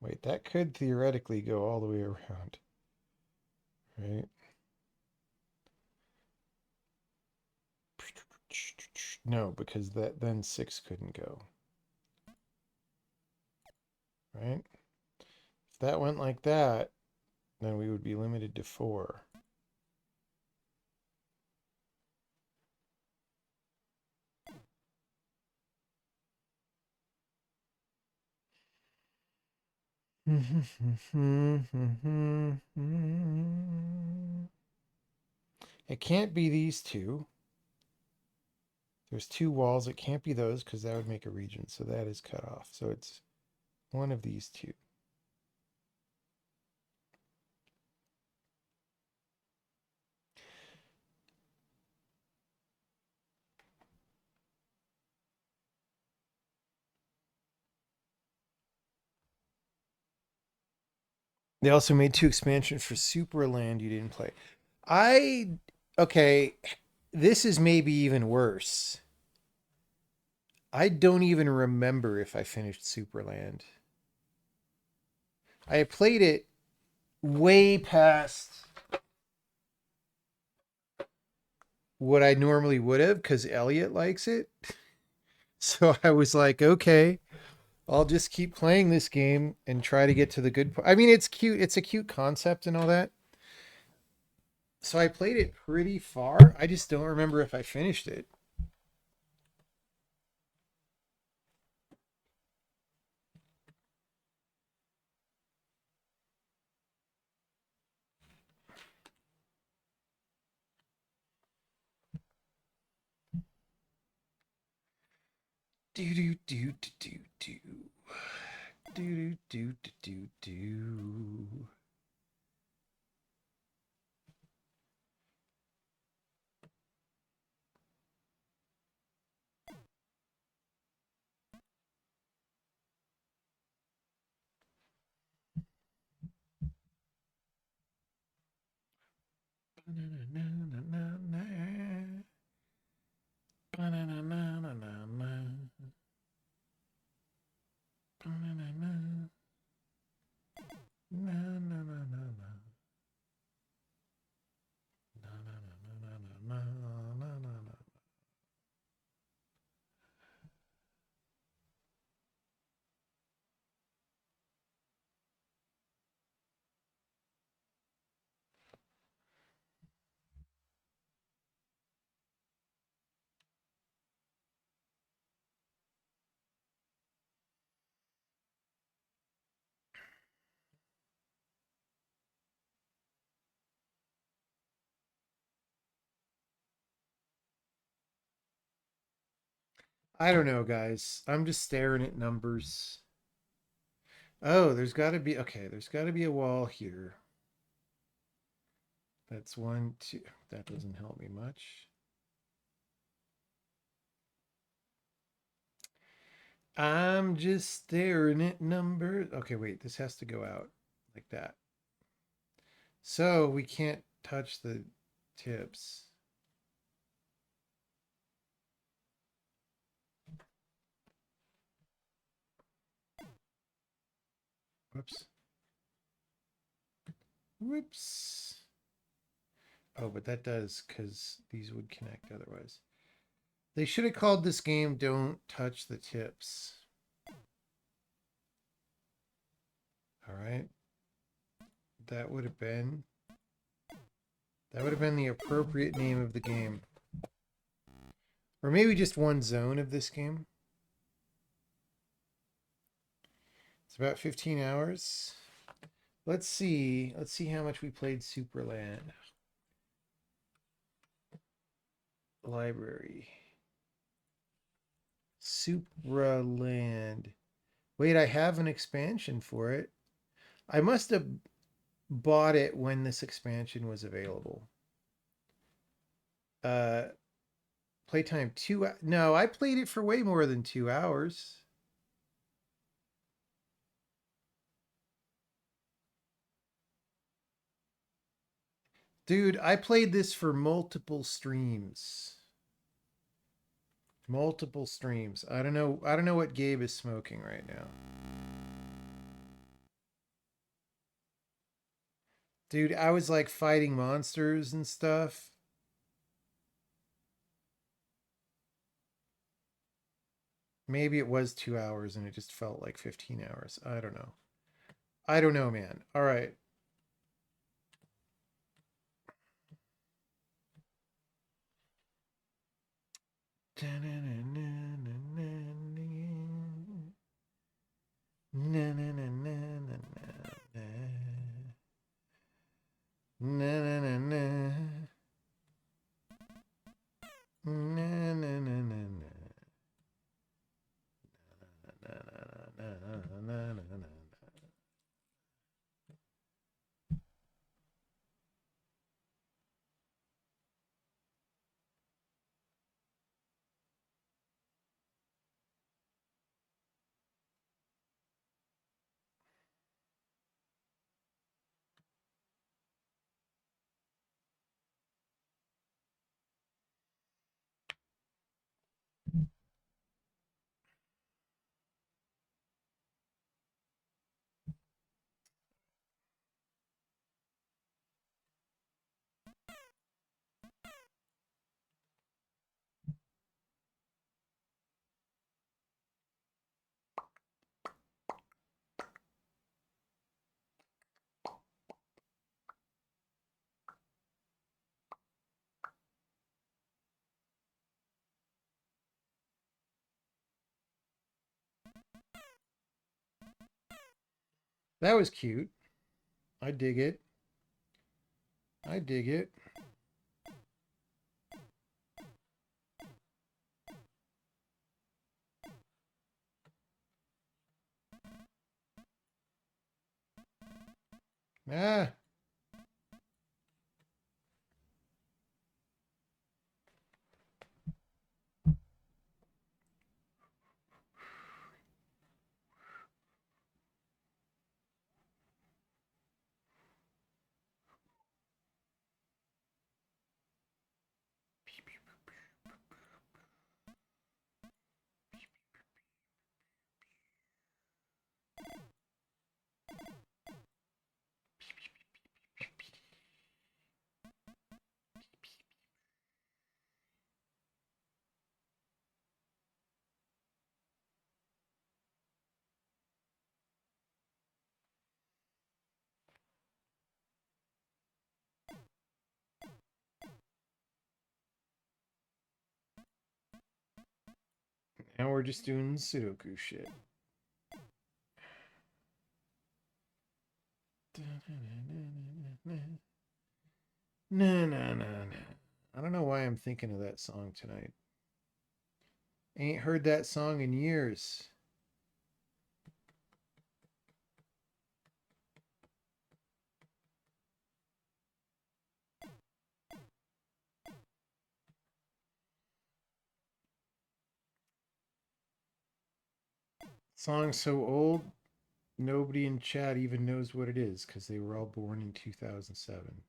Speaker 1: Wait, that could theoretically go all the way around, right? No, because that then 6 couldn't go, right? If that went like that, then we would be limited to 4. It can't be these two. There's 2 walls. It can't be those because that would make a region. So that is cut off. So it's one of these two. They also made 2 expansions for Superland you didn't play. Okay, this is maybe even worse. I don't even remember if I finished Superland. I played it way past what I normally would have because Elliot likes it. So I was like, okay, I'll just keep playing this game and try to get to the good part. I mean, it's cute. It's a cute concept and all that. So I played it pretty far. I just don't remember if I finished it. Do do do do do do do do do do do. I don't know, guys. I'm just staring at numbers. Oh, there's got to be, okay, there's got to be a wall here. That's 1, 2. That doesn't help me much. I'm just staring at numbers. Okay, wait, this has to go out like that. So we can't touch the tips. Whoops. Whoops. Oh, but that does because these would connect otherwise. They should have called this game Don't Touch the Tips. All right. That would have been the appropriate name of the game. Or maybe just one zone of this game. It's about 15 hours. Let's see how much we played Superland. Library. Supraland. Wait, I have an expansion for it. I must have bought it when this expansion was available. Uh, Playtime No, I played it for way more than 2 hours. Dude, I played this for multiple streams. Multiple streams. I don't know what Gabe is smoking right now. Dude, I was like fighting monsters and stuff. Maybe it was 2 hours and it just felt like 15 hours. I don't know. I don't know, man. All right. That was cute. I dig it. I dig it. Ah. Now we're just doing Sudoku shit. No. I don't know why I'm thinking of that song tonight. Ain't heard that song in years. Song so old, nobody in chat even knows what it is because they were all born in 2007.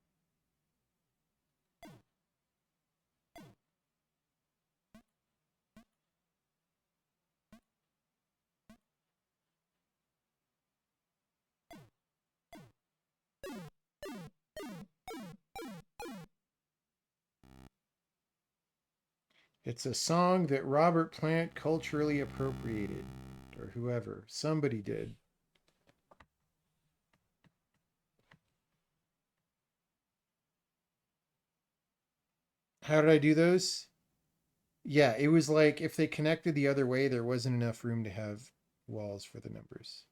Speaker 1: It's a song that Robert Plant culturally appropriated, or whoever. Somebody did. How did I do those? Yeah, it was like if they connected the other way, there wasn't enough room to have walls for the numbers.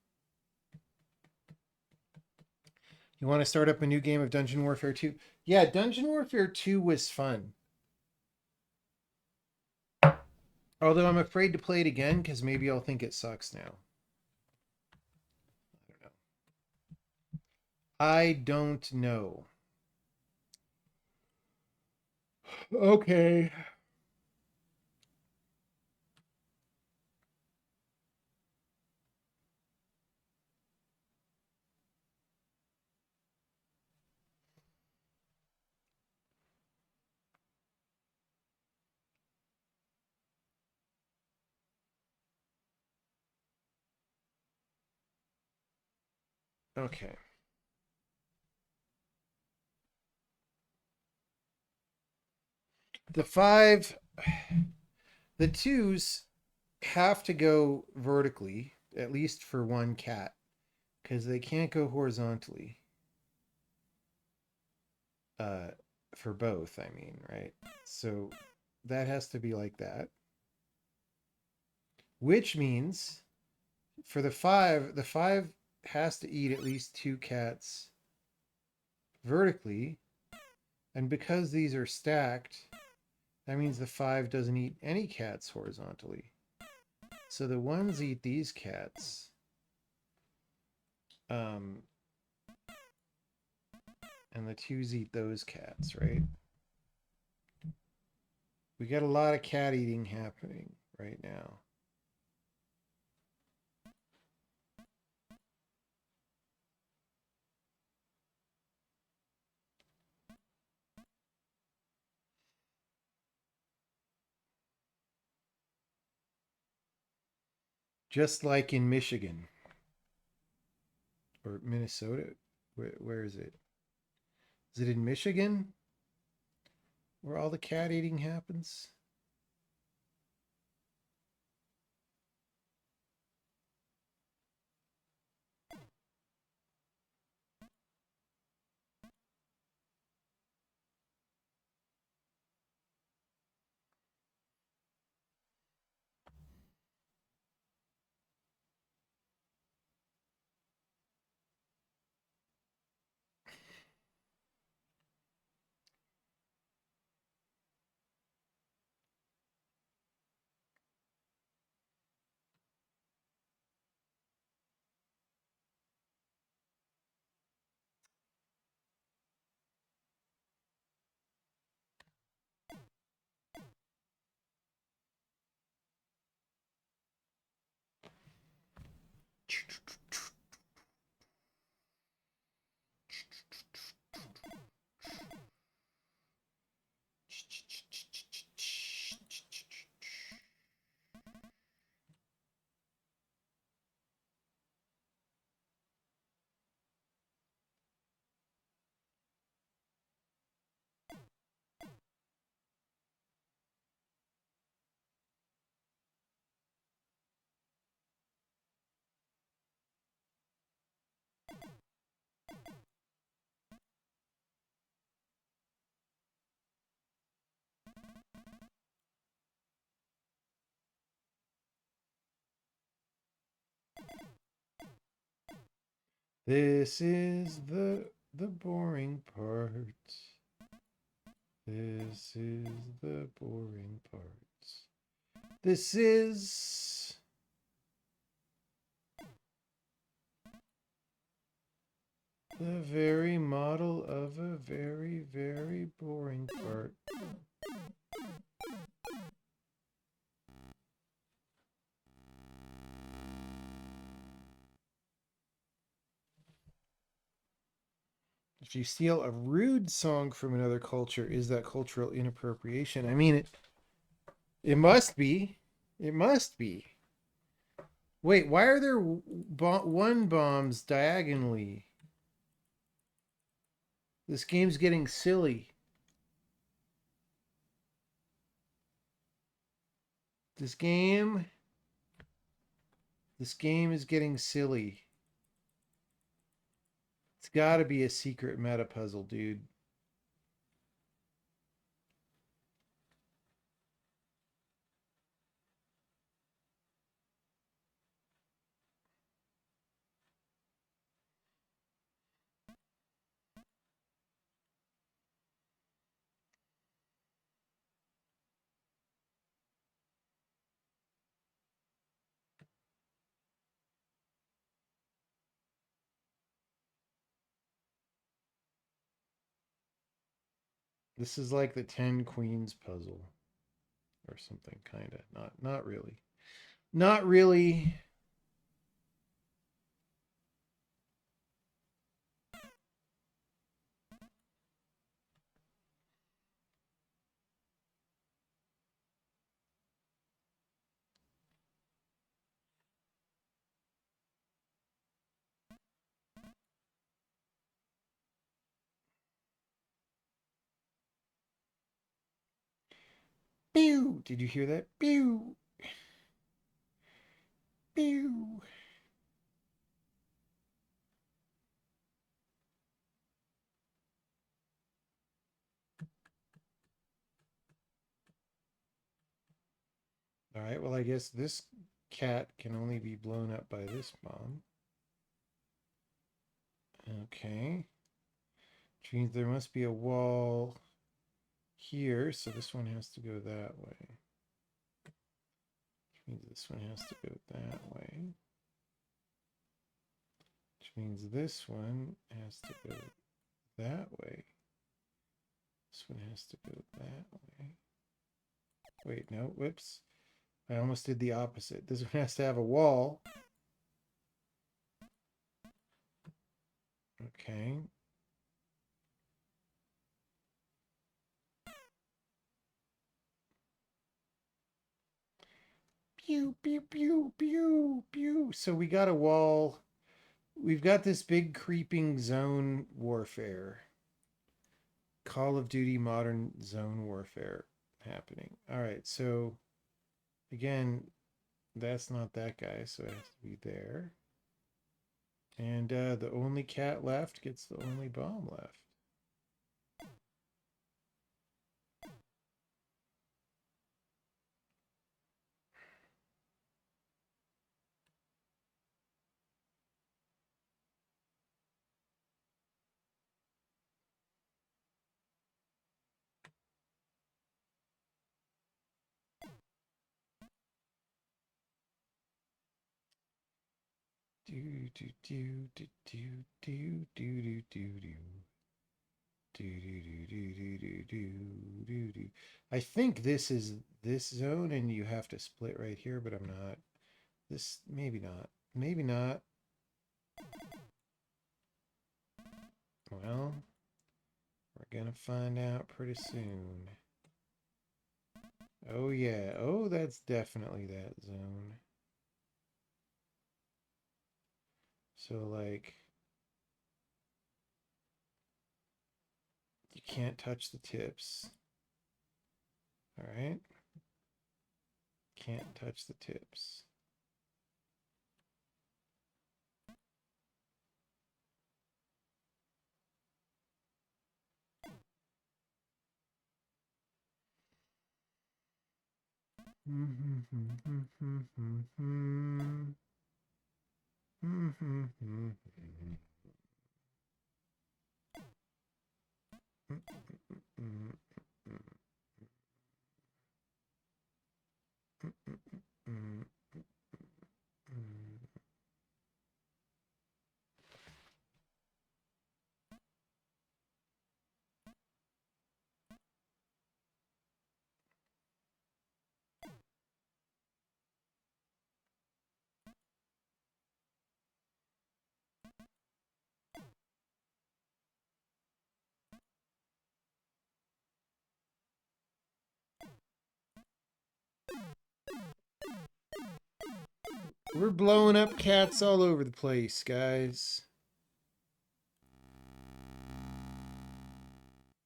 Speaker 1: You want to start up a new game of Dungeon Warfare 2? Yeah, Dungeon Warfare 2 was fun. Although I'm afraid to play it again because maybe I'll think it sucks now. I don't know. Okay. Okay. The five, the twos have to go vertically, at least for one cat, because they can't go horizontally. Uh, for both, I mean, right? So that has to be like that. Which means for the five has to eat at least two cats vertically. And because these are stacked, that means the five doesn't eat any cats horizontally. So the ones eat these cats. And the twos eat those cats, right? We got a lot of cat eating happening right now. Just like in Michigan or Minnesota. Where is it? Is it in Michigan where all the cat eating happens? This is the boring part. This is the boring part. This is the very model of a very, very boring part. If you steal a rude song from another culture, is that cultural inappropriation? I mean, it must be. It must be. Wait, why are there one bombs diagonally? This game's getting silly. This game is getting silly. It's got to be a secret meta puzzle, dude. This is like the 10 queens puzzle or something, kind of. Not really. Not really. Pew! Did you hear that? Pew! Pew! All right, well, I guess this cat can only be blown up by this bomb. Okay. Which means there must be a wall here, so this one has to go that way. Which means this one has to go that way. Which means this one has to go that way. This one has to go that way. Wait, no, whoops. I almost did the opposite. This one has to have a wall. Okay. Pew, pew, pew, pew, pew. So we got a wall. We've got this big creeping zone warfare. Call of Duty modern zone warfare happening. All right, so again, that's not that guy, so it has to be there. And the only cat left gets the only bomb left. Do do do do do do do do do do. Do. I think this is this zone and you have to split right here, but I'm not. This, maybe not. Maybe not. Well, we're gonna find out pretty soon. Oh yeah. Oh, that's definitely that zone. So like, you can't touch the tips. All right. Can't touch the tips. We're blowing up cats all over the place, guys.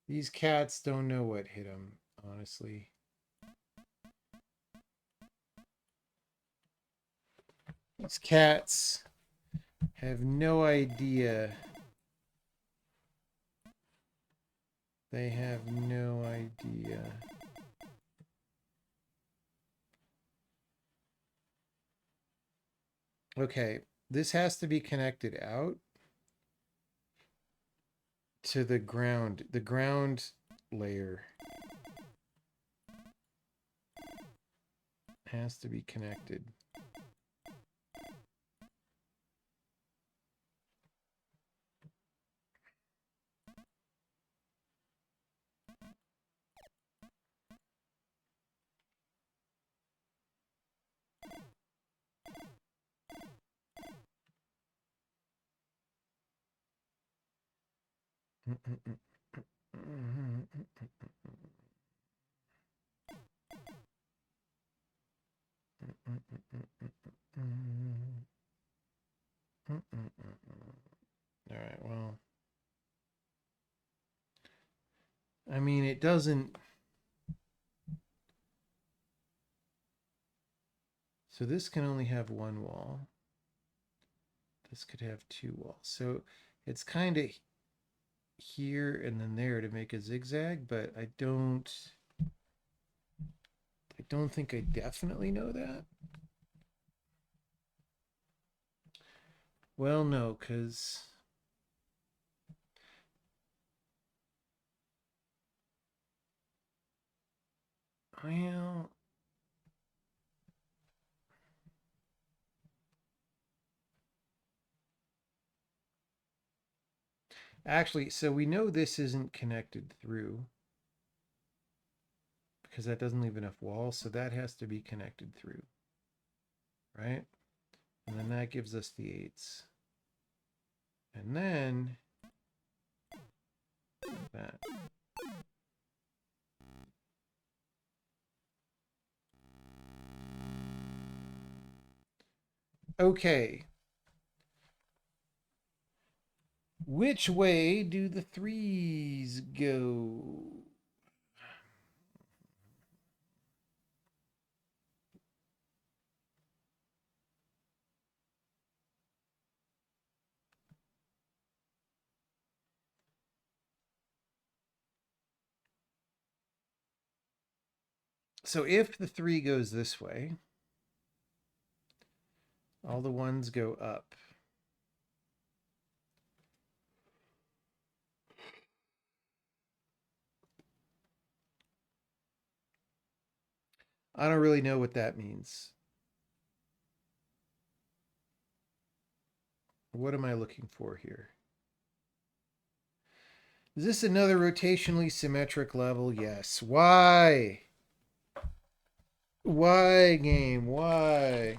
Speaker 1: These cats don't know what hit them, honestly. These cats have no idea. They have no idea. Okay, this has to be connected out to the ground layer has to be connected. All right, well, I mean, it doesn't. So this can only have one wall. This could have two walls. So it's kind of here and then there to make a zigzag, but I don't think I definitely know that. Well, no, because well, actually, so we know this isn't connected through because that doesn't leave enough walls, so that has to be connected through, right? And then that gives us the eights. And then that. Okay. Which way do the threes go? So if the 3 goes this way, all the ones go up. I don't really know what that means. What am I looking for here? Is this another rotationally symmetric level? Yes. Why? Why, game? Why?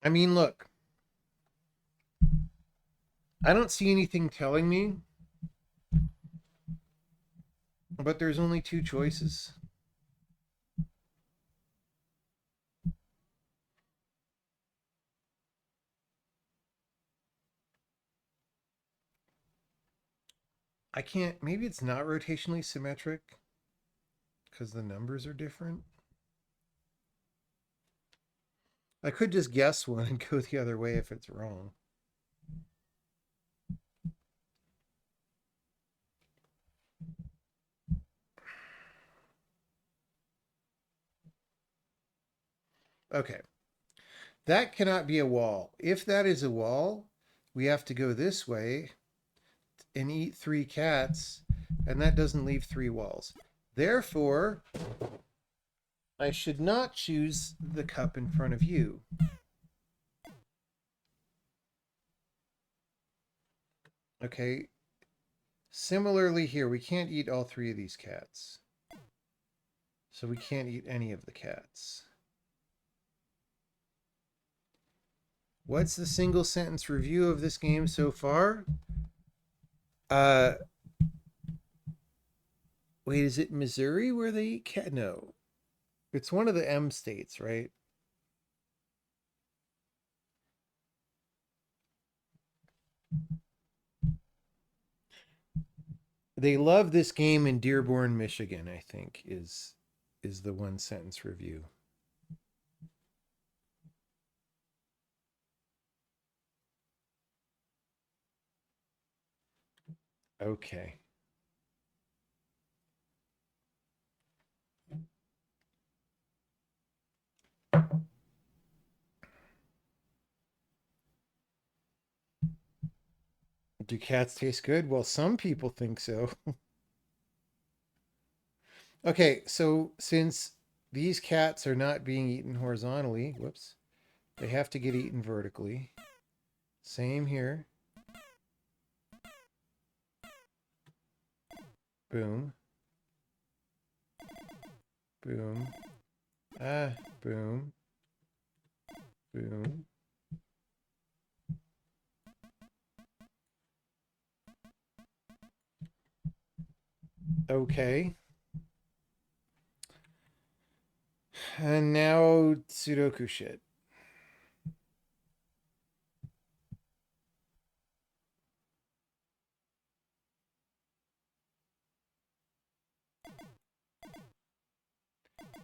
Speaker 1: I mean, look. I don't see anything telling me, but there's only two choices. I can't, maybe it's not rotationally symmetric because the numbers are different. I could just guess one and go the other way if it's wrong. Okay. That cannot be a wall. If that is a wall, we have to go this way and eat 3 cats, and that doesn't leave 3 walls. Therefore, I should not choose the cup in front of you. Okay. Similarly here, we can't eat all 3 of these cats. So we can't eat any of the cats. What's the single sentence review of this game so far? Wait, is it Missouri where they eat cat? No. It's one of the M states, right? They love this game in Dearborn, Michigan, I think, is the one sentence review. Okay. Do cats taste good? Well, some people think so. Okay, so since these cats are not being eaten horizontally, whoops, they have to get eaten vertically. Same here. Boom. Boom. Ah, boom. Boom. Okay. And now Sudoku shit.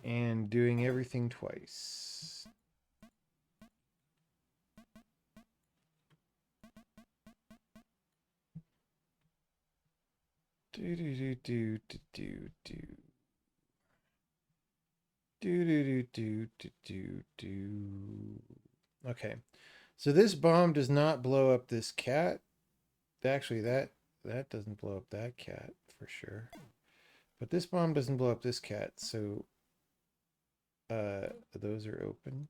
Speaker 1: And doing everything twice. Do do do do do do do. Do do do do do do. Okay. So this bomb does not blow up this cat. Actually, that doesn't blow up that cat for sure. But this bomb doesn't blow up this cat, so those are open.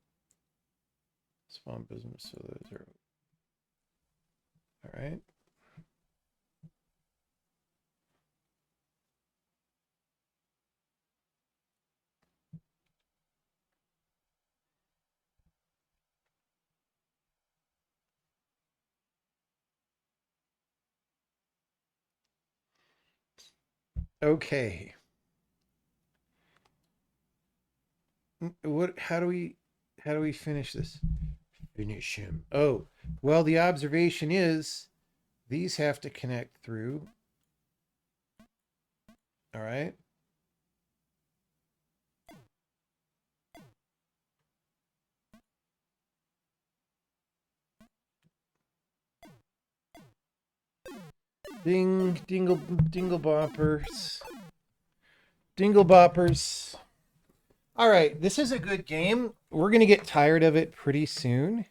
Speaker 1: This bomb doesn't, so those are open. All right. Okay. What? How do we finish this? Finish him. Oh, well, the observation is these have to connect through. All right. Ding, dingle, dingle boppers. Dingle boppers. All right, this is a good game. We're going to get tired of it pretty soon.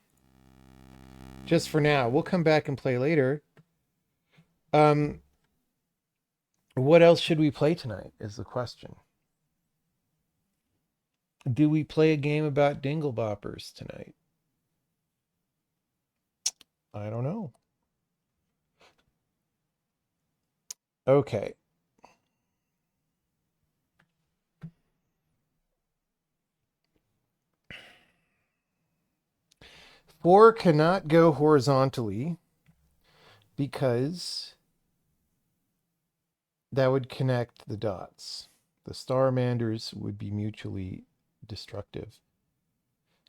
Speaker 1: Just for now. We'll come back and play later. What else should we play tonight is the question. Do we play a game about dingle boppers tonight? I don't know. Okay. Four cannot go horizontally because that would connect the dots. The Starmanders would be mutually destructive.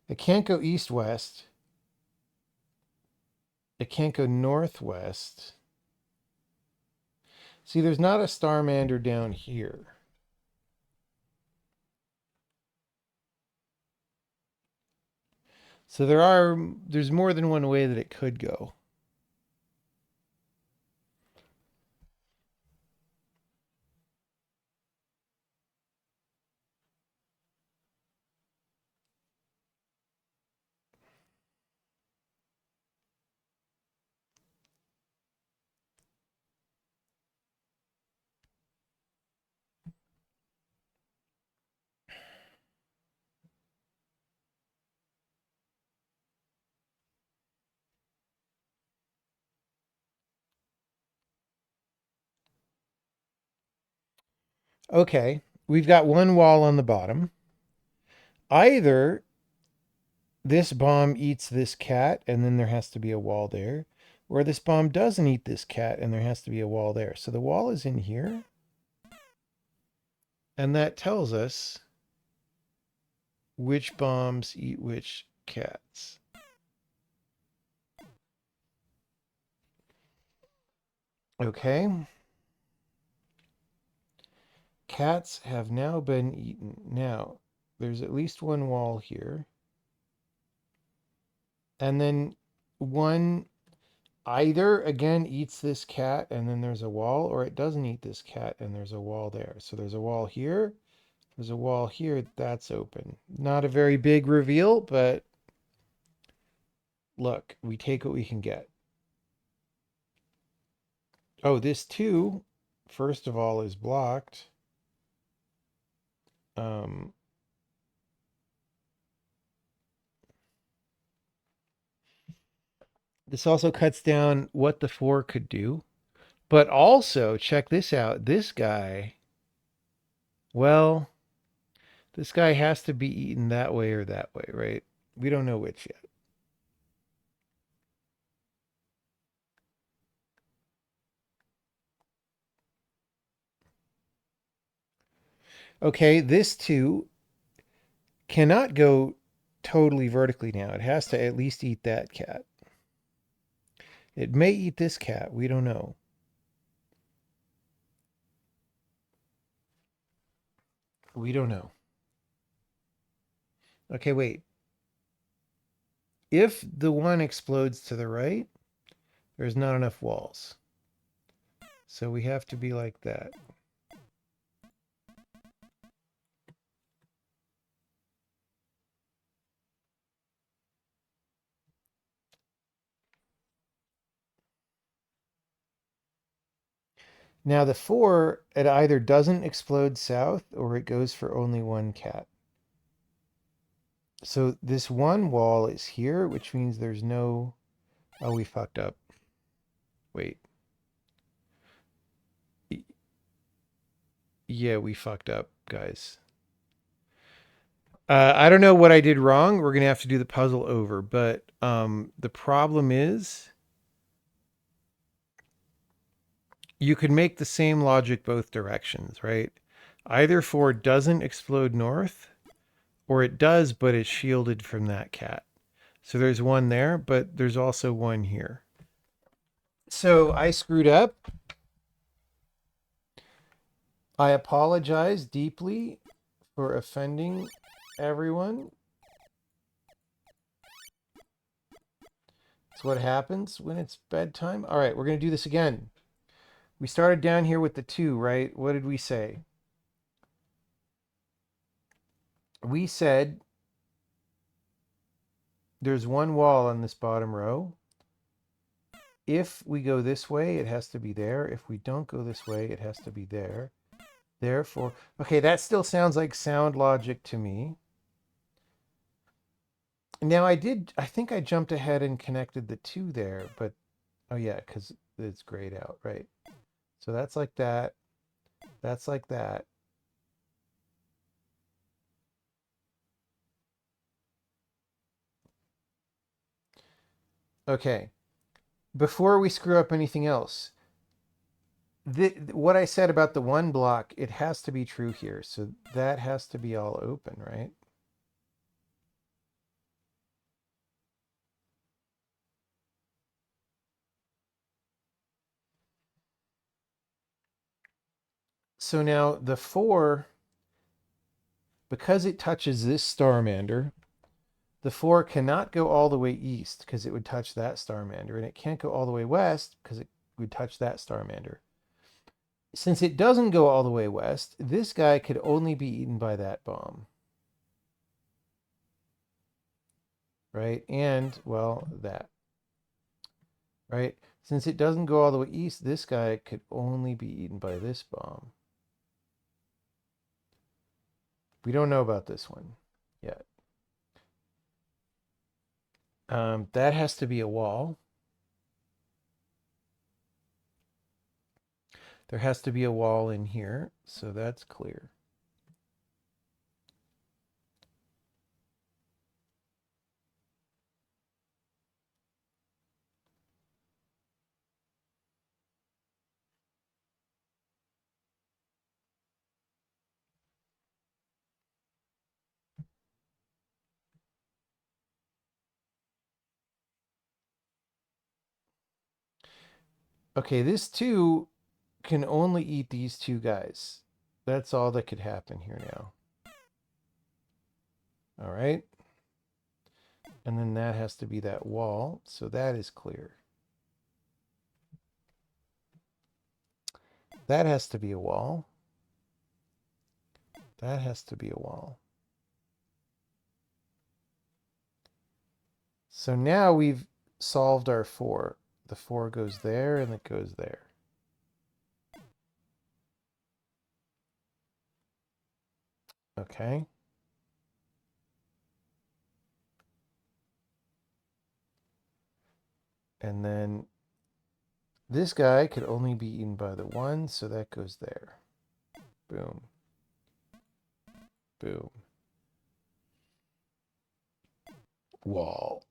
Speaker 1: It can't go east-west. It can't go northwest. See, there's not a Starmander down here. So there's more than one way that it could go. Okay, we've got one wall on the bottom. Either this bomb eats this cat and then there has to be a wall there, or this bomb doesn't eat this cat and there has to be a wall there. So the wall is in here. And that tells us which bombs eat which cats. Okay. Cats have now been eaten. Now, there's at least one wall here. And then one either, again, eats this cat and then there's a wall, or it doesn't eat this cat and there's a wall there. So there's a wall here. There's a wall here. That's open. Not a very big reveal, but look, we take what we can get. Oh, this 2, first of all, is blocked. This also cuts down what the 4 could do. But also, check this out. This guy, well, this guy has to be eaten that way or that way, right? We don't know which yet. Okay, this 2 cannot go totally vertically now. It has to at least eat that cat. It may eat this cat. We don't know. We don't know. Okay, wait. If the 1 explodes to the right, there's not enough walls. So we have to be like that. Now the 4, it either doesn't explode south or it goes for only 1 cat. So this 1 wall is here, which means there's no... Oh, we fucked up. Wait. Yeah, we fucked up, guys. I don't know what I did wrong. We're going to have to do the puzzle over. But the problem is you could make the same logic both directions, right? Either 4 doesn't explode north, or it does, but it's shielded from that cat. So there's 1 there, but there's also 1 here. So I screwed up. I apologize deeply for offending everyone. It's what happens when it's bedtime. All right, we're going to do this again. We started down here with the 2, right? What did we say? We said there's 1 wall on this bottom row. If we go this way, it has to be there. If we don't go this way, it has to be there. Therefore, okay, that still sounds like sound logic to me. Now I think I jumped ahead and connected the 2 there, but, oh yeah, because it's grayed out, right? So that's like that. That's like that. Okay. Before we screw up anything else, what I said about the 1 block, it has to be true here. So that has to be all open, right? So now the 4, because it touches this Starmander, the 4 cannot go all the way east because it would touch that Starmander, and it can't go all the way west because it would touch that Starmander. Since it doesn't go all the way west, this guy could only be eaten by that bomb. Right? And, well, that. Right? Since it doesn't go all the way east, this guy could only be eaten by this bomb. We don't know about this one yet. That has to be a wall. There has to be a wall in here, so that's clear. Okay, this 2 can only eat these 2 guys. That's all that could happen here now. All right. And then that has to be that wall, so that is clear. That has to be a wall. That has to be a wall. So now we've solved our 4. The 4 goes there and it goes there. Okay. And then this guy could only be eaten by the one, so that goes there. Boom. Boom. Wall.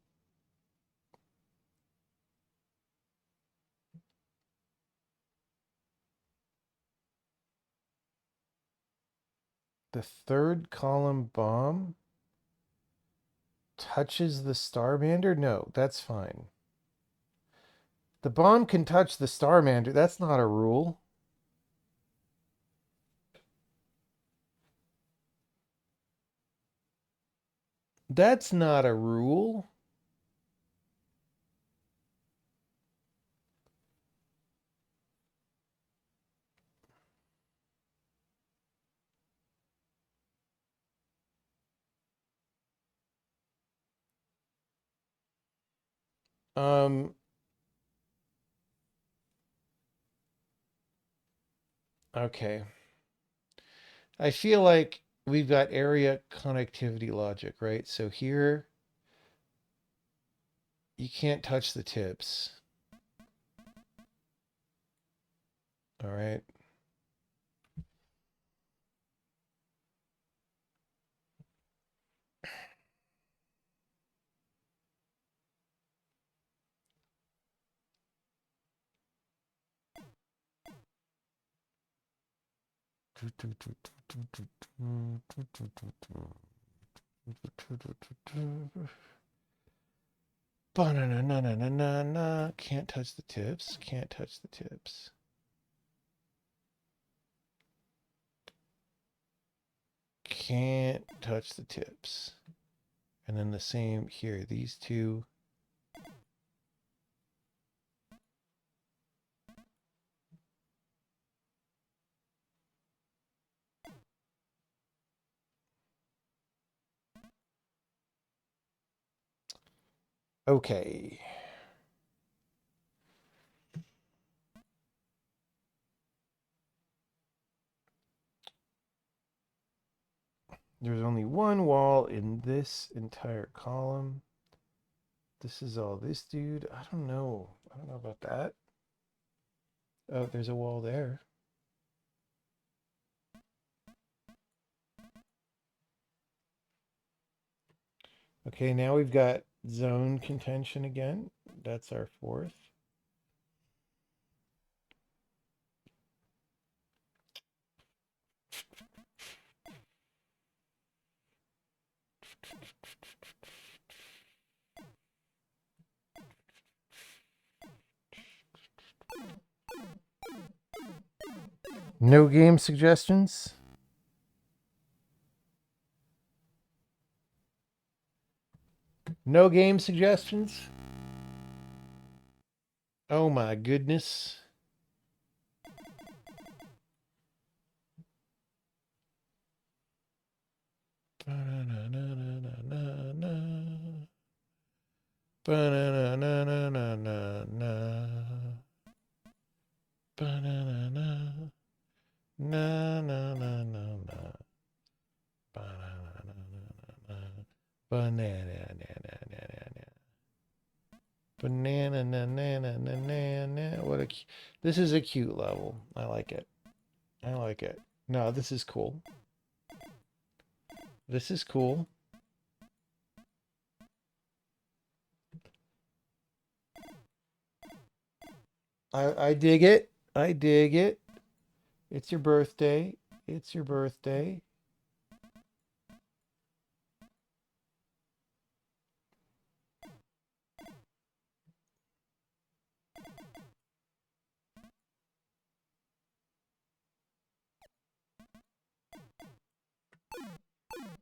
Speaker 1: The third column bomb touches the Starmander? No, that's fine. The bomb can touch the Starmander. That's not a rule. That's not a rule. Okay. I feel like we've got area connectivity logic, right? So here, you can't touch the tips. All right. Ba-na-na-na-na-na-na. Can't touch the tips. Can't touch the tips. Can't touch the tips. And then the same here. These two. Okay. There's only one wall in this entire column. This is all this dude. I don't know. I don't know about that. Oh, there's a wall there. Okay, now we've got zone contention again. That's our fourth. No game suggestions? No game suggestions? Oh my goodness. Ba-na-na-na-na-na-na. Ba-na-na-na-na-na-na. Ba-na-na-na. Na-na-na-na-na. Ba-na-na-na-na-na. Banana-na-na-na-na-na. Banana-na-na-na-na-na. This is a cute level. I like it. I like it. No, this is cool. This is cool. I dig it. I dig it. It's your birthday. It's your birthday.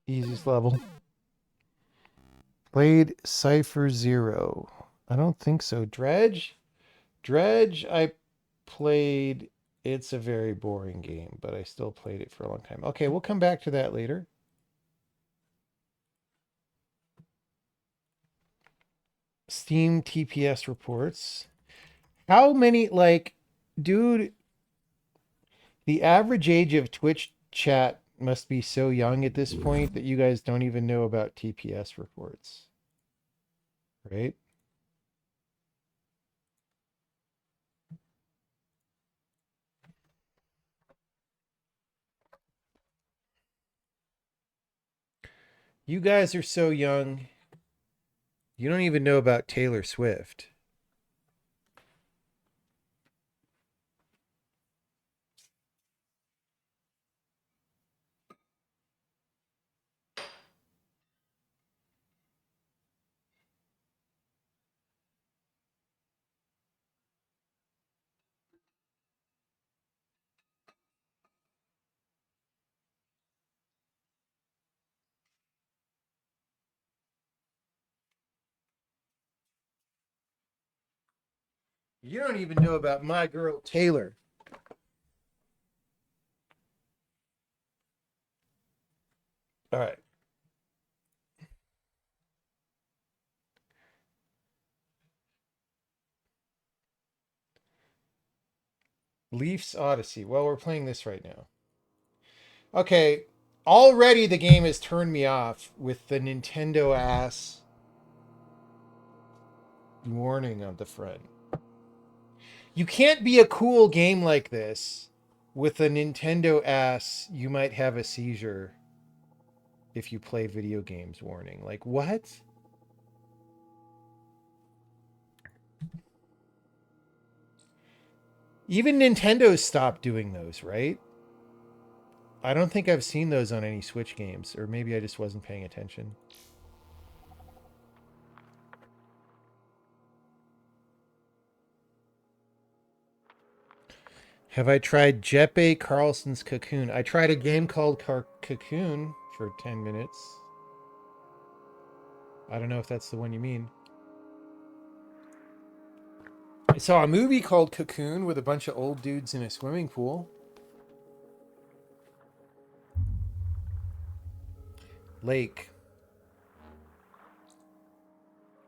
Speaker 1: Easiest level. Played Cypher Zero. I don't think so. Dredge? Dredge, I played. It's a very boring game, but I still played it for a long time. Okay, we'll come back to that later. Steam TPS reports. How many, like, dude, the average age of Twitch chat must be so young at this point that you guys don't even know about TPS reports, right? You guys are so young, you don't even know about Taylor Swift. You don't even know about my girl Taylor. All right. Leafs Odyssey. Well, we're playing this right now. Okay. Already the game has turned me off with the Nintendo ass warning on the front. You can't be a cool game like this with a Nintendo ass, you might have a seizure if you play video games warning. Like, what? Even Nintendo's stopped doing those, right? I don't think I've seen those on any Switch games, or maybe I just wasn't paying attention. Have I tried Jeppe Carlson's Cocoon? I tried a game called Cocoon for 10 minutes. I don't know if that's the one you mean. I saw a movie called Cocoon with a bunch of old dudes in a swimming pool. Lake.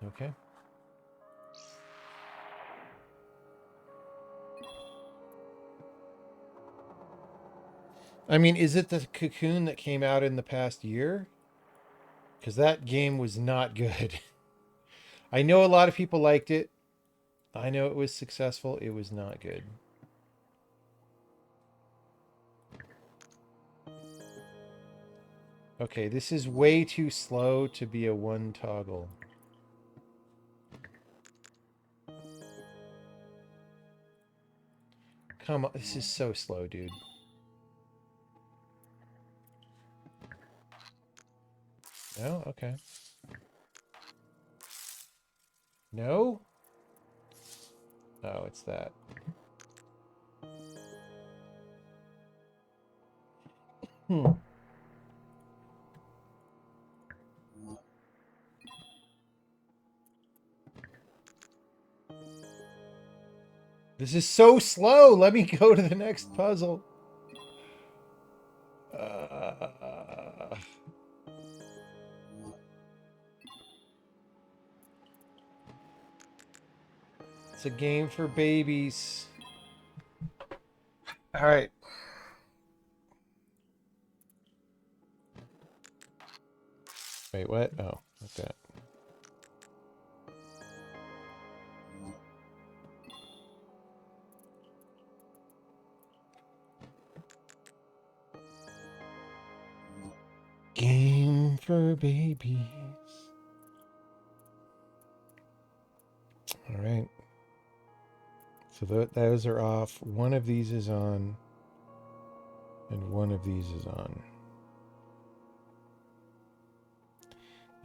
Speaker 1: Okay. I mean, is it the Cocoon that came out in the past year? Because that game was not good. I know a lot of people liked it. I know it was successful. It was not good. Okay, this is way too slow to be a one toggle. Come on, this is so slow, dude. No? Okay. No? Oh, it's that. Hmm. This is so slow. Let me go to the next puzzle. It's a game for babies. All right. Wait, what? Oh, like that. Game for babies. All right. So those are off. One of these is on. And one of these is on.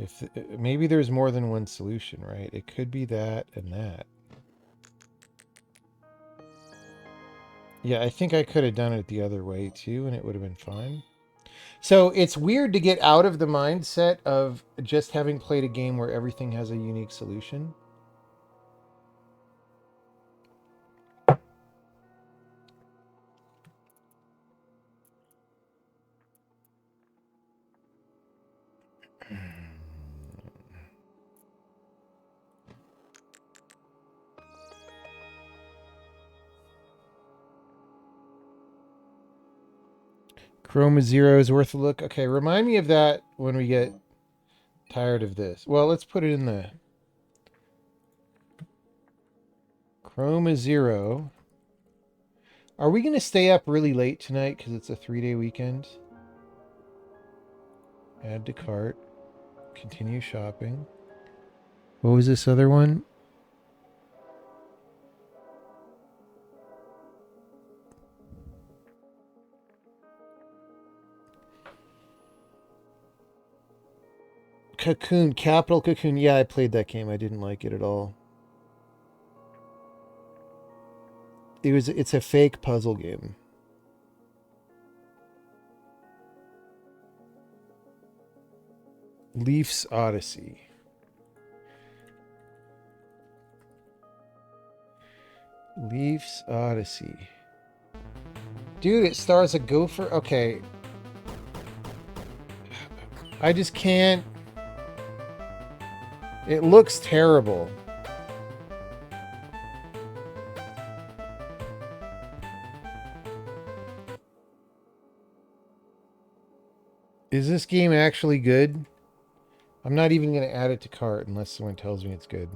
Speaker 1: If maybe there's more than one solution, right? It could be that and that. Yeah, I think I could have done it the other way too, and it would have been fine. So it's weird to get out of the mindset of just having played a game where everything has a unique solution. Chroma Zero is worth a look. Okay, remind me of that when we get tired of this. Well, let's put it in the Chroma Zero. Are we going to stay up really late tonight because it's a 3-day weekend? Add to cart. Continue shopping. What was this other one? Cocoon, Capital Cocoon. Yeah, I played that game. I didn't like it at all. It's a fake puzzle game. Leaf's Odyssey. Leaf's Odyssey. Dude, it stars a gopher. Okay. I just can't. It looks terrible. Is this game actually good? I'm not even going to add it to cart unless someone tells me it's good.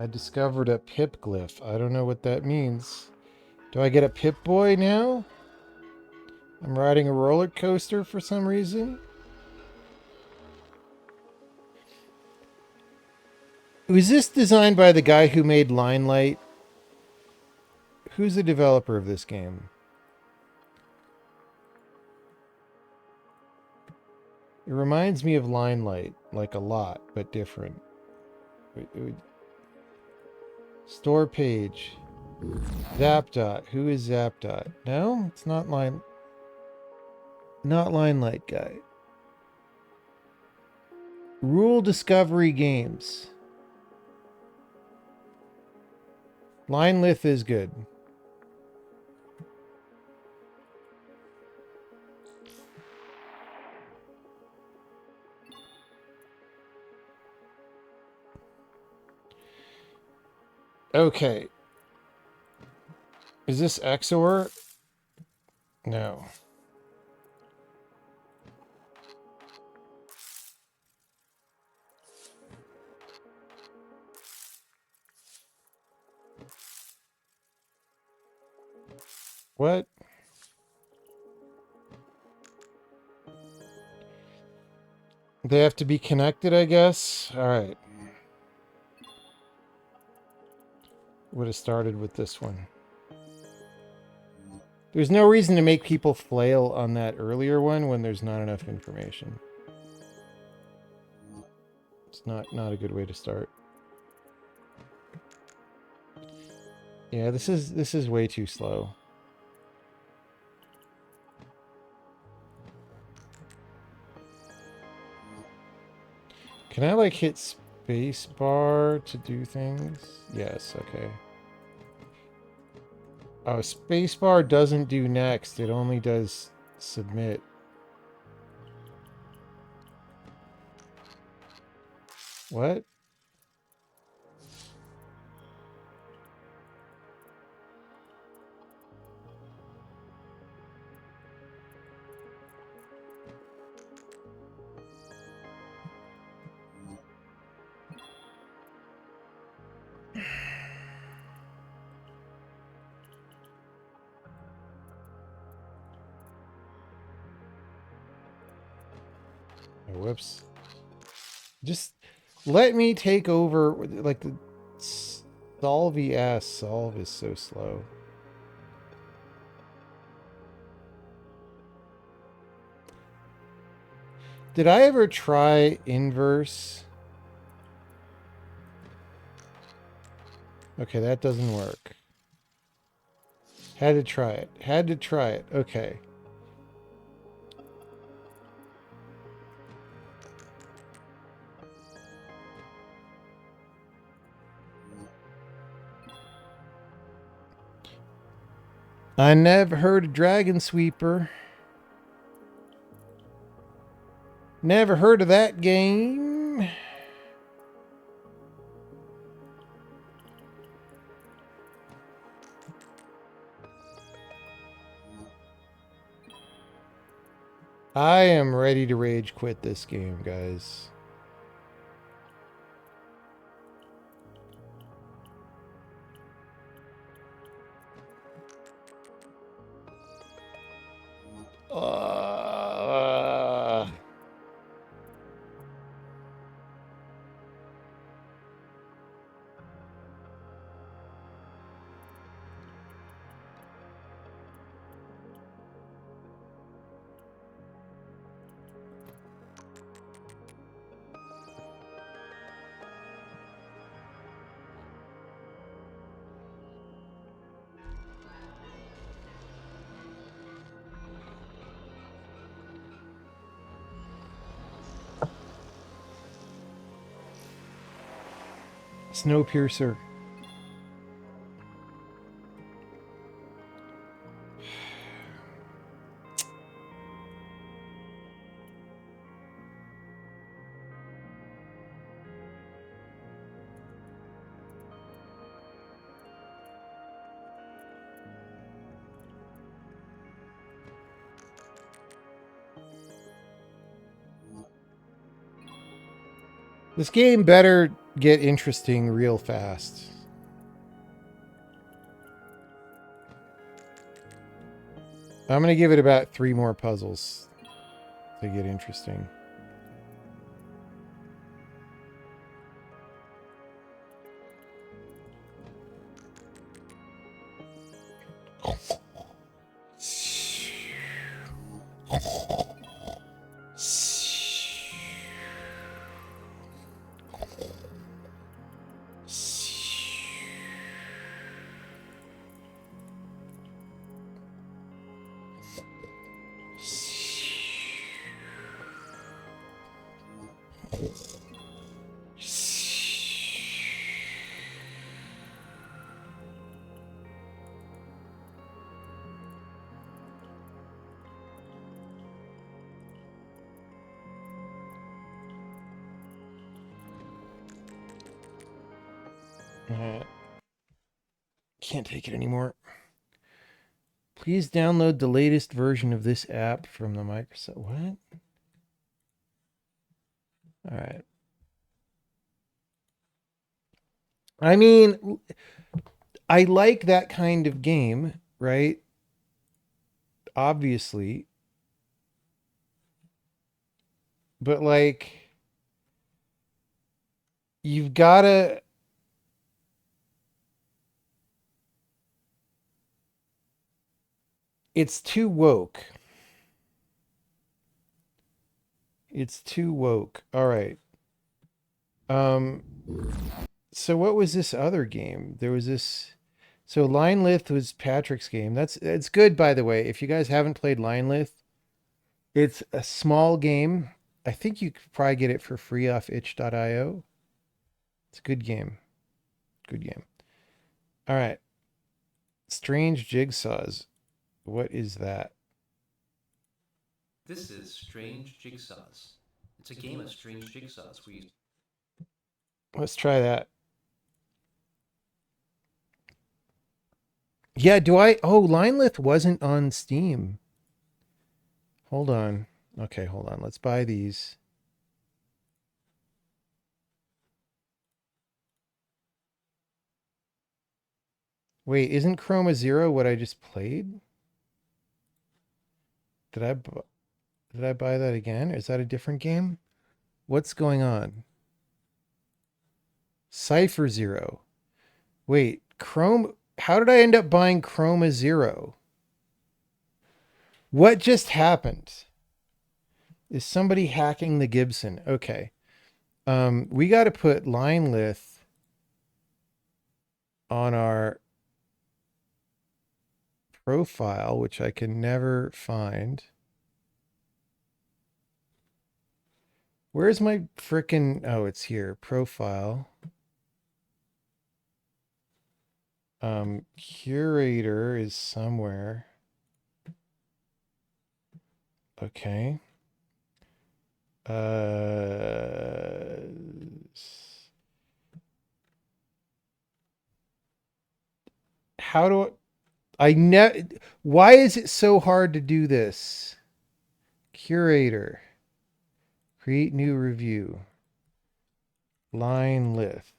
Speaker 1: I discovered a Pip glyph. I don't know what that means. Do I get a Pip Boy now? I'm riding a roller coaster for some reason. Was this designed by the guy who made Line Light? Who's the developer of this game? It reminds me of Line Light, like a lot, but different. Store page. Zapdot. Who is Zapdot? No, it's not Line Light guy. Rule Discovery Games. Linelith is good. Okay. Is this XOR? No. What? They have to be connected, I guess? Alright. Would have started with this one. There's no reason to make people flail on that earlier one when there's not enough information. It's not a good way to start. Yeah, this is way too slow. Can I like hit space bar to do things? Yes, okay. Oh, space bar doesn't do next. It only does submit. What? Oh, whoops. Just let me take over. Like the solve is so slow. Did I ever try inverse? Okay, that doesn't work. Had to try it. Had to try it. Okay. I never heard of Dragon Sweeper. Never heard of that game. I am ready to rage quit this game, guys. Snowpiercer. This game better get interesting real fast. I'm going to give it about 3 more puzzles to get interesting. Can't take it anymore. Please download the latest version of this app from the Microsoft. What? All right. I mean, I like that kind of game, right? Obviously. But like, you've got to... It's too woke. It's too woke. All right. So what was this other game? There was this... So Line Lith was Patrick's game. It's good, by the way. If you guys haven't played Line Lith, it's a small game. I think you could probably get it for free off itch.io. It's a good game. Good game. All right. Strange Jigsaws. What is that?
Speaker 4: This is Strange Jigsaws. It's a game of strange jigsaws.
Speaker 1: Let's try that. Yeah, do I... Oh, Line Lith wasn't on Steam. Hold on. Okay, hold on. Let's buy these. Wait, isn't Chroma Zero what I just played? Did I buy that again? Is that a different game? What's going on? Cypher Zero. Wait, Chrome... How did I end up buying Chroma Zero? What just happened? Is somebody hacking the Gibson? Okay. We got to put line lith on our profile, which I can never find. Where's my frickin'... Oh, it's here. Profile. Curator is somewhere. Okay. How do why is it so hard to do this? Curator. Create new review. Line lith.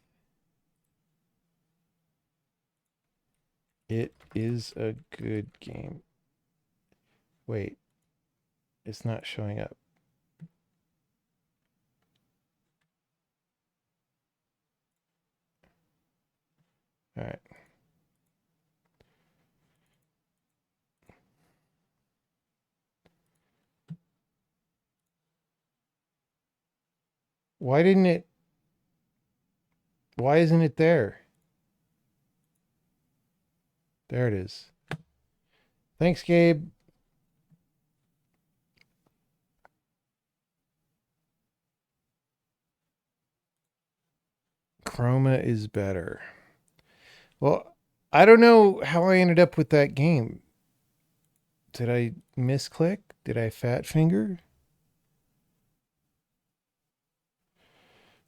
Speaker 1: It is a good game. Wait. It's not showing up. All right. Why isn't it there? There it is. Thanks, Gabe. Chroma is better. Well, I don't know how I ended up with that game. Did I misclick? Did I fat finger?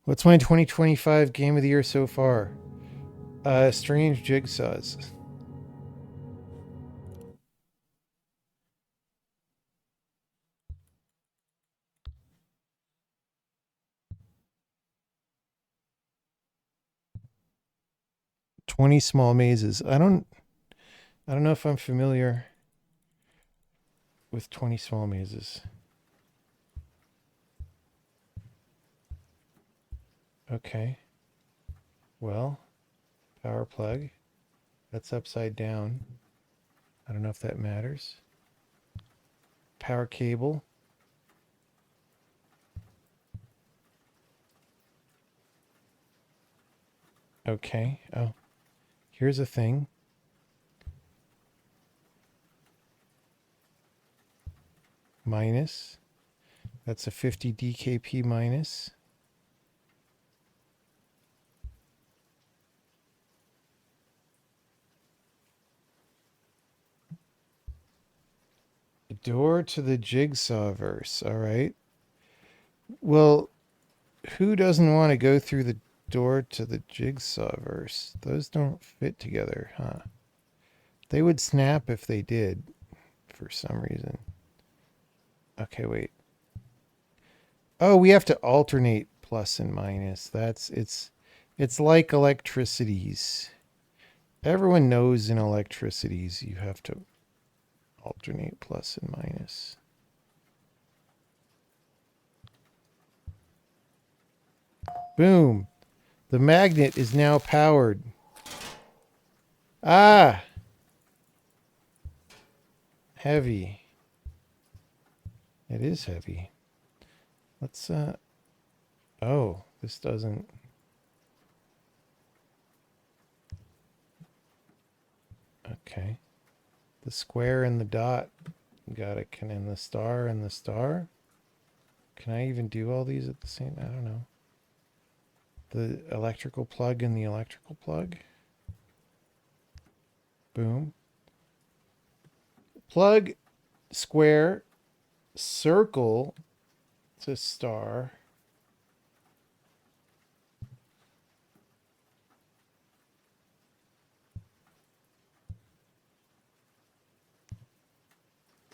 Speaker 1: What's my 2025 game of the year so far? Strange Jigsaws. "20 Small Mazes." I don't know if I'm familiar with 20 Small Mazes. Okay. Well, power plug. That's upside down. I don't know if that matters. Power cable. Okay. Oh, here's a thing. Minus. That's a 50 DKP minus. Door to the Jigsaw verse. All right. Well, who doesn't want to go through the door to the Jigsaw verse? Those don't fit together, huh? They would snap if they did, for some reason. Okay, wait. Oh, we have to alternate plus and minus. It's like electricities. Everyone knows in electricities you have to alternate plus and minus. Boom. The magnet is now powered. Ah! Heavy. It is heavy. Let's, oh, this doesn't... Okay. The square and the dot. Got it. And the star and the star. Can I even do all these at the same... I don't know. The electrical plug and the electrical plug. Boom. Plug, square, circle to star.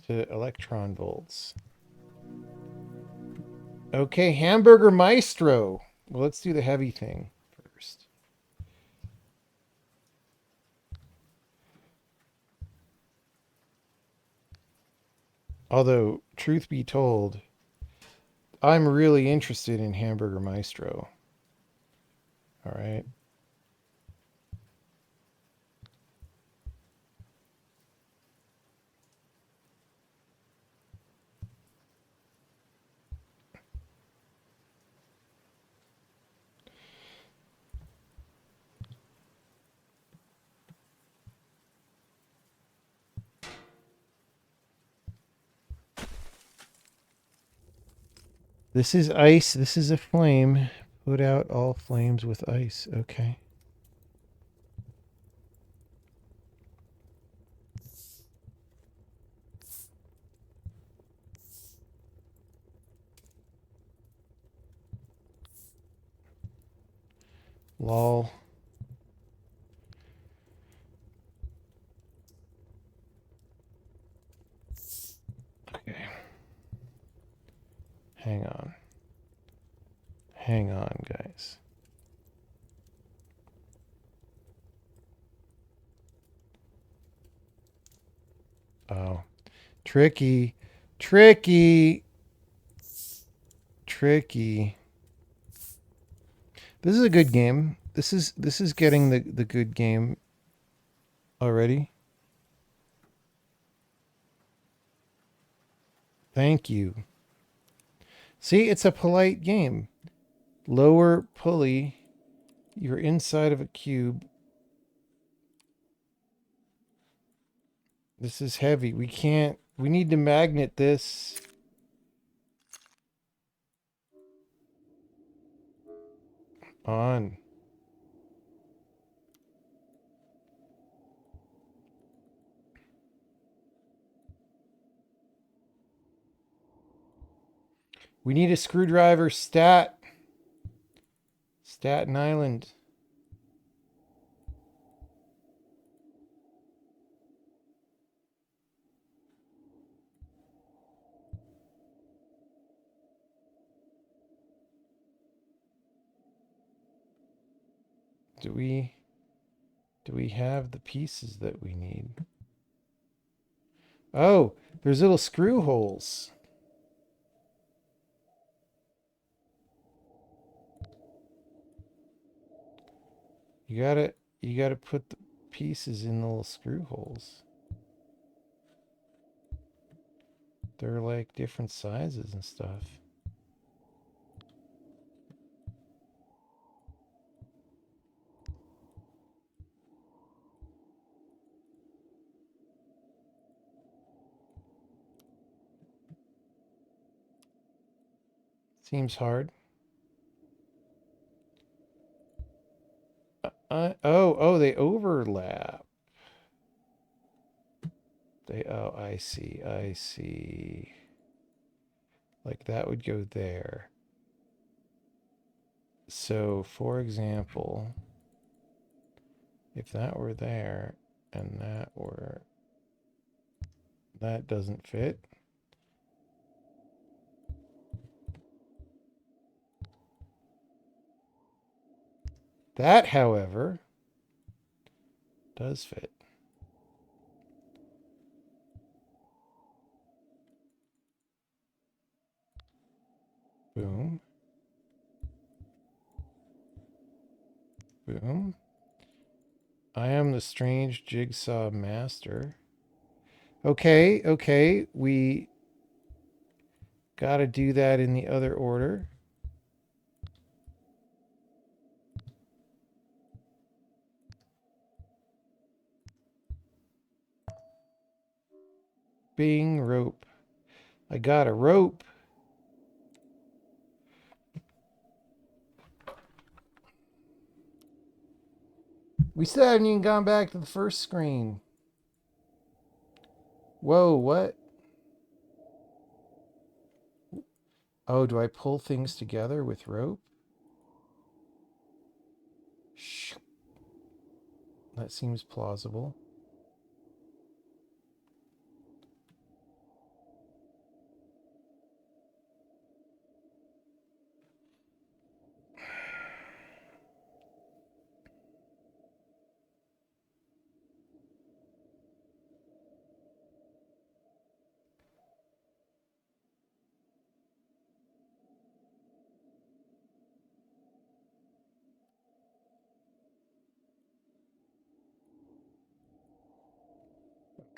Speaker 1: To electron volts. Okay, Hamburger Maestro. Well, let's do the heavy thing first. Although, truth be told, I'm really interested in Hamburger Maestro. All right. This is ice. This is a flame. Put out all flames with ice. Okay. Lol. Okay. Hang on. Hang on, guys. Oh. Tricky. Tricky. Tricky. This is a good game. This is getting the good game already. Thank you. See, it's a polite game. Lower pulley. You're inside of a cube. This is heavy. We need to magnet this. On. We need a screwdriver stat. Staten Island. Do we have the pieces that we need? Oh, there's little screw holes. You gotta put the pieces in the little screw holes. They're like different sizes and stuff. Seems hard. Oh, they overlap. Oh, I see. Like that would go there. So, for example, if that were there and that doesn't fit. That, however, does fit. Boom. Boom. I am the strange jigsaw master. Okay. We gotta do that in the other order. Bing, rope. I got a rope. We still haven't even gone back to the first screen. Whoa, what? Oh, do I pull things together with rope? Shh. That seems plausible.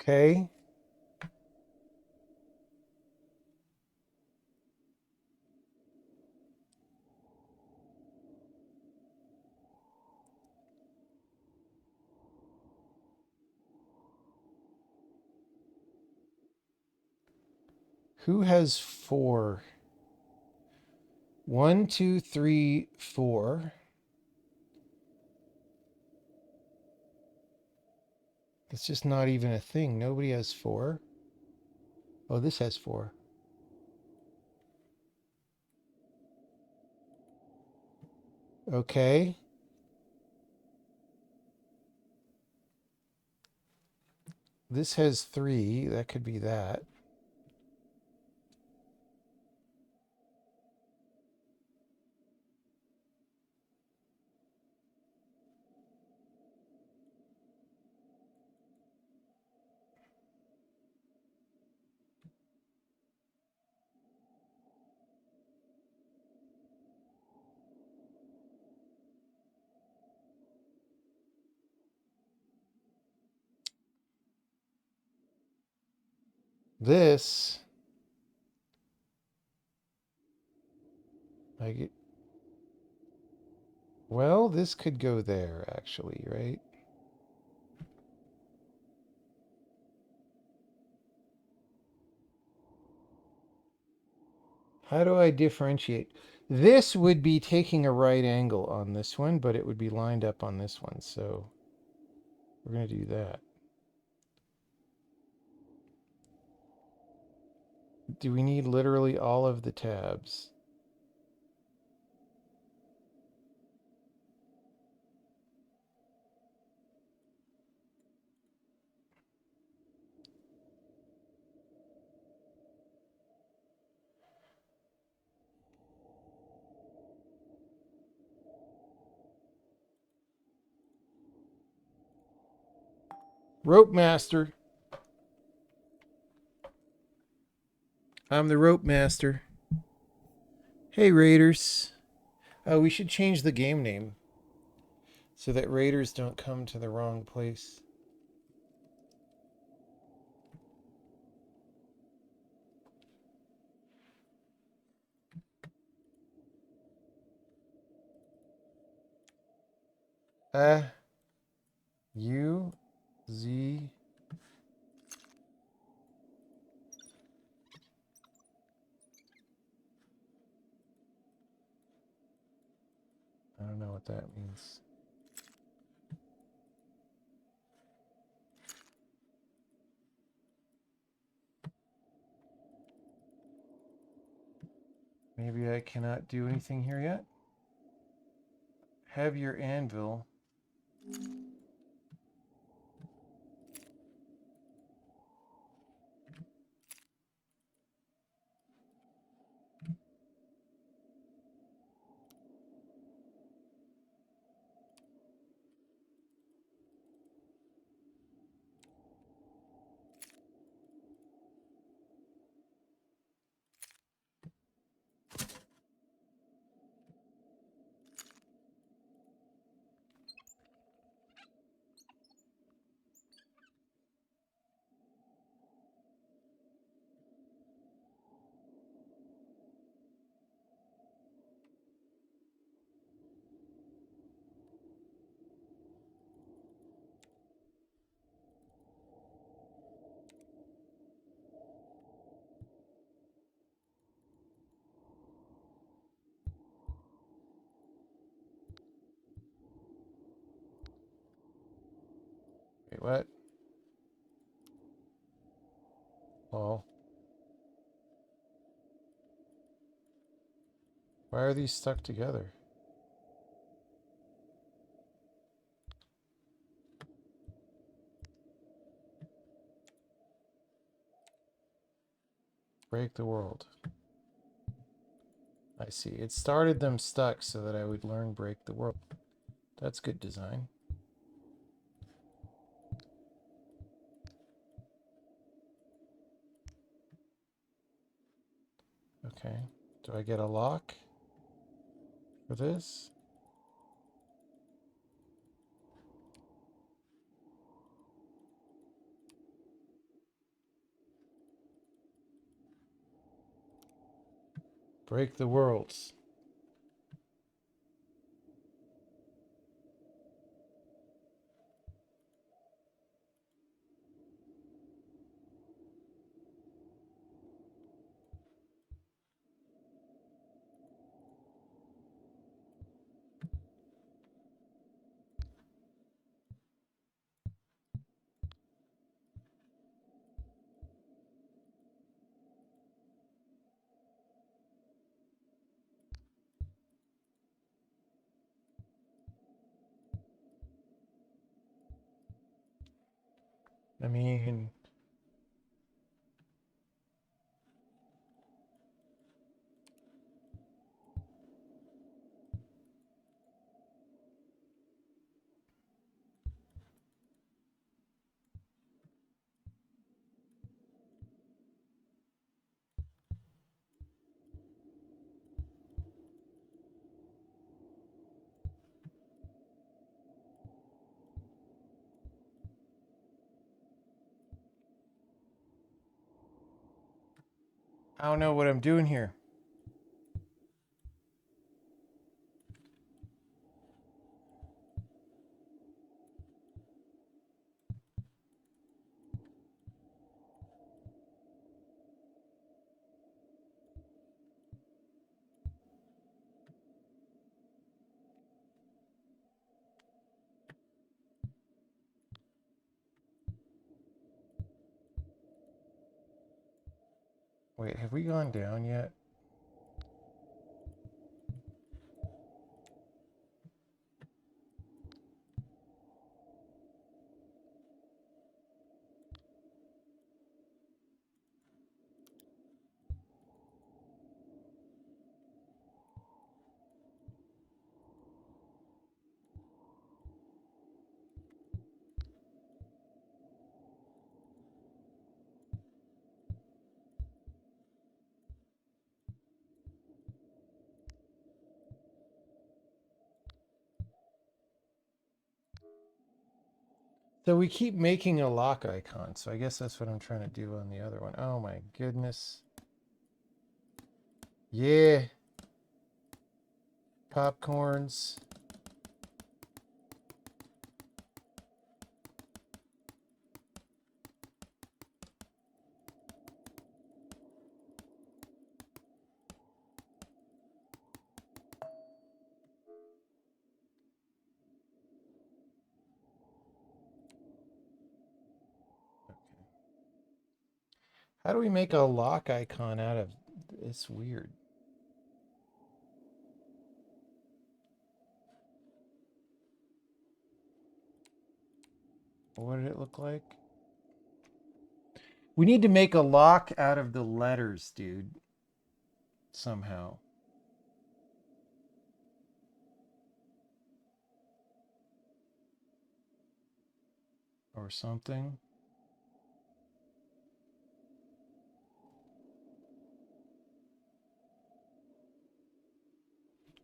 Speaker 1: Okay. Who has 4? 1, 2, 3, 4. It's just not even a thing. Nobody has 4. Oh, this has 4. Okay. This has 3. That could be that. This, I get, well, this could go there actually, right? How do I differentiate? This would be taking a right angle on this one, but it would be lined up on this one. So we're going to do that. Do we need literally all of the tabs? Rope master. I'm the rope master. Hey, Raiders. Oh, we should change the game name so that Raiders don't come to the wrong place. U, Z. I don't know what that means. Maybe I cannot do anything here yet. Have your anvil. Wait, what? Well, why are these stuck together? Break the world. I see. It started them stuck so that I would learn break the world. That's good design. Okay. Do I get a lock for this? Break the worlds. I mean, I don't know what I'm doing here. Wait, have we gone down yet? So we keep making a lock icon, so I guess that's what I'm trying to do on the other one. Oh my goodness. Yeah. Popcorns. How do we make a lock icon out of it's weird. What did it look like? We need to make a lock out of the letters, dude. Somehow. Or something.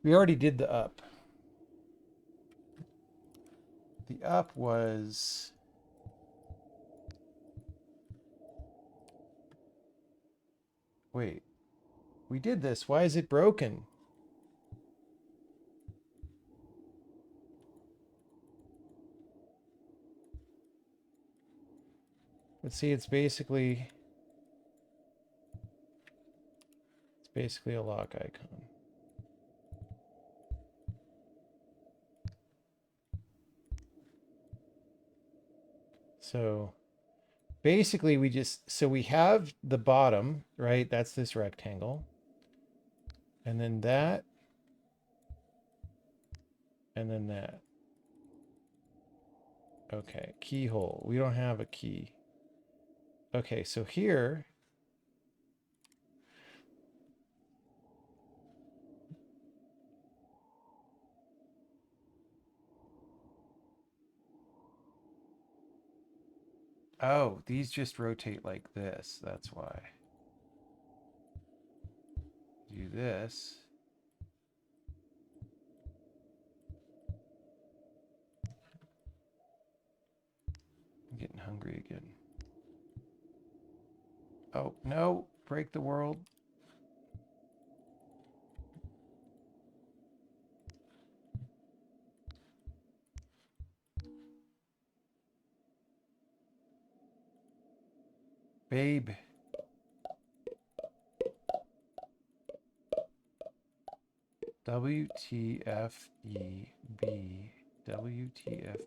Speaker 1: We already did the up. The up was... Wait. We did this. Why is it broken? Let's see, it's basically a lock icon. So basically we have the bottom, right? That's this rectangle. And then that. And then that. Okay, keyhole. We don't have a key. Okay, so here. Oh, these just rotate like this. That's why. Do this. I'm getting hungry again. Oh, no. Break the world. Babe. WTFEB. WTF.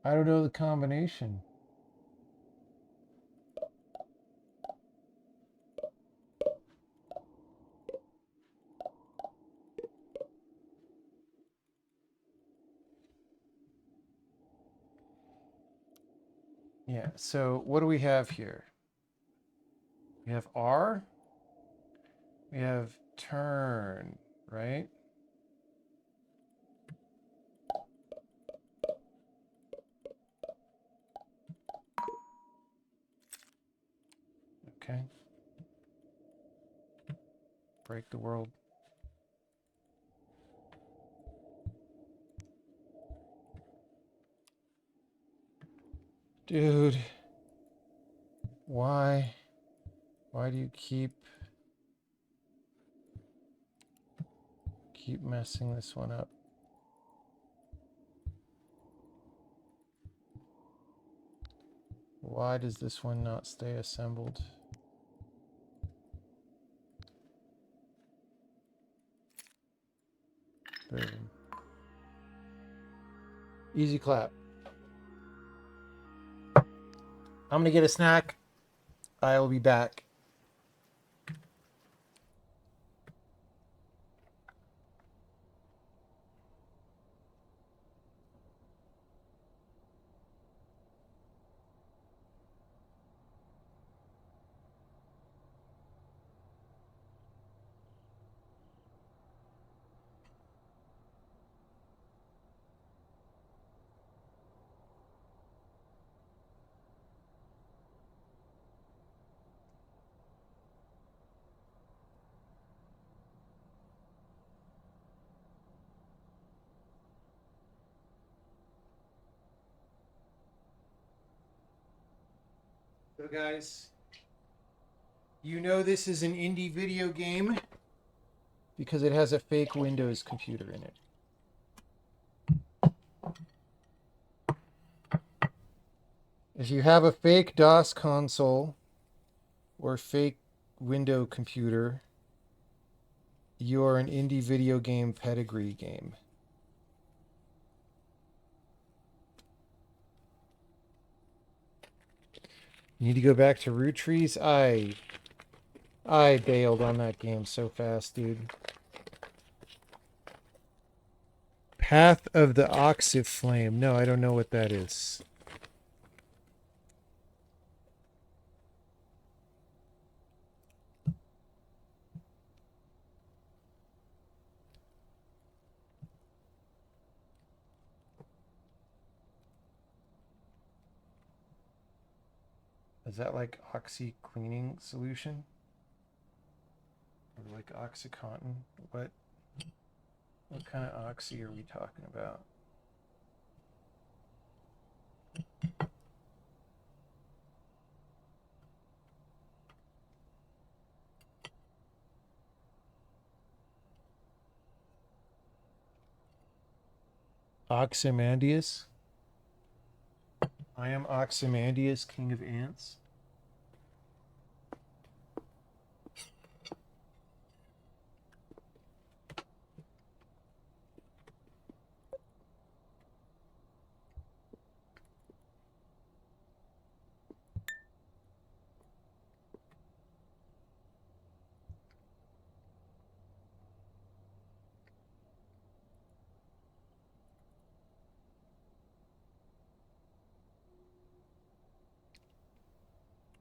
Speaker 1: I don't know the combination. Yeah, so what do we have here? We have R. We have turn, right? Okay. Break the world. Dude. Why? Why do you keep messing this one up? Why does this one not stay assembled? Boom. Easy clap. I'm gonna get a snack. I will be back. So guys, you know this is an indie video game because it has a fake Windows computer in it. If you have a fake DOS console or fake Window computer, you are an indie video game pedigree game. You need to go back to root trees. I bailed on that game so fast, dude. Path of the Oxyflame. No, I don't know what that is. Is that like oxy cleaning solution? Or like OxyContin? What kind of oxy are we talking about? Ozymandias? I am Ozymandias, king of ants.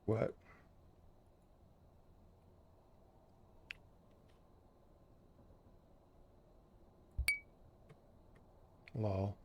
Speaker 1: What? Lol.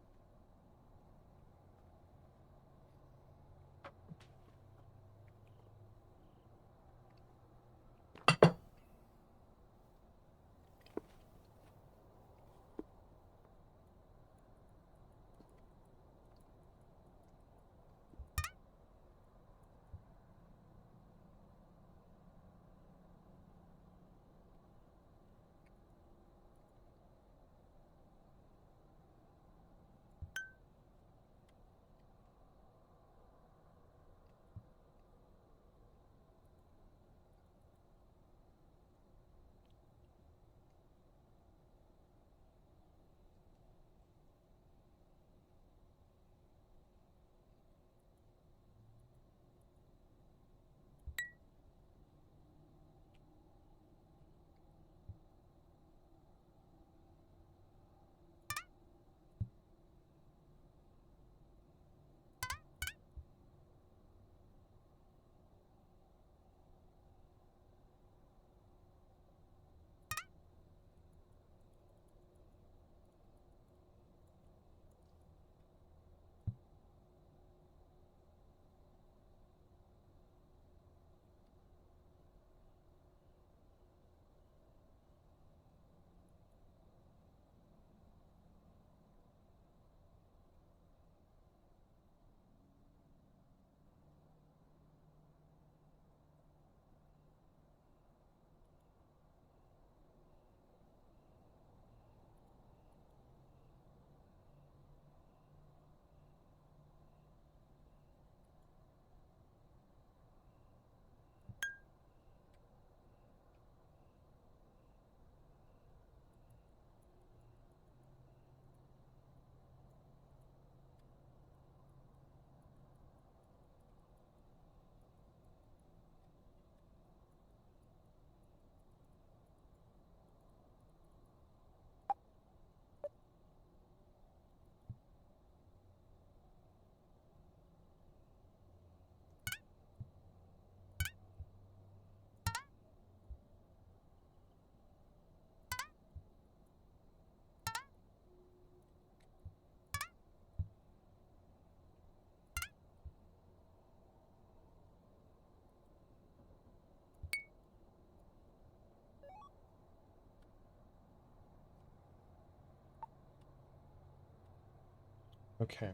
Speaker 1: Okay.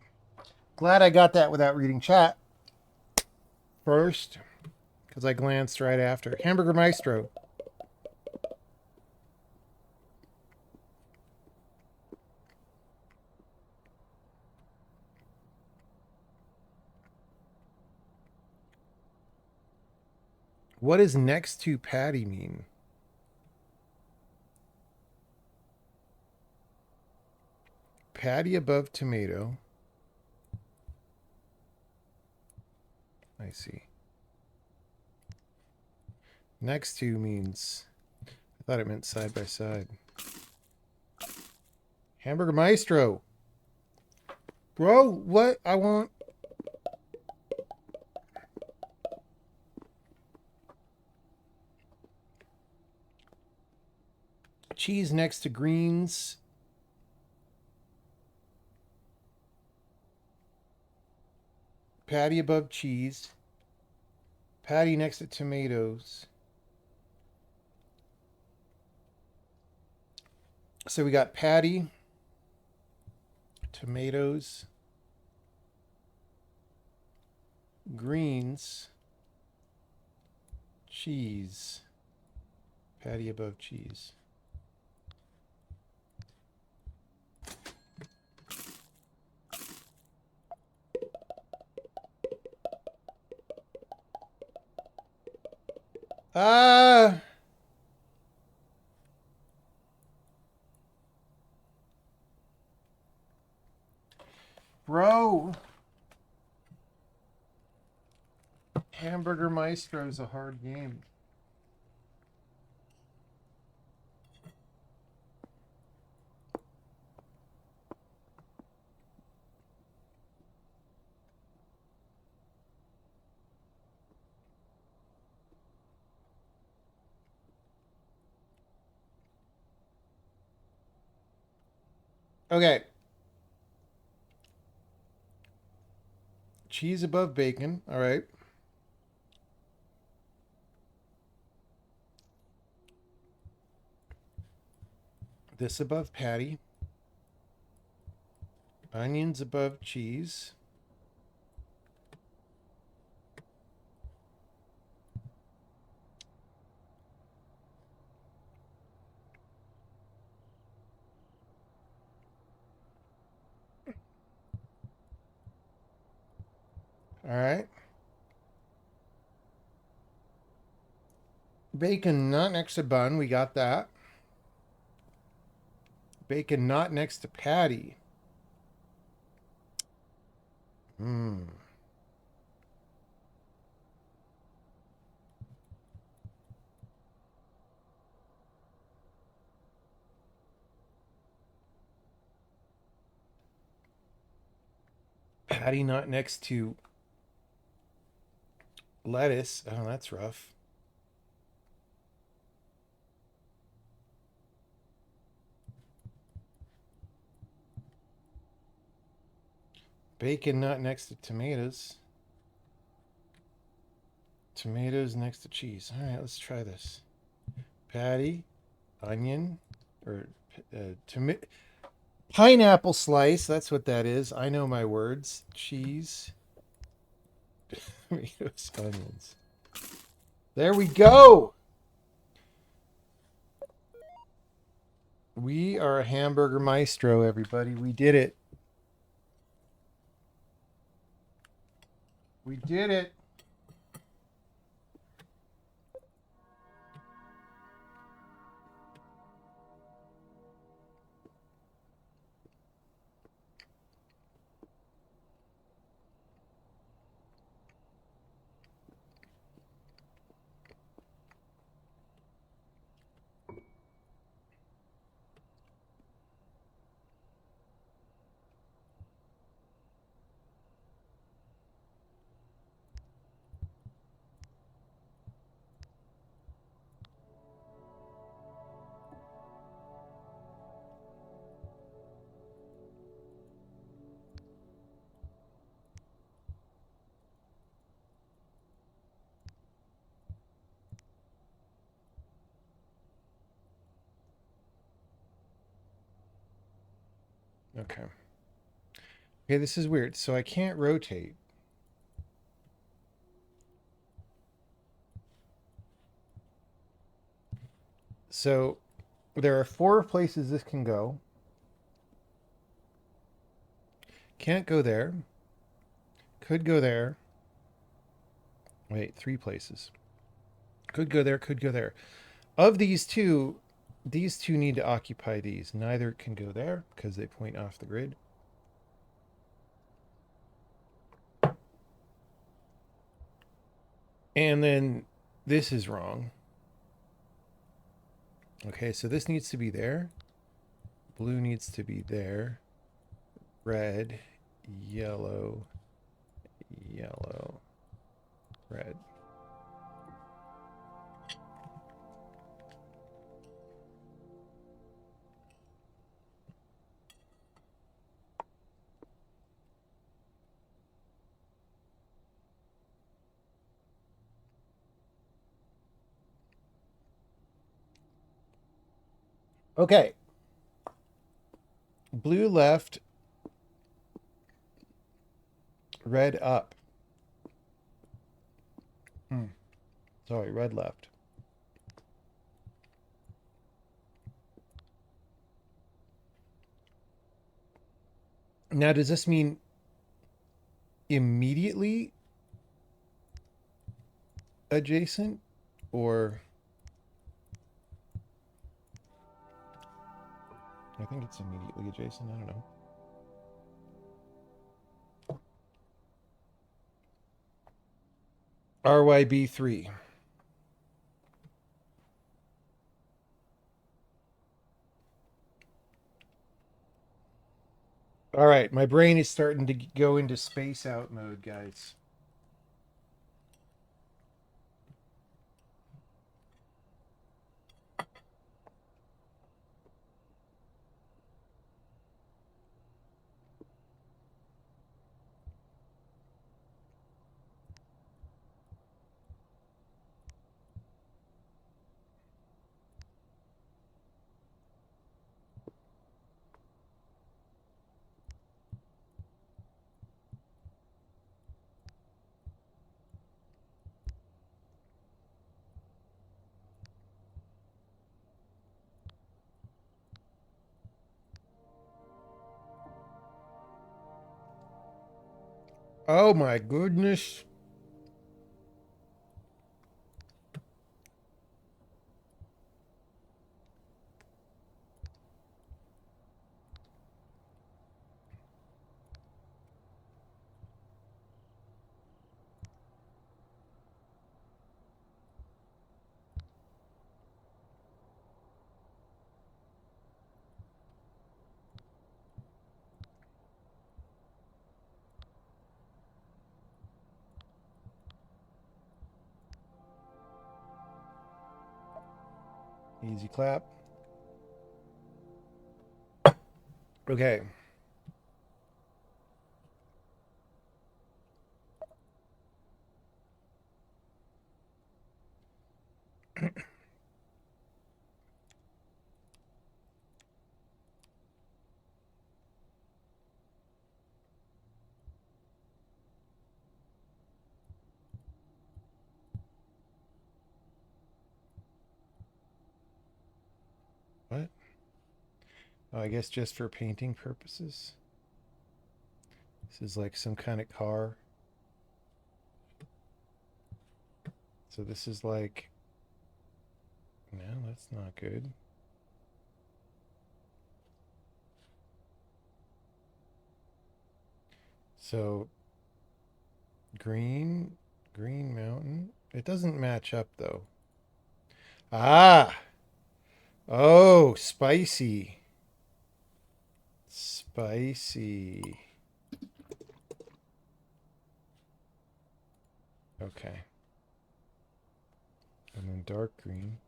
Speaker 1: Glad I got that without reading chat first, because I glanced right after. Hamburger Maestro. What does next to patty mean? Patty above tomato. I see. Next to means, I thought it meant side by side. Hamburger Maestro. Bro, what? I want... cheese next to greens. Patty above cheese. Patty next to tomatoes. So we got patty, tomatoes, greens, cheese. Patty above cheese. Ah! Bro! Hamburger Maestro is a hard game. Okay. Cheese above bacon. All right. This above patty. Onions above cheese. All right. Bacon not next to bun. We got that. Bacon not next to patty. Hmm. Patty not next to lettuce. Oh, that's rough. Bacon not next to tomatoes. Tomatoes next to cheese. All right, let's try this. Patty, onion, or pineapple slice. That's what that is. I know my words. Cheese, tomatoes, onions. There we go. We are a hamburger maestro, everybody. We did it. We did it. Okay. Okay, this is weird. So I can't rotate. So there are 4 places this can go. Can't go there. Could go there. Wait, 3 places. Could go there, could go there. Of these two need to occupy these. Neither can go there because they point off the grid. And then this is wrong. Okay, so this needs to be there. Blue needs to be there. Red, yellow, yellow, red. Okay. Blue left, red up. Sorry, red left. Now, does this mean immediately adjacent or... I think it's immediately adjacent. I don't know. RYB3. All right, my brain is starting to go into space out mode, guys. Oh my goodness. Easy clap. Okay. What? Oh, I guess just for painting purposes. This is like some kind of car. So this is like... No, that's not good. So green mountain. It doesn't match up though. Ah! Oh, spicy. Spicy. Okay. And then dark green.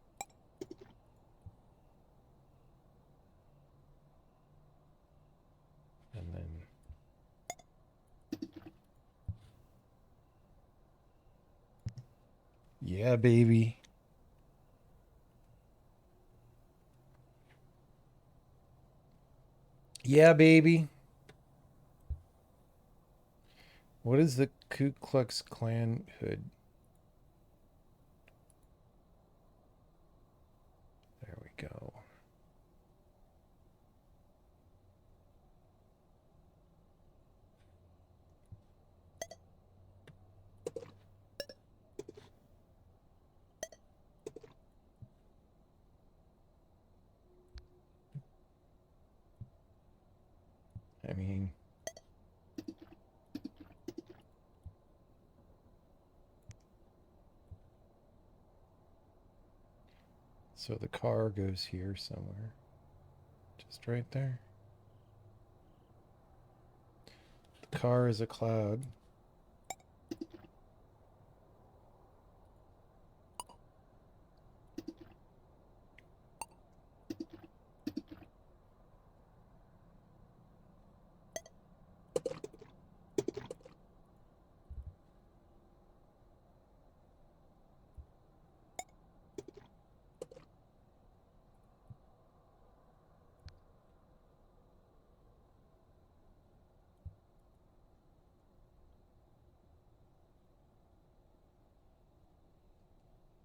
Speaker 1: And then... Yeah, baby. Yeah, baby. What is the Ku Klux Klan hood? There we go. I mean, so the car goes here somewhere. Just right there. The car is a cloud.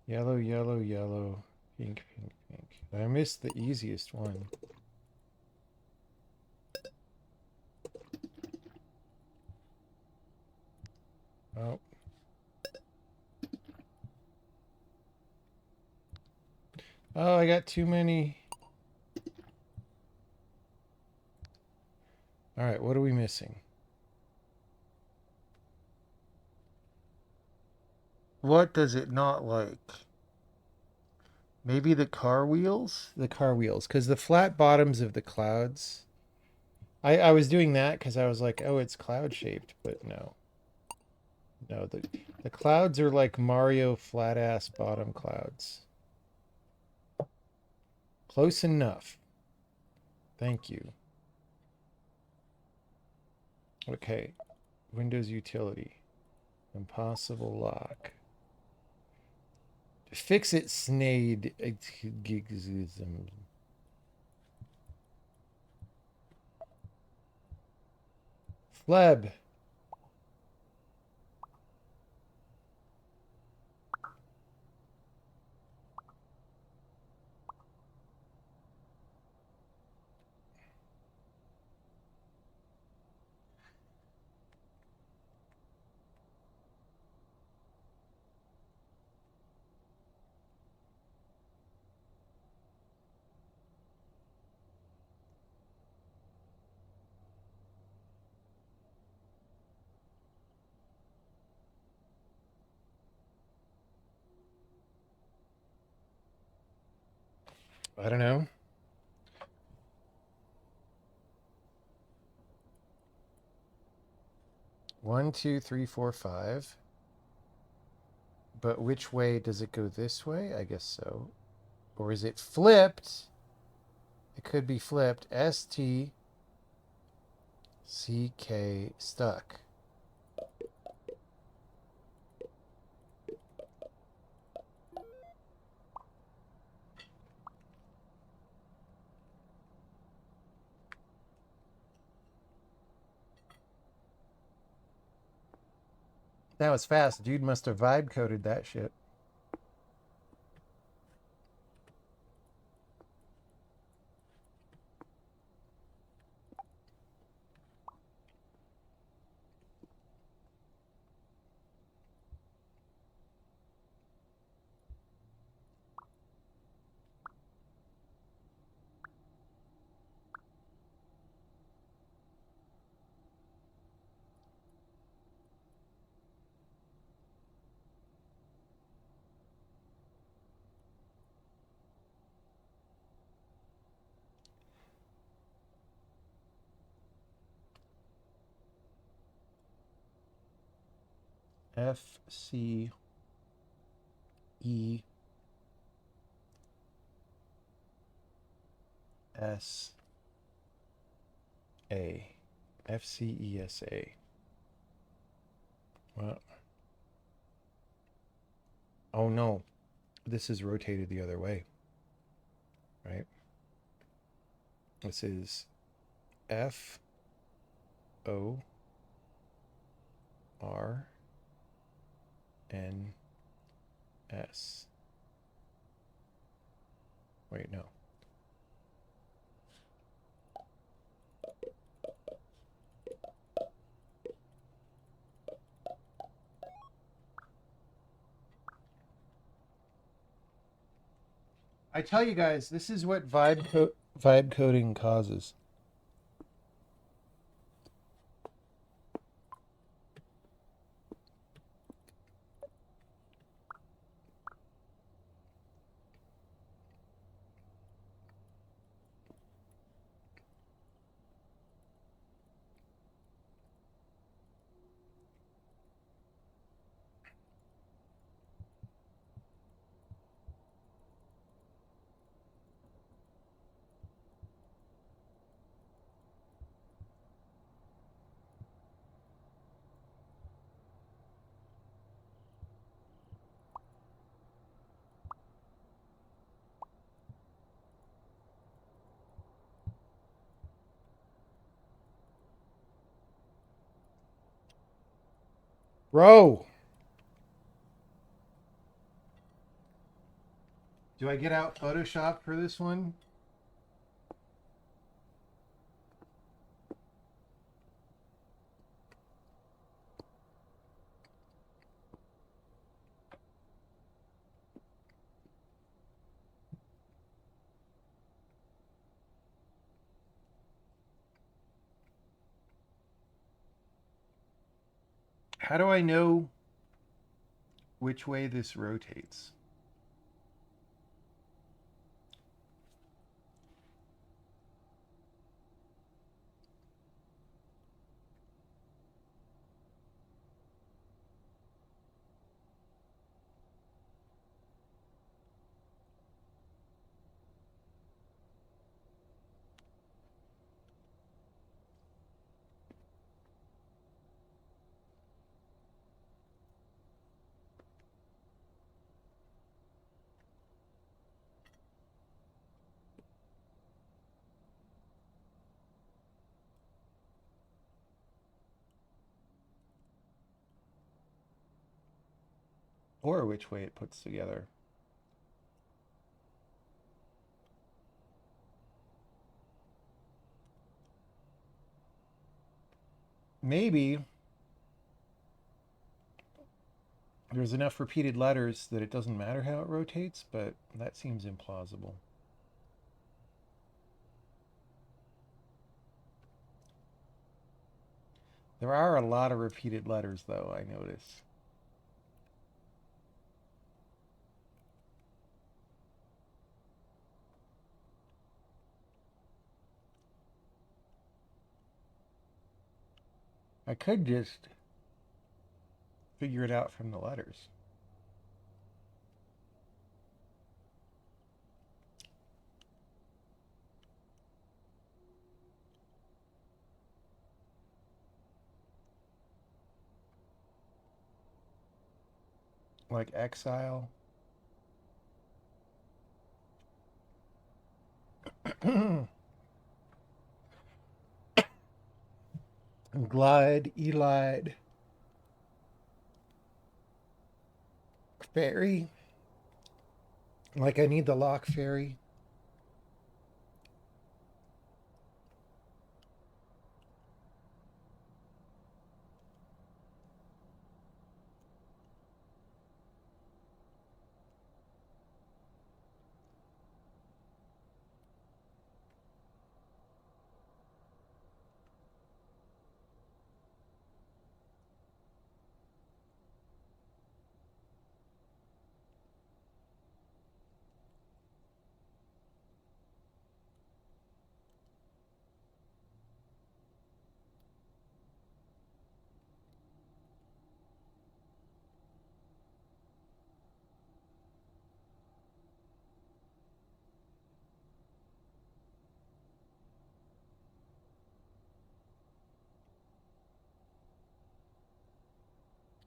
Speaker 1: Yellow, yellow, yellow, pink, pink, pink. I missed the easiest one. Oh. Oh, I got too many. All right, what are we missing? What does it not like? Maybe the car wheels? The car wheels, because the flat bottoms of the clouds. I was doing that because I was like, oh, it's cloud shaped, but no. No, the clouds are like Mario flat ass bottom clouds. Close enough. Thank you. Okay. Windows utility. Impossible lock. Fix it, Snade. Fleb. I don't know. One, two, three, four, five. But which way does it go? This way? I guess so. Or is it flipped? It could be flipped. ST CK stuck. That was fast. Dude must have vibe coded that shit. FCE S A. FCESA. Well, oh no, this is rotated the other way, right? This is F O R, N, S. Wait, no. I tell you guys, this is what vibe coding causes. Bro! Do I get out Photoshop for this one? How do I know which way this rotates? Or which way it puts together? Maybe there's enough repeated letters that it doesn't matter how it rotates, but that seems implausible. There are a lot of repeated letters, though, I notice. I could just figure it out from the letters. Like exile. Glide, elide. Fairy. Like I need the lock fairy.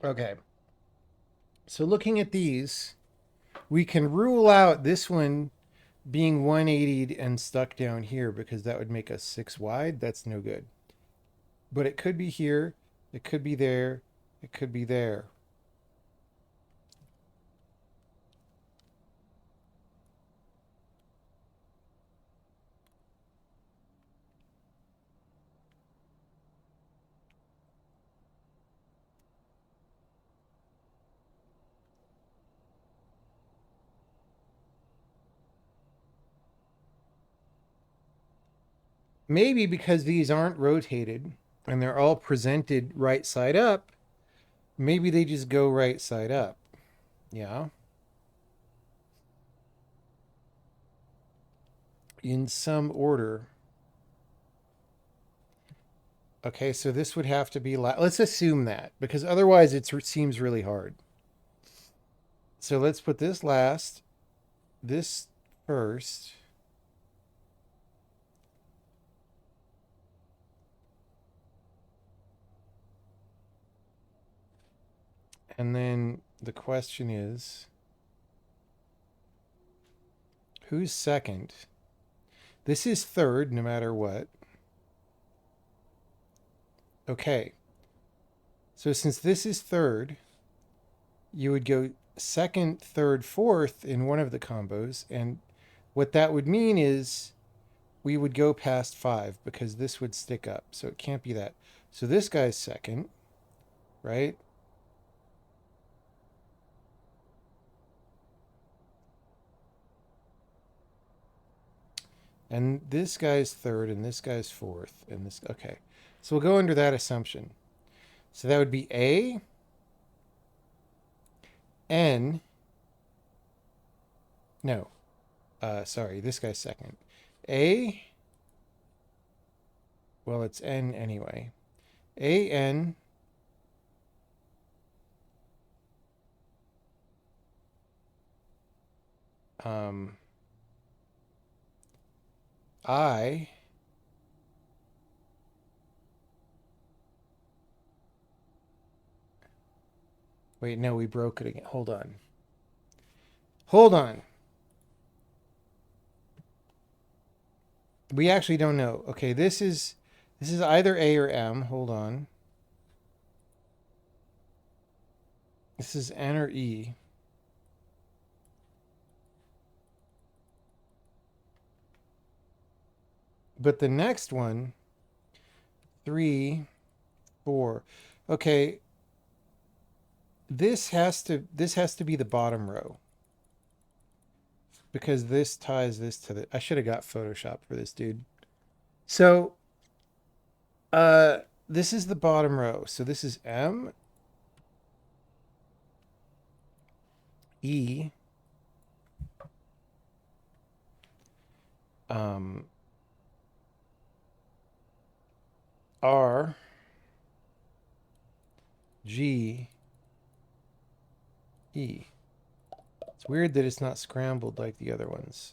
Speaker 1: Okay. So looking at these, we can rule out this one being 180'd and stuck down here because that would make us 6 wide. That's no good. But it could be here. It could be there. It could be there. Maybe because these aren't rotated and they're all presented right side up, maybe they just go right side up. Yeah. In some order. Okay, so this would have to be let's assume that, because otherwise it seems really hard. So let's put this last, this first. And then the question is, who's second? This is third, no matter what. Okay. So since this is third, you would go second, third, fourth in one of the combos. And what that would mean is we would go past 5 because this would stick up. So it can't be that. So this guy's second, right? And this guy's third, and this guy's fourth, and this, okay. So we'll go under that assumption. So that would be A, N, no, sorry, this guy's second. A, well, it's N anyway. A, N, I, wait, no, we broke it again. Hold on. Hold on. We actually don't know. Okay, this is either A or M. Hold on. This is N or E. But the next one, 3, 4. Okay. This has to be the bottom row. Because this ties this to the, I should have got Photoshop for this, dude. So this is the bottom row. So this is M, E, R, G, E. It's weird that it's not scrambled like the other ones.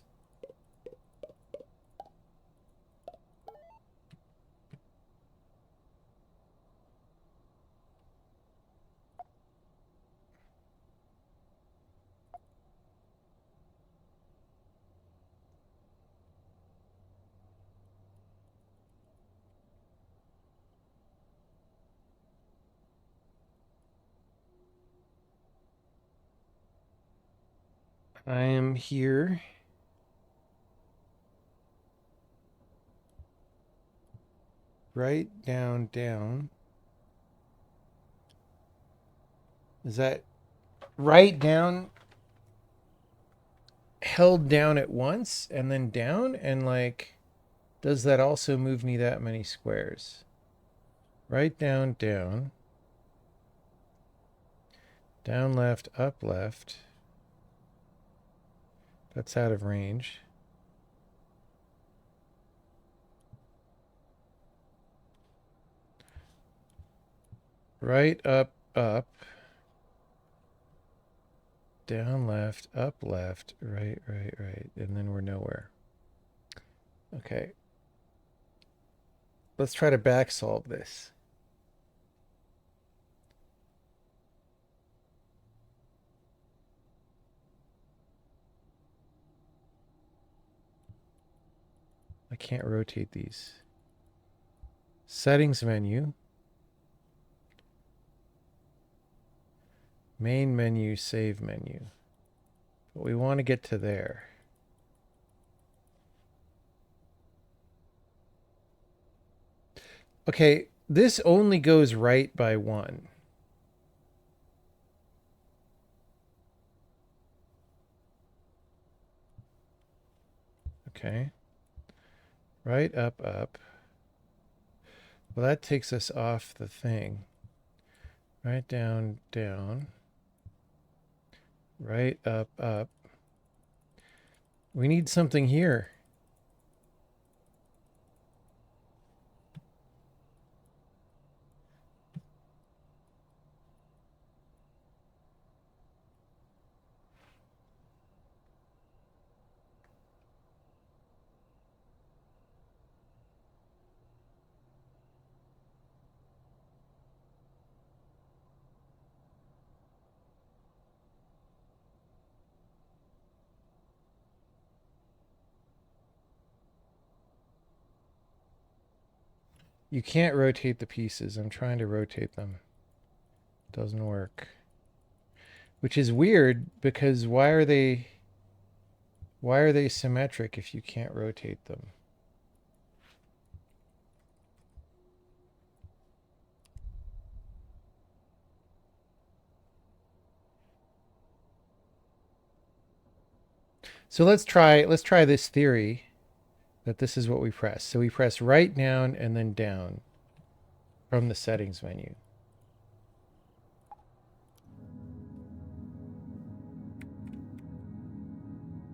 Speaker 1: I am here. Right, down, down. Is that right, down, held down at once and then down? And like, does that also move me that many squares? Right, down, down. Down, left, up, left. That's out of range. Right, up, up. Down, left, up, left, right, right, right. And then we're nowhere. Okay. Let's try to back solve this. I can't rotate these. Settings menu. Main menu, save menu. But we want to get to there. Okay, this only goes right by 1. Okay. Right, up, up. Well, that takes us off the thing. Right, down, down. Right, up, up. We need something here. You can't rotate the pieces. I'm trying to rotate them. Doesn't work. Which is weird because why are they symmetric if you can't rotate them? So let's try this theory that this is what we press. So we press right, down, and then down from the settings menu.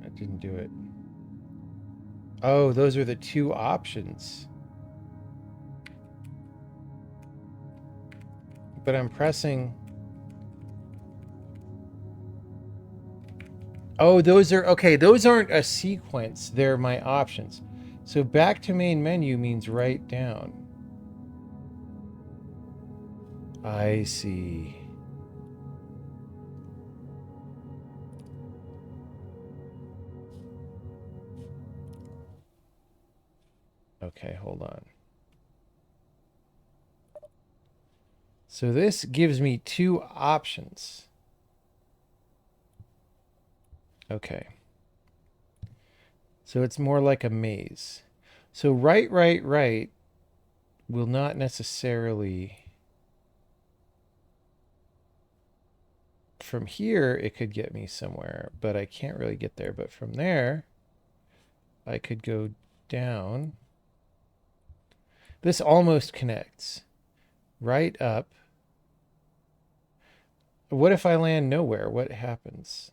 Speaker 1: That didn't do it. Oh, those are the 2 options. But I'm pressing... Oh, those are... Okay, those aren't a sequence. They're my options. So back to main menu means right, down. I see. Okay, hold on. So this gives me 2 options. Okay. So it's more like a maze. So right, right, right will not necessarily... From here, it could get me somewhere, but I can't really get there. But from there, I could go down. This almost connects. Right, up. What if I land nowhere? What happens?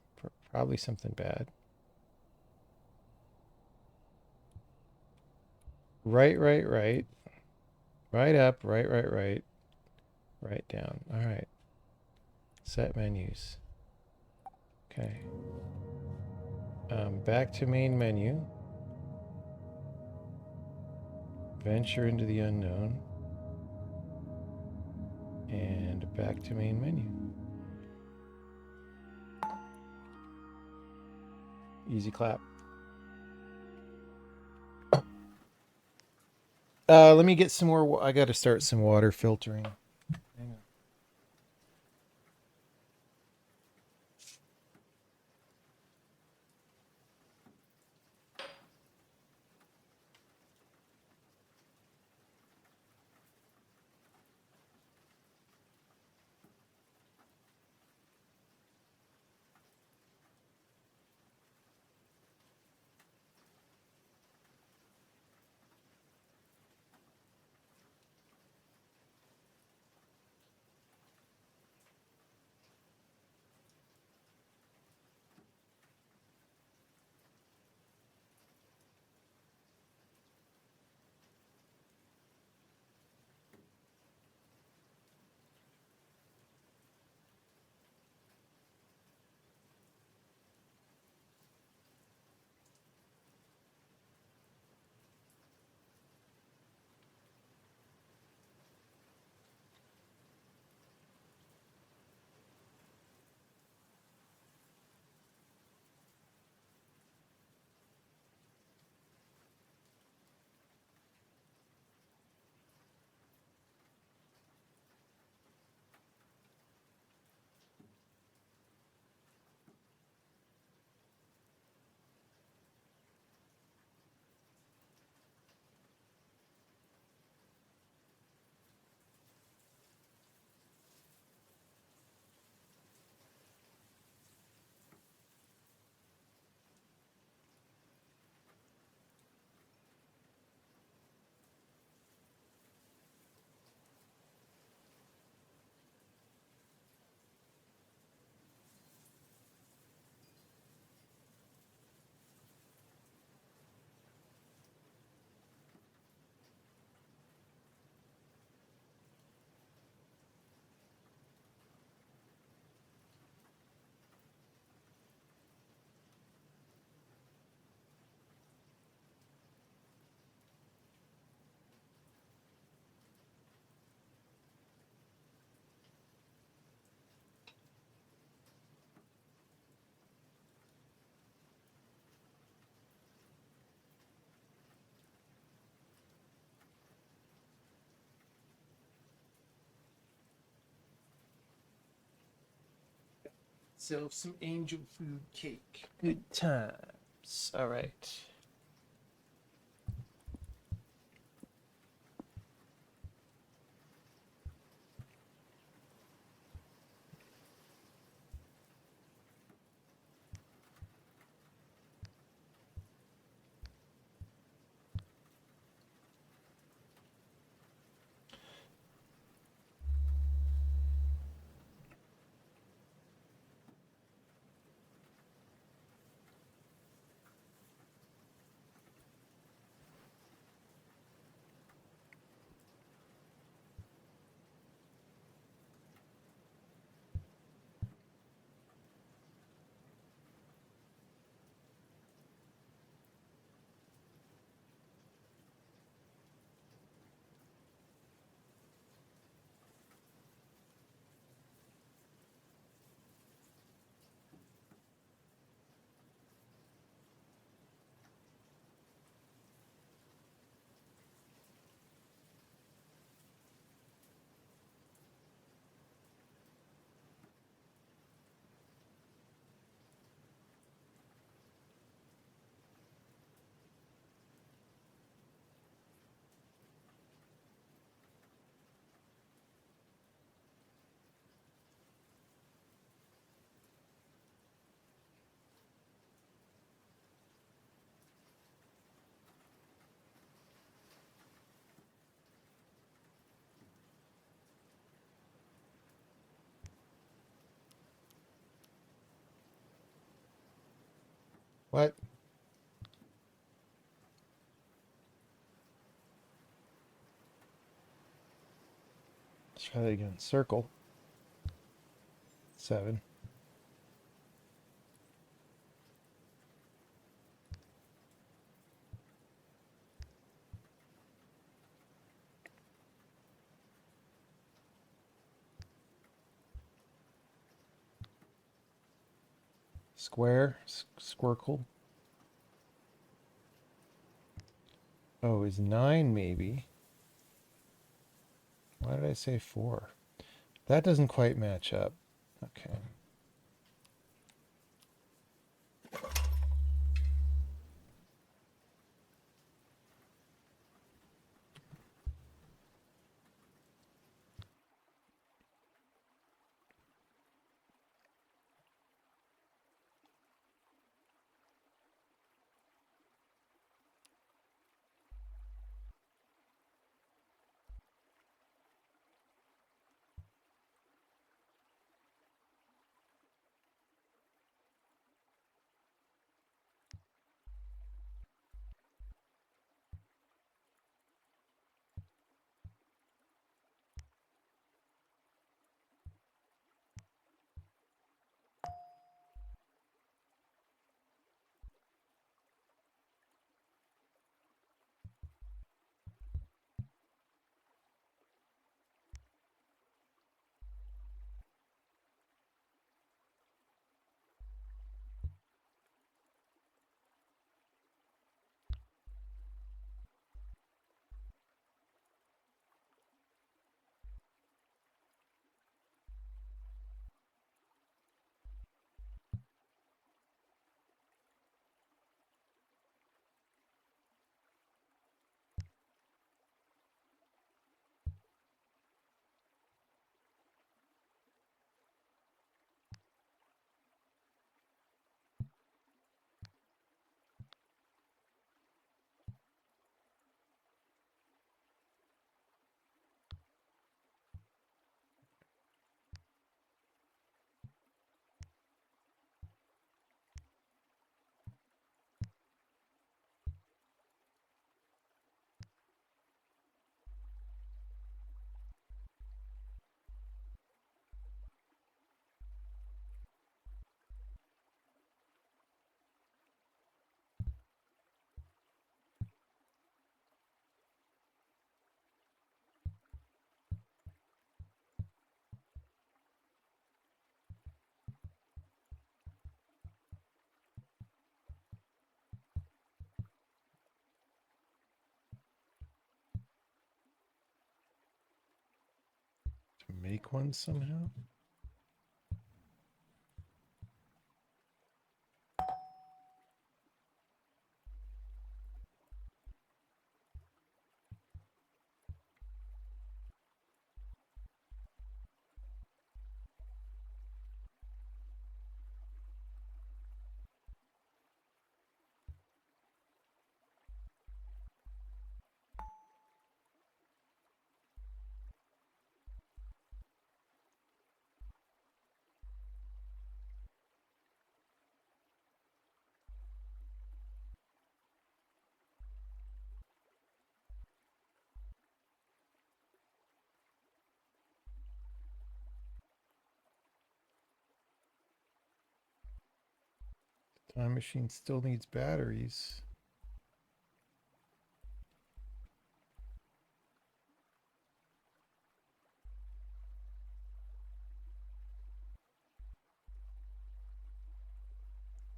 Speaker 1: Probably something bad. Right, right, right. Right up, right, right, right. Right down. All right. Set menus. Okay. Back to main menu. Venture into the unknown. And back to main menu. Easy clap. Let me get some more. I got to start some water filtering. Hang on. myself some angel food cake. Good times. All right. What? Let's try that again. Circle. 7. Square. Squircle. Oh, is 9 maybe? Why did I say 4? That doesn't quite match up. Okay. To make one somehow? Time machine still needs batteries.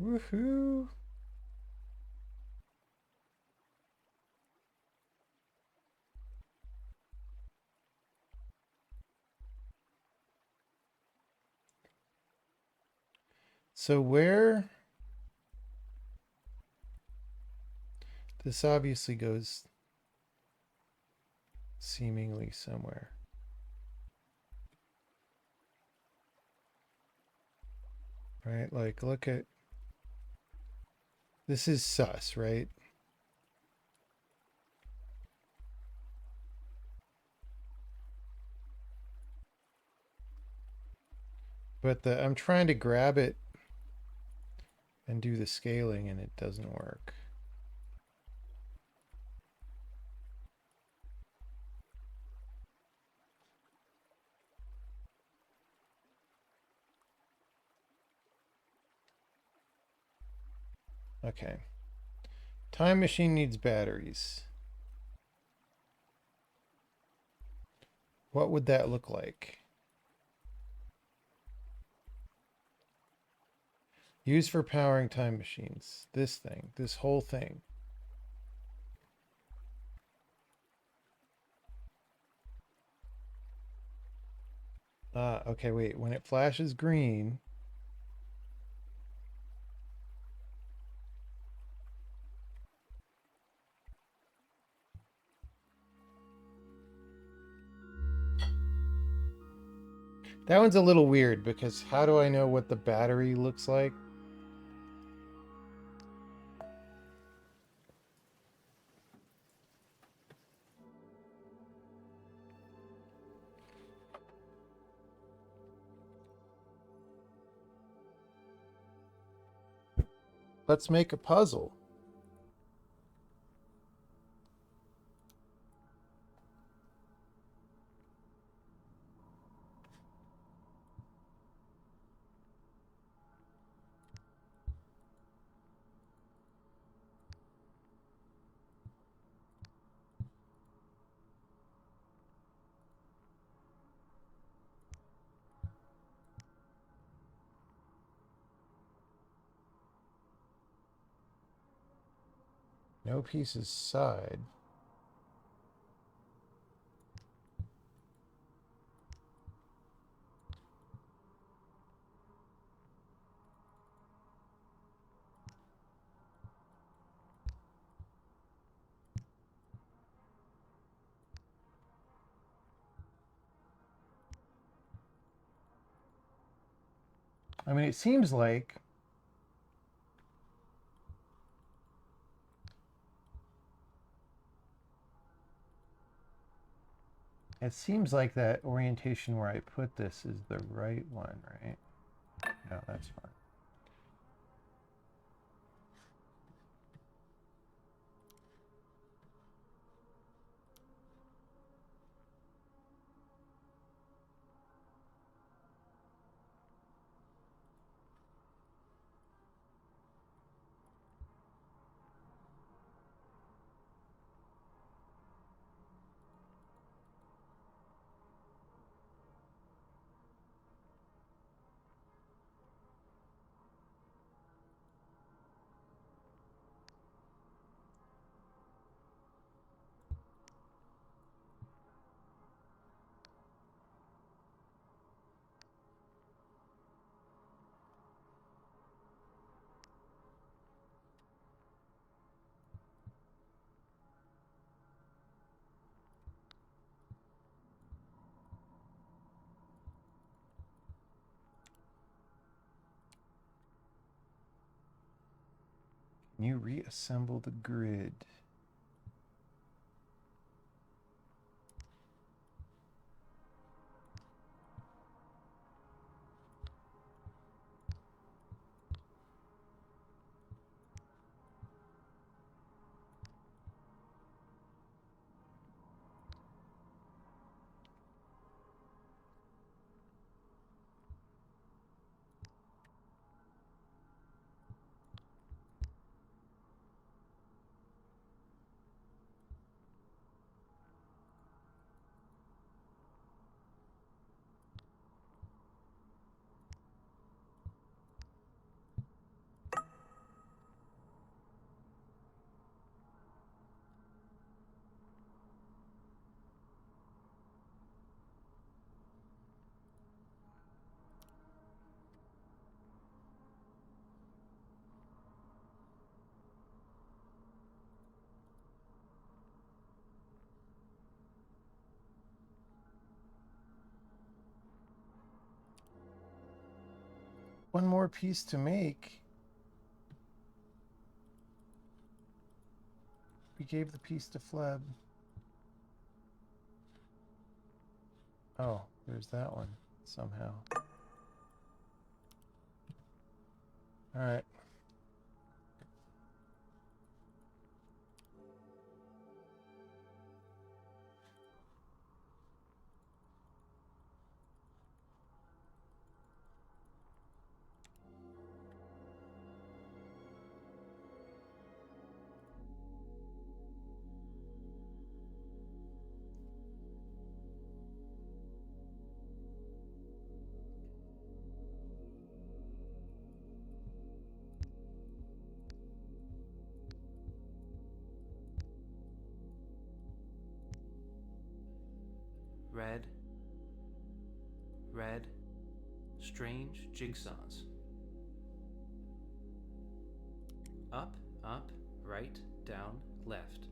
Speaker 1: Woohoo! So where... This obviously goes seemingly somewhere. Right? Like, look at... This is sus, right? But I'm trying to grab it and do the scaling and it doesn't work. Okay. Time machine needs batteries. What would that look like? Used for powering time machines. This thing. This whole thing. Okay, wait. When it flashes green... That one's a little weird because how do I know what the battery looks like? Let's make a puzzle. No pieces side. I mean, it seems like that orientation where I put this is the right one, right? No, that's fine. Can you reassemble the grid? one more piece to make. We gave the piece to Fleb. Oh, there's that one somehow. All right.
Speaker 4: Red. Red. Strange jigsaws. Up, up, right, down, left.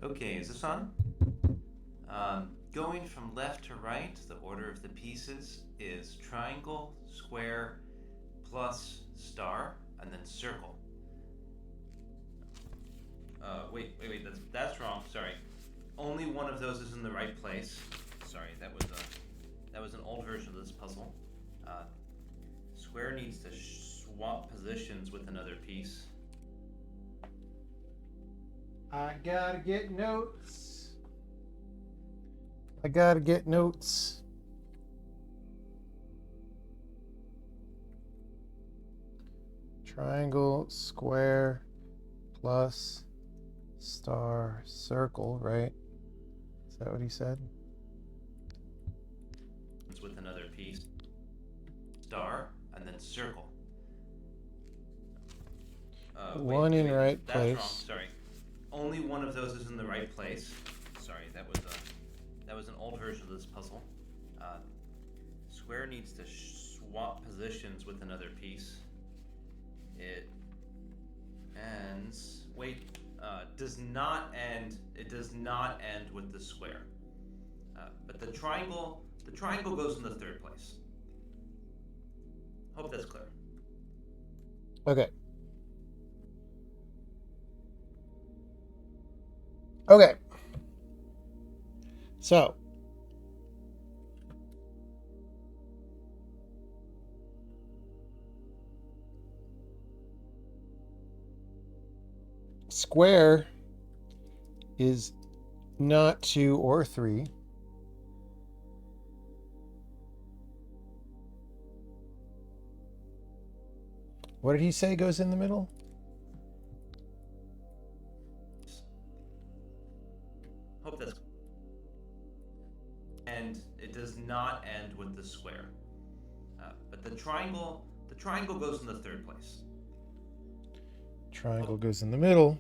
Speaker 4: Okay, is this on? Going from left to right, the order of the pieces is triangle, square, plus star, and then circle. Wait, that's wrong, sorry. Only one of those is in the right place. Sorry, that was an old version of this puzzle. Square needs to swap positions with another piece.
Speaker 1: I gotta get notes. I gotta get notes. Triangle, square, plus, star, circle, right? Is that what he said?
Speaker 4: With another piece. Star, and then circle.
Speaker 1: One in right
Speaker 4: that's
Speaker 1: place.
Speaker 4: Wrong, sorry. Only one of those is in the right place. Sorry, that was an old version of this puzzle. Square needs to swap positions with another piece. It ends. Wait, does not end. It does not end with the square. But the triangle goes in the third place. Hope that's clear.
Speaker 1: Okay. Okay. So, square is not 2 or 3. What did he say goes in the middle?
Speaker 4: Hope that's. And it does not end with the square. But the triangle goes in the third place.
Speaker 1: Triangle goes in the middle.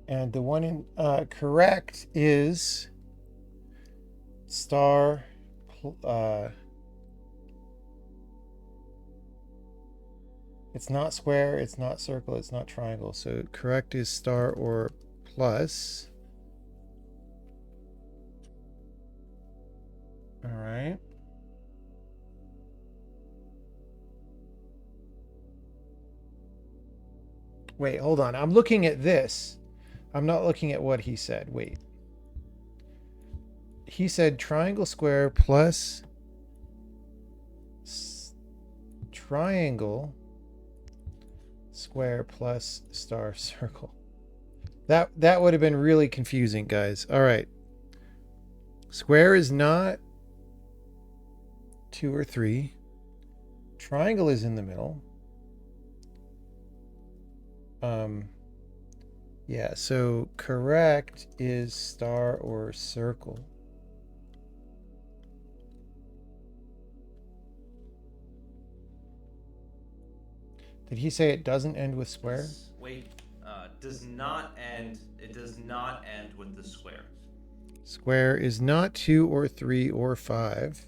Speaker 1: And the one in correct is star. It's not square, it's not circle, it's not triangle. So correct is star or plus. All right. Wait, hold on. I'm looking at this. I'm not looking at what he said. Wait. He said triangle, square plus triangle, square plus star, circle. That would have been really confusing, guys. All right. Square is not 2 or 3. Triangle is in the middle. Yeah, so correct is star or circle. Did he say it doesn't end with square?
Speaker 4: Wait, does not end. It does not end with the square.
Speaker 1: Square is not 2 or 3 or 5.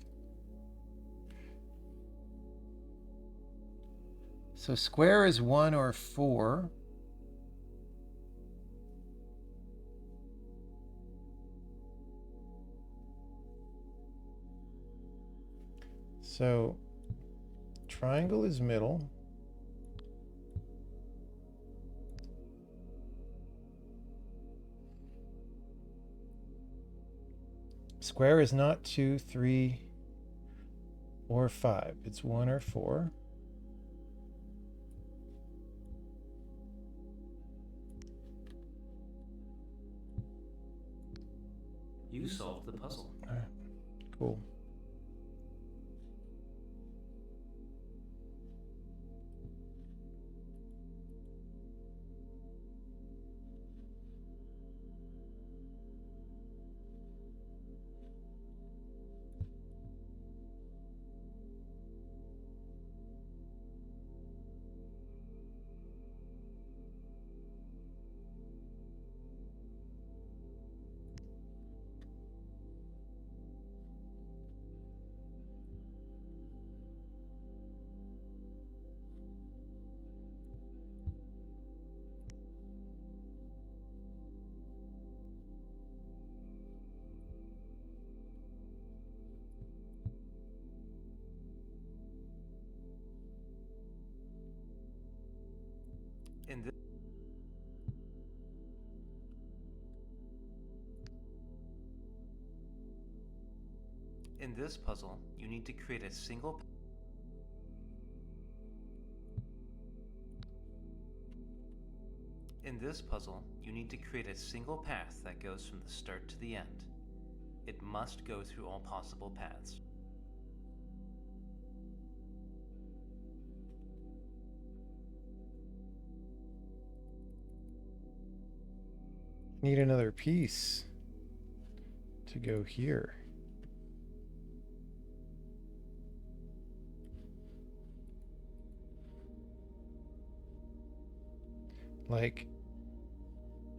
Speaker 1: So square is 1 or 4. So triangle is middle. Square is not 2, 3, or 5. It's 1 or 4.
Speaker 4: You solved the puzzle.
Speaker 1: All right. Cool.
Speaker 4: In this In this puzzle, you need to create a single In this puzzle, you need to create a single path that goes from the start to the end. It must go through all possible paths.
Speaker 1: Need another piece to go here. Like,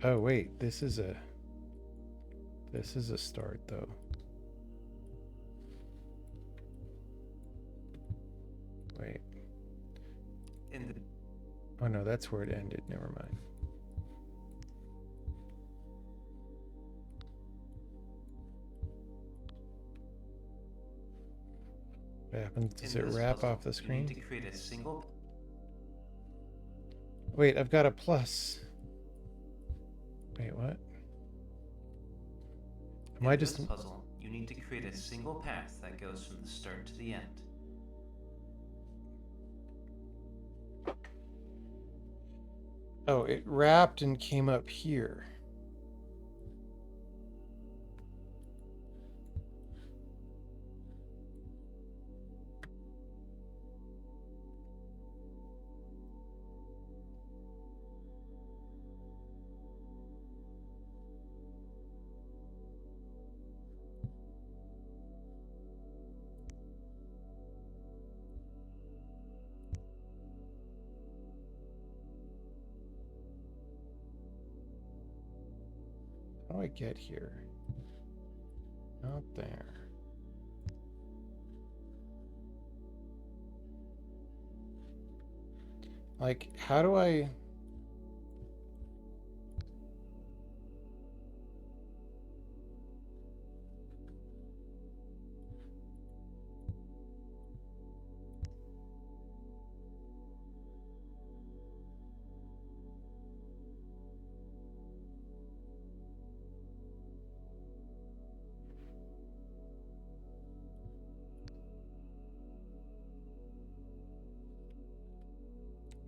Speaker 1: oh wait, this is a start though. Wait. Oh no, that's where it ended. Never mind. What happens? Does it wrap off the screen?
Speaker 4: You need to create a single.
Speaker 1: Wait, I've got a plus. Wait, what? Am I just...
Speaker 4: In this puzzle, you need to create a single path that goes from the start to the end.
Speaker 1: Oh, it wrapped and came up here. How do I get here? Out there. Like, how do I...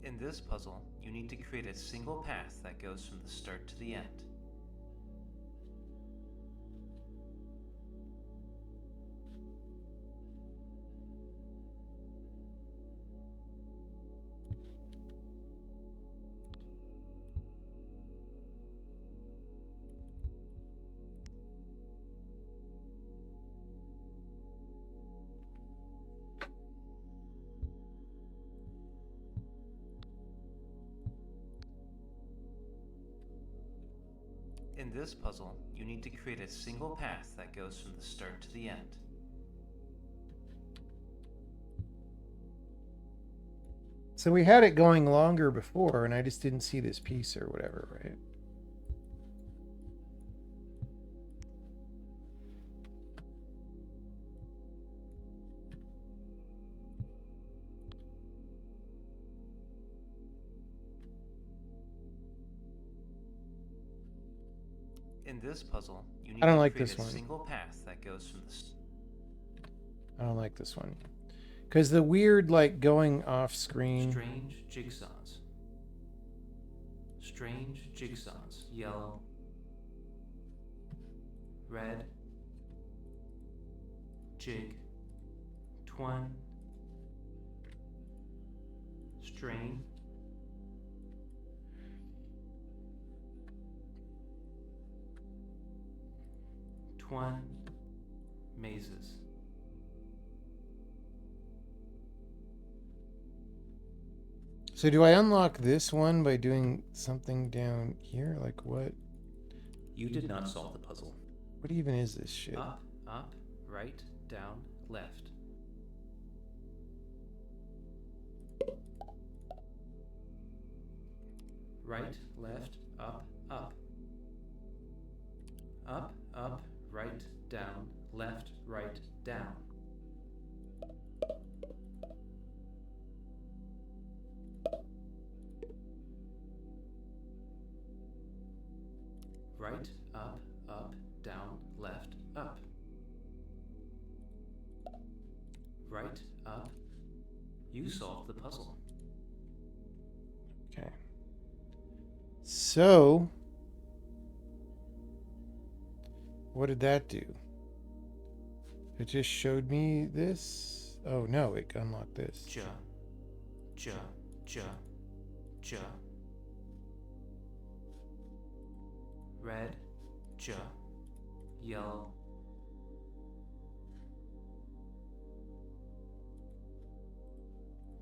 Speaker 4: In this puzzle, you need to create a single path that goes from the start to the end. In this puzzle, you need to create a single path that goes from the start to the end.
Speaker 1: So we had it going longer before, and I just didn't see this piece or whatever, right?
Speaker 4: In this puzzle, you need
Speaker 1: I don't
Speaker 4: to
Speaker 1: like
Speaker 4: create
Speaker 1: this
Speaker 4: a
Speaker 1: one.
Speaker 4: single path that goes from the
Speaker 1: I don't like this one. Because the weird, like, going off screen.
Speaker 4: strange jigsaws. Strange jigsaws. Yellow. Red. Jig. Twin. Strain. Twin. Mazes.
Speaker 1: So do I unlock this one by doing something down here? Like what?
Speaker 4: You did not solve the puzzle.
Speaker 1: What even is this shit?
Speaker 4: Up, right, down, left. Right, left, up. Up, right, down, left, right, down. Right, up, down, left, up. Right, up. You solved the puzzle.
Speaker 1: Okay. So, what did that do? It just showed me this? Oh no, it unlocked this.
Speaker 4: Ja. Red, ja. Yellow.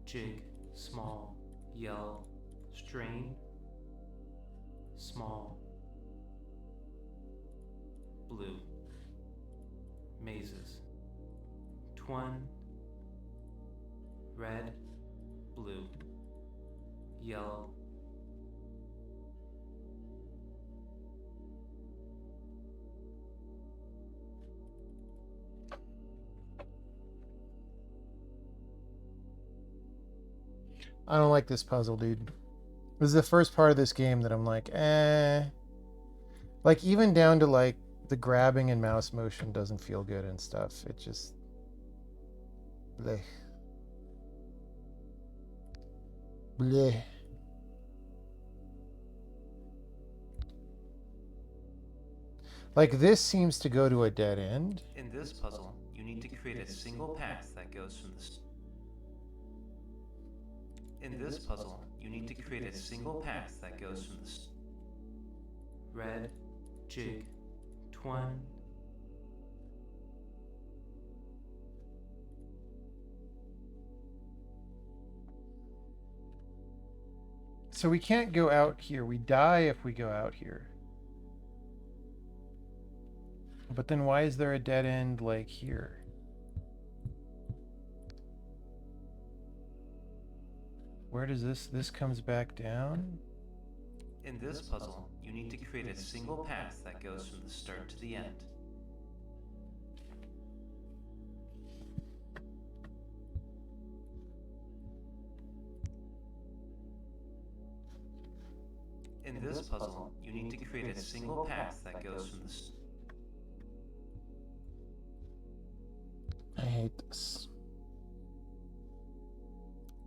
Speaker 4: Jig, small, yellow. Strain, small. Blue. Mazes. Twin. Red, blue. Yellow.
Speaker 1: I don't like this puzzle, dude. This is the first part of this game that I'm like, eh. Like, even down to, like, the grabbing and mouse motion doesn't feel good and stuff. It just... bleh. Bleh. Like, this seems to go to a dead end.
Speaker 4: In this puzzle, you need to create a single path that goes from the... In this puzzle, you need to create a single path that goes from the... Red, jig, twin.
Speaker 1: So we can't go out here. We die if we go out here. But then why is there a dead end, like, here? Where does this comes back down?
Speaker 4: In this puzzle, you need to create a single path that goes from the start to the end. In this puzzle, you need to create a single path that goes from the...
Speaker 1: I hate this.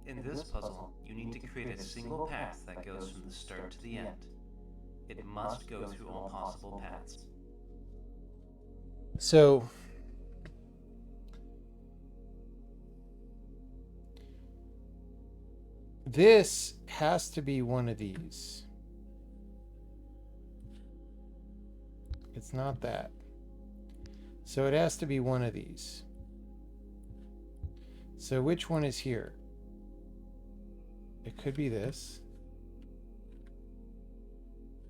Speaker 4: In this puzzle, you need to create a single path that goes from the start to the end. It must go through all possible paths.
Speaker 1: So... this has to be one of these. It's not that. So it has to be one of these. So which one is here? It could be this.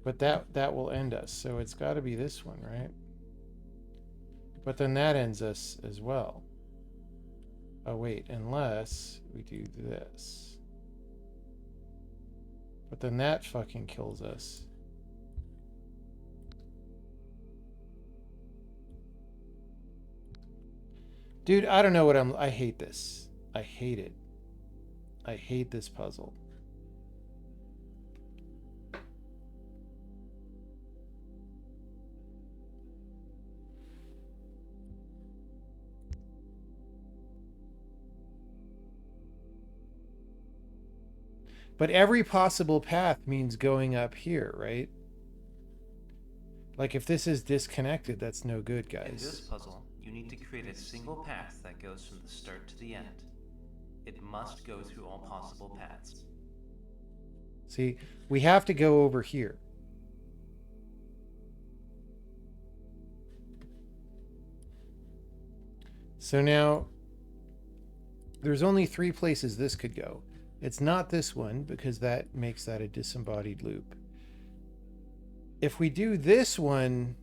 Speaker 1: But that will end us. So it's got to be this one, right? But then that ends us as well. Oh wait, unless we do this. But then that fucking kills us. Dude, I don't know what I hate this. I hate it. I hate this puzzle. But every possible path means going up here, right? Like if this is disconnected, that's no good, guys.
Speaker 4: In this puzzle, you need to create a single path that goes from the start to the end. It must go through all possible paths.
Speaker 1: See, we have to go over here. So now, there's only 3 places this could go. It's not this one, because that makes that a disembodied loop. If we do this one,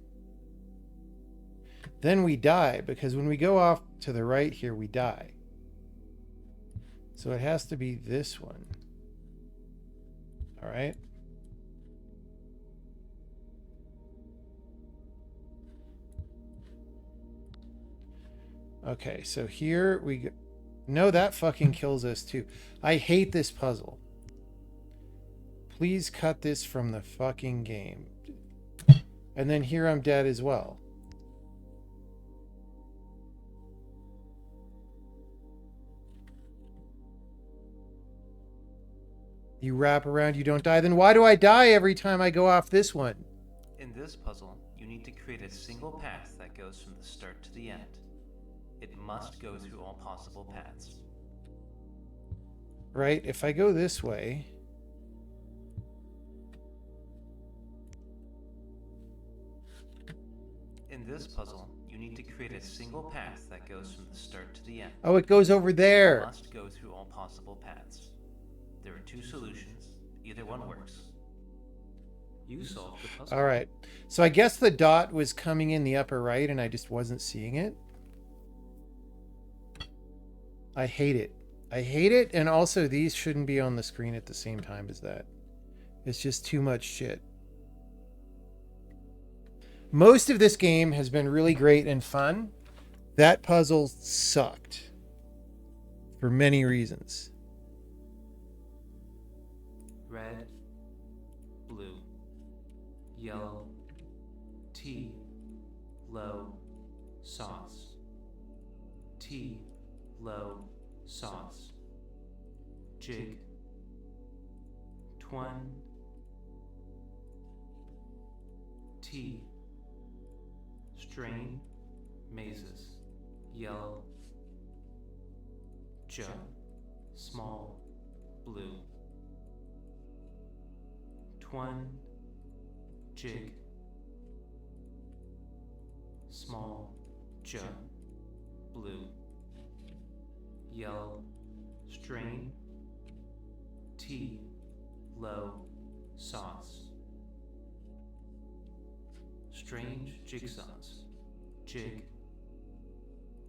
Speaker 1: then we die, because when we go off to the right here, we die. So it has to be this one. All right. Okay, so here we go. No, that fucking kills us too. I hate this puzzle. Please cut this from the fucking game. And then here I'm dead as well. You wrap around, you don't die. Then why do I die every time I go off this one?
Speaker 4: In this puzzle, you need to create a single path that goes from the start to the end. It must go through all possible paths.
Speaker 1: Right? If I go this way...
Speaker 4: In this puzzle, you need to create a single path that goes from the start to the end.
Speaker 1: Oh, it goes over there.
Speaker 4: It must go through all possible paths. There are 2 solutions. Either one works. You solved the puzzle.
Speaker 1: All right. So I guess the dot was coming in the upper right and I just wasn't seeing it. I hate it. I hate it. And also these shouldn't be on the screen at the same time as that. It's just too much shit. Most of this game has been really great and fun. That puzzle sucked. For many reasons.
Speaker 4: Red, blue, yellow, T, low, sauce. T, low, sauce. Jig, twine, T, strain, mazes, yellow, J, small, blue. Twine, jig, small, J, blue, yellow, strain, T, low, sauce. Strange jigsaws, jig,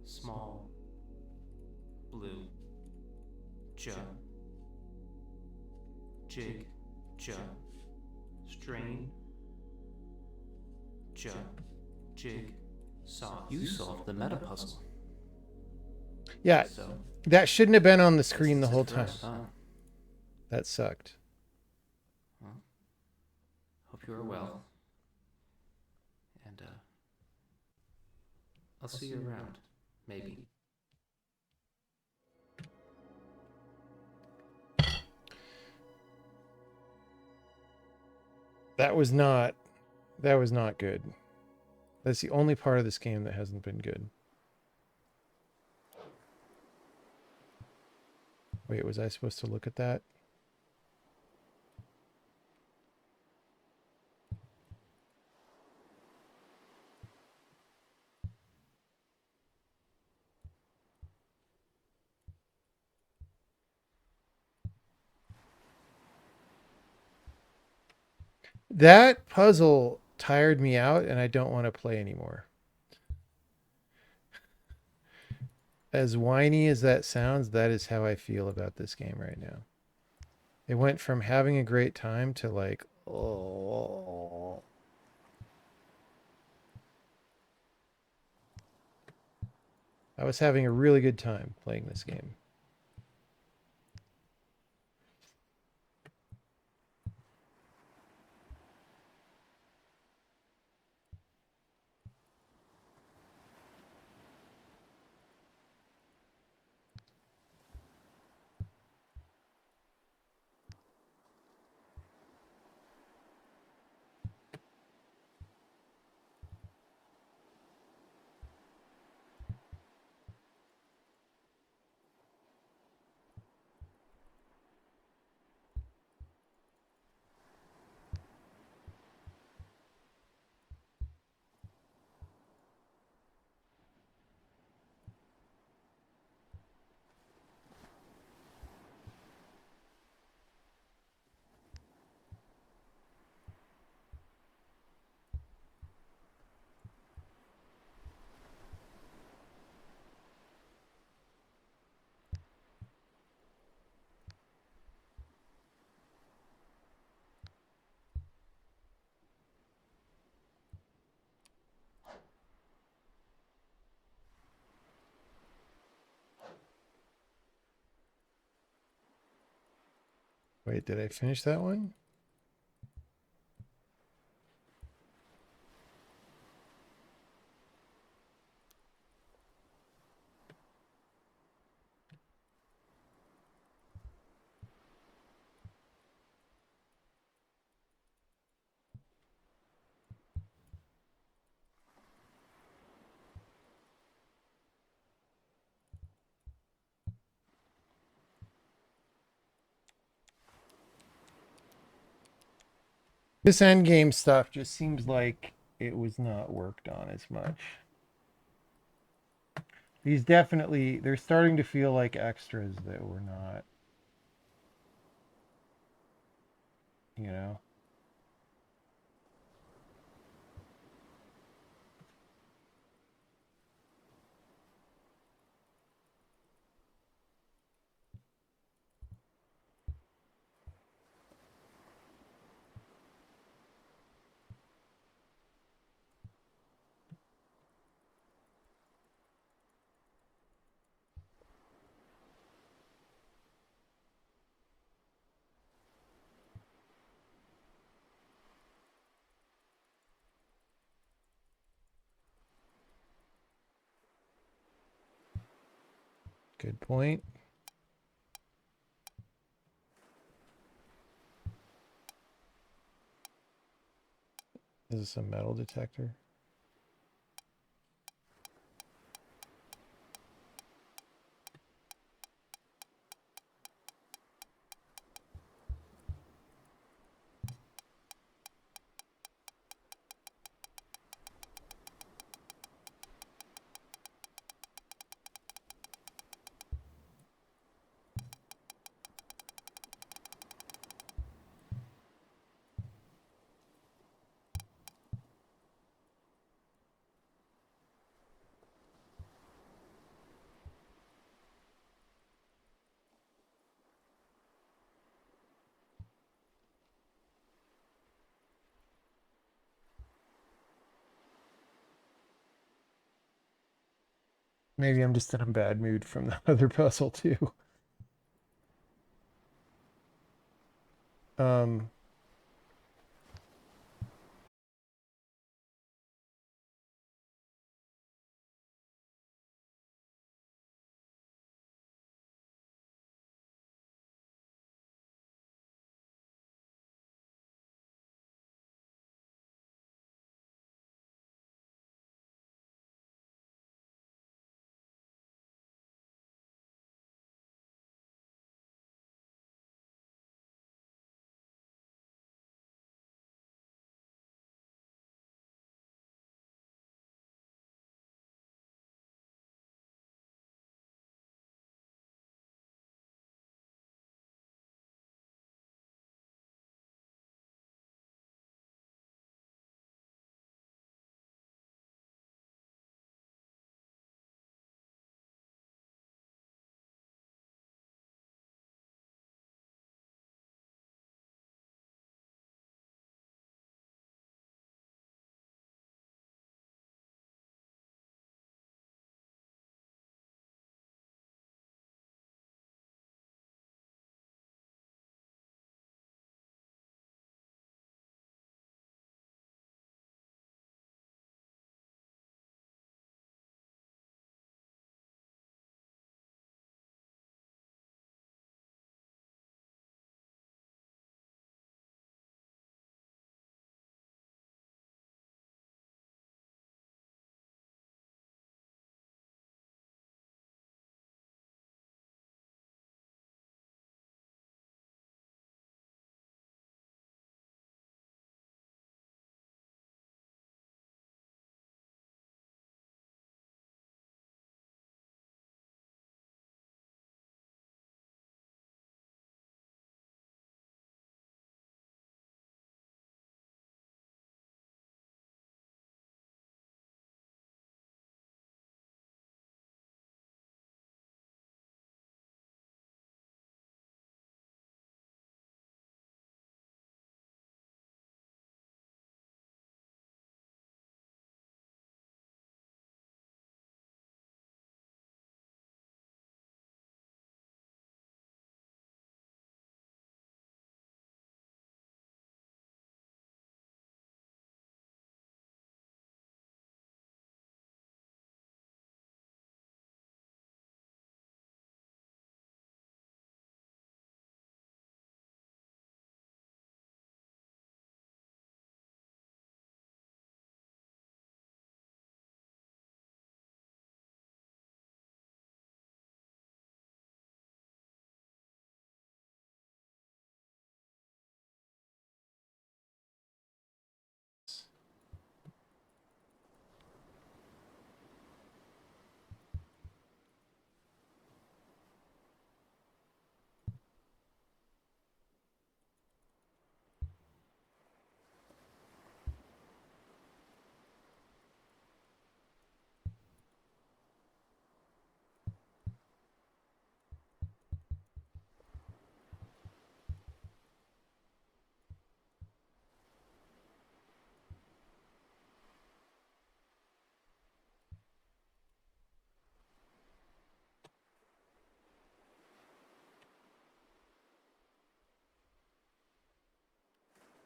Speaker 4: small, blue, J, jig, J. Strain, J, jig, sauce. You solved the metapuzzle.
Speaker 1: Yeah,
Speaker 4: So,
Speaker 1: that shouldn't have been on the screen the whole time. That sucked.
Speaker 4: Well, hope you are well. And, I'll see you around, maybe.
Speaker 1: That was not good. That's the only part of this game that hasn't been good. Wait, was I supposed to look at that? That puzzle tired me out and I don't want to play anymore. As whiny as that sounds, that is how I feel about this game right now. It went from having a great time to like, oh. I was having a really good time playing this game. Wait, did I finish that one? This end game stuff just seems like it was not worked on as much. These definitely, they're starting to feel like extras that were not, you know? Good point. Is this a metal detector? Maybe I'm just in a bad mood from the other puzzle too. Um,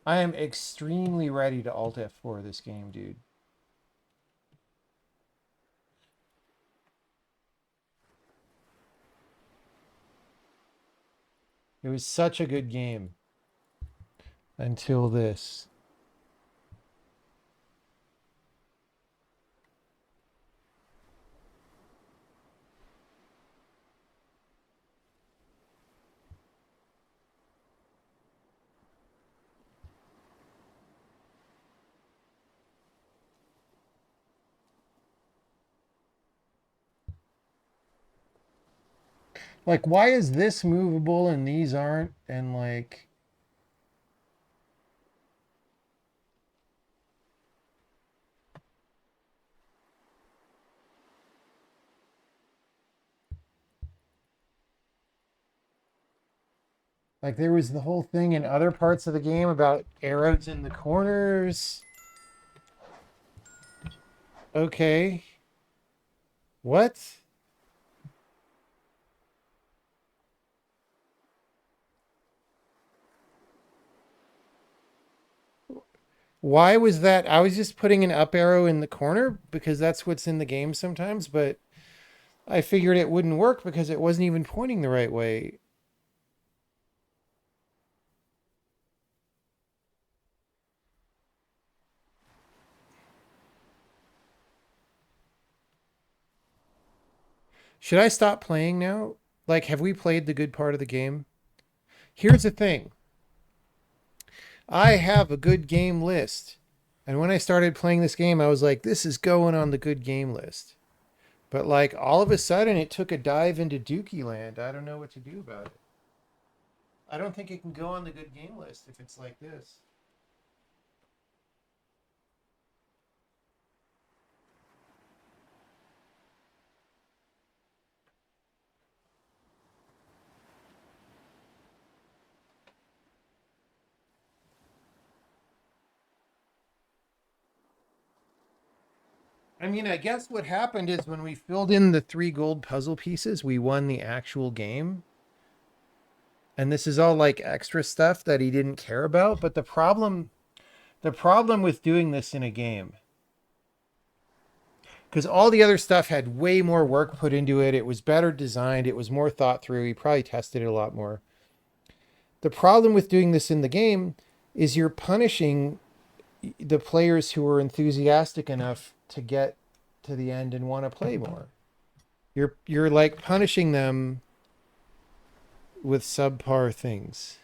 Speaker 1: I am extremely ready to Alt F4 this game, dude. It was such a good game until this. Like, why is this movable and these aren't? And like there was the whole thing in other parts of the game about arrows in the corners. Okay. What? Why was that? I was just putting an up arrow in the corner because that's what's in the game sometimes, but I figured it wouldn't work because it wasn't even pointing the right way. Should I stop playing now? Like, have we played the good part of the game? Here's the thing. I have a good game list. And when I started playing this game, I was like, this is going on the good game list. But like all of a sudden it took a dive into Dookie land. I don't know what to do about it. I don't think it can go on the good game list if it's like this. I mean, I guess what happened is when we filled in the 3 gold puzzle pieces, we won the actual game. And this is all like extra stuff that he didn't care about, but the problem with doing this in a game, because all the other stuff had way more work put into it, it was better designed, it was more thought through, he probably tested it a lot more. The problem with doing this in the game is you're punishing the players who are enthusiastic enough to get to the end and want to play more. You're like punishing them with subpar things.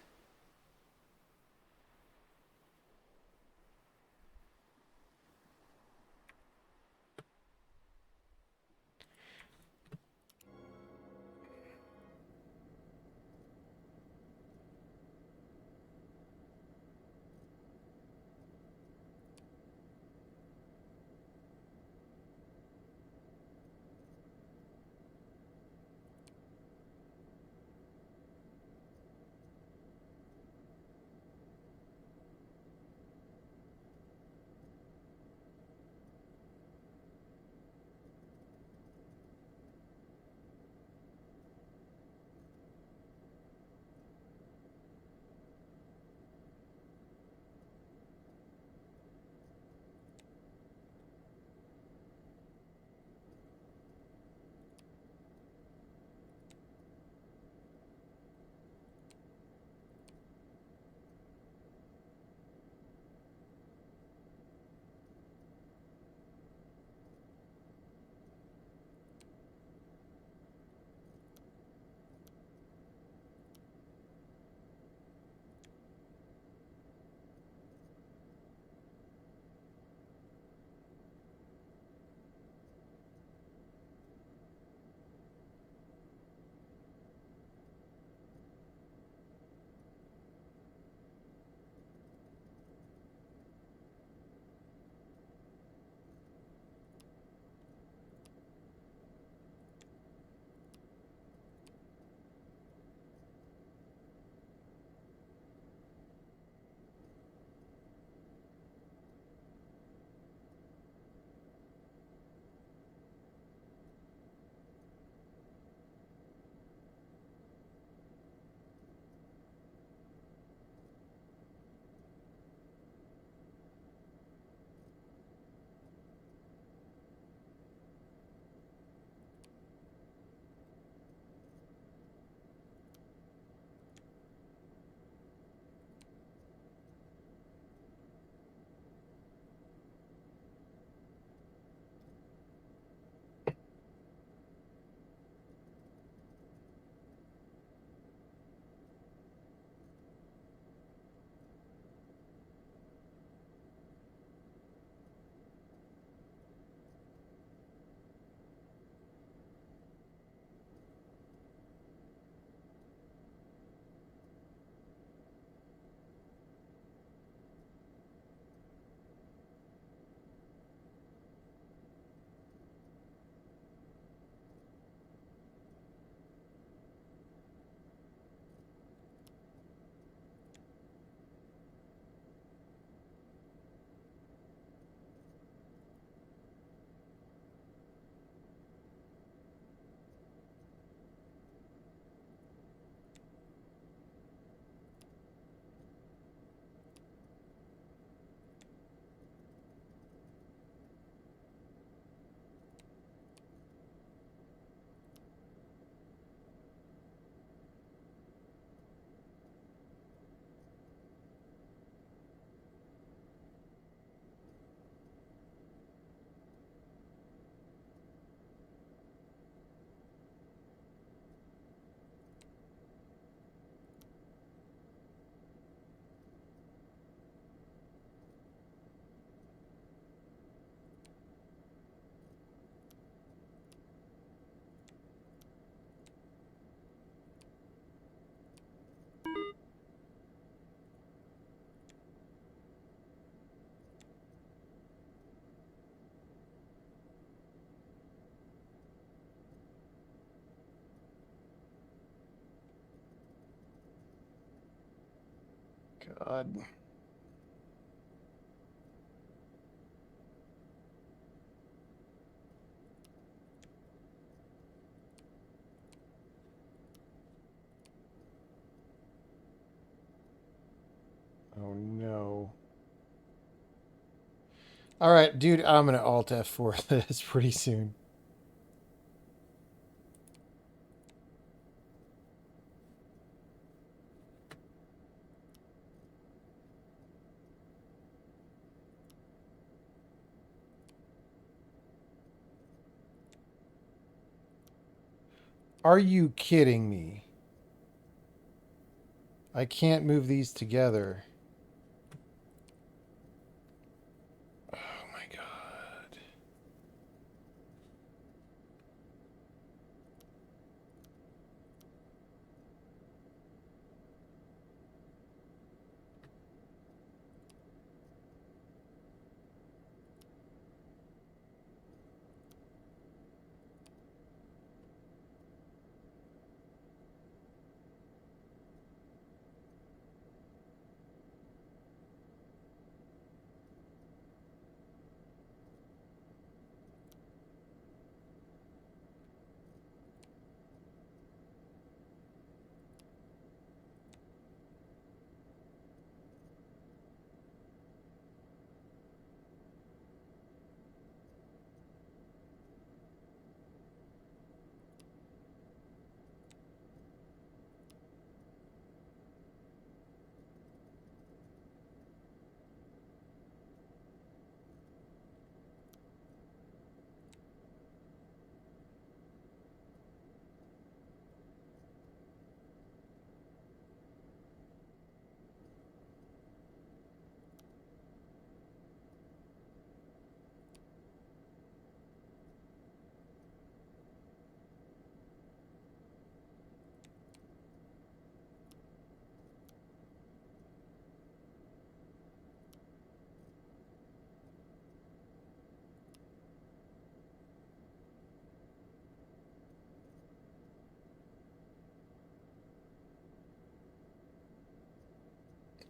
Speaker 1: God. Oh no. All right, dude, I'm gonna Alt F4 this pretty soon. Are you kidding me? I can't move these together. Oh my God.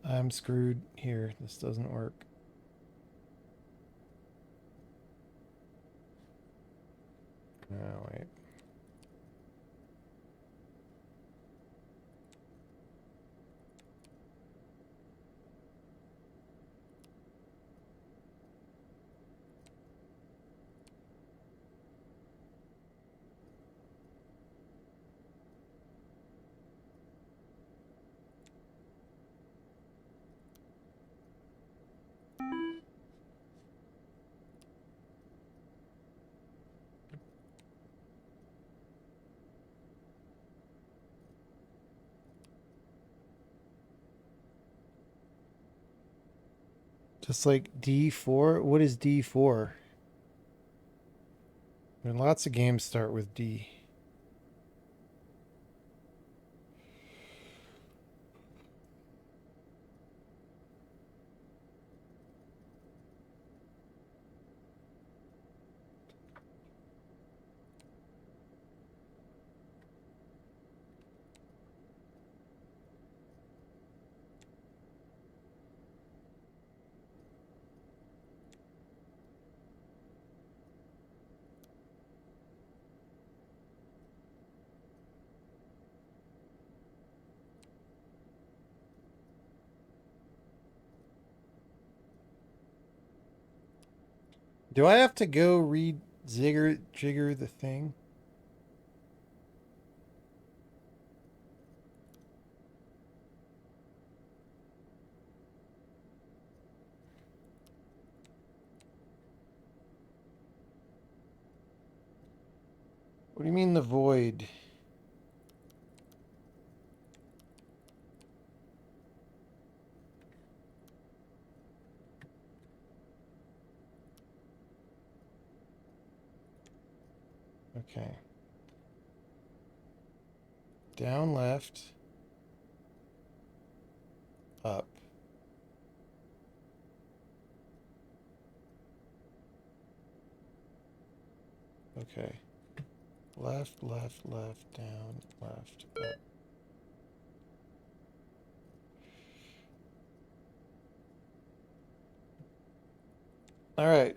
Speaker 1: I'm screwed here. This doesn't work. Oh, wait. Just like D4? What is D4? I mean, lots of games start with D. Do I have to go read Jigger the thing? What do you mean the void? Okay. Down left. Up. Okay. Left, left, left, down, left, up. All right.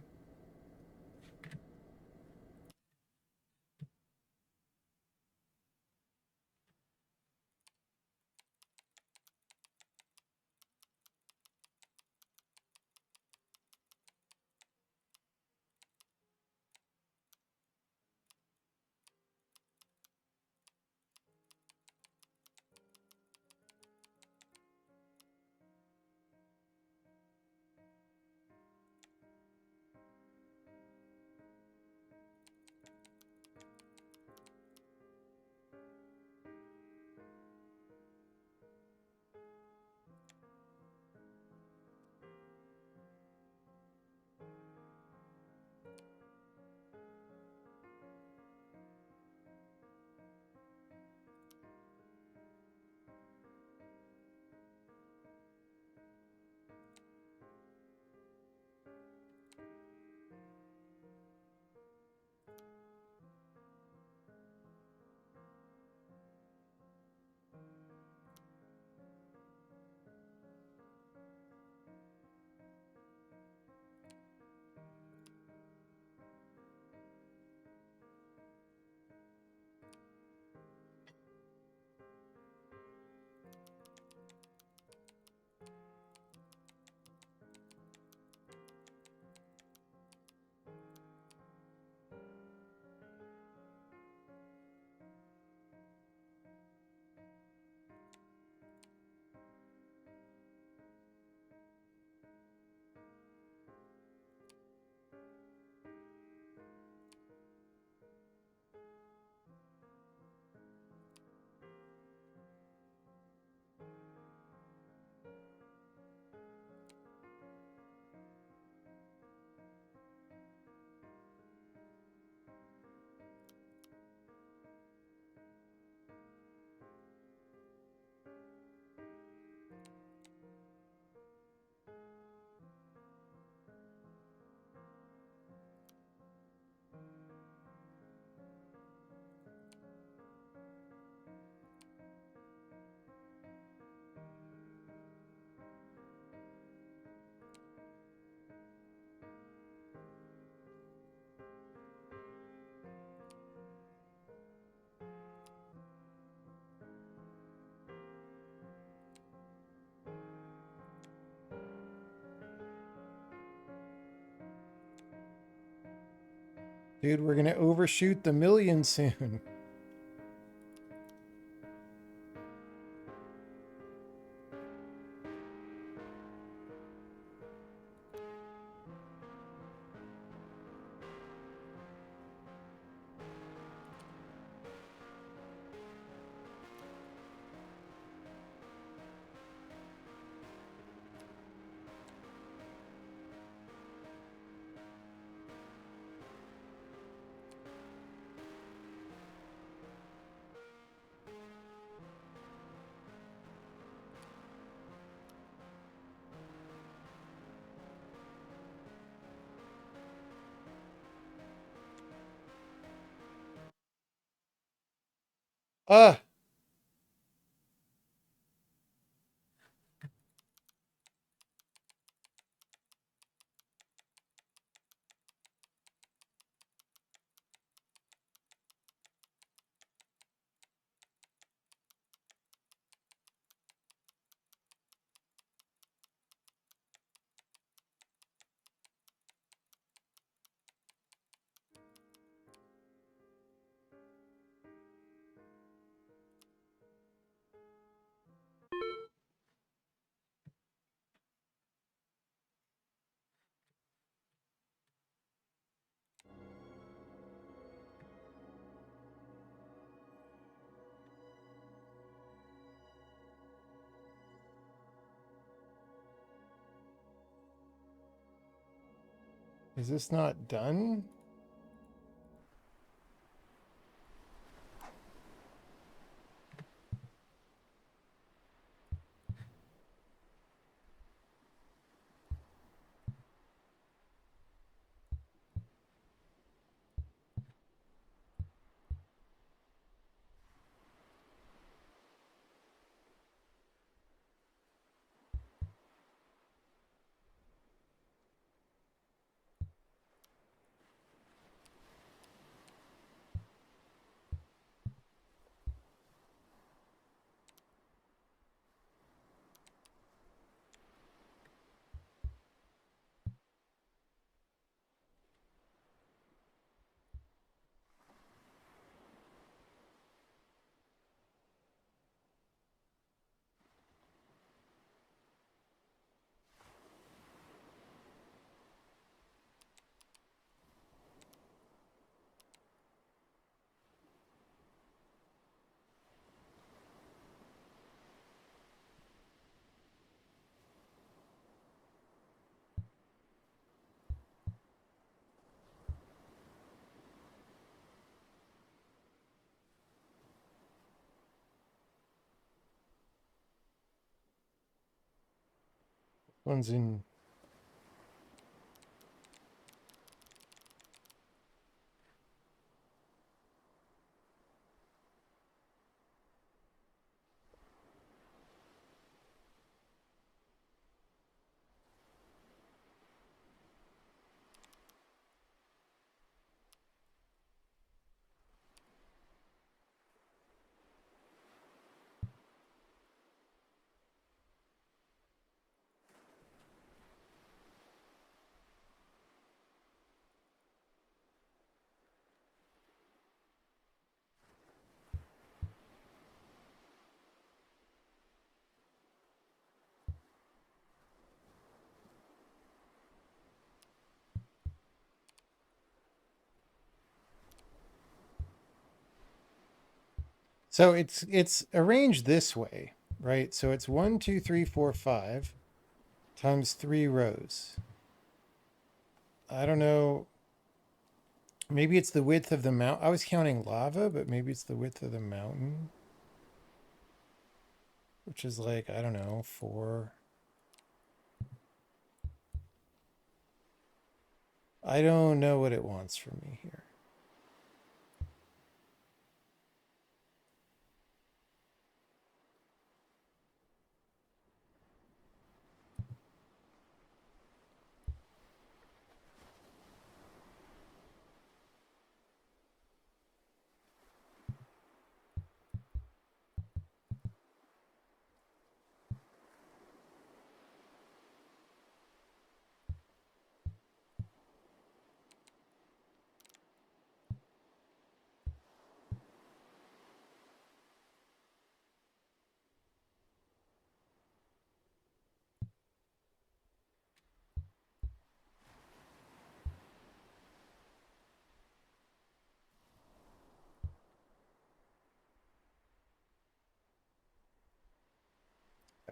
Speaker 1: Dude, we're gonna overshoot the million soon. Ah, is this not done? One's in. So it's arranged this way, right? So it's 1, 2, 3, 4, 5 times 3 rows. I don't know. Maybe it's the width of the mountain. I was counting lava, but maybe it's the width of the mountain, which is like, I don't know, 4. I don't know what it wants from me here.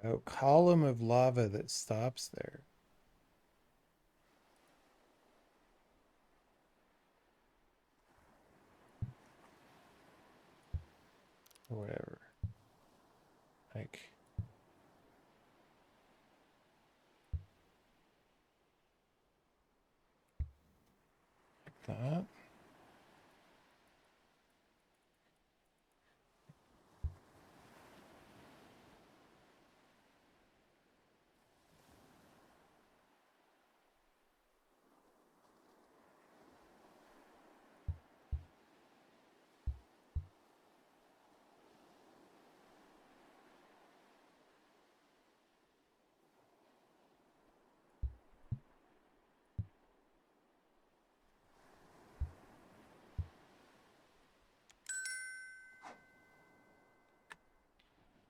Speaker 1: Oh, column of lava that stops there. Or whatever. Like that.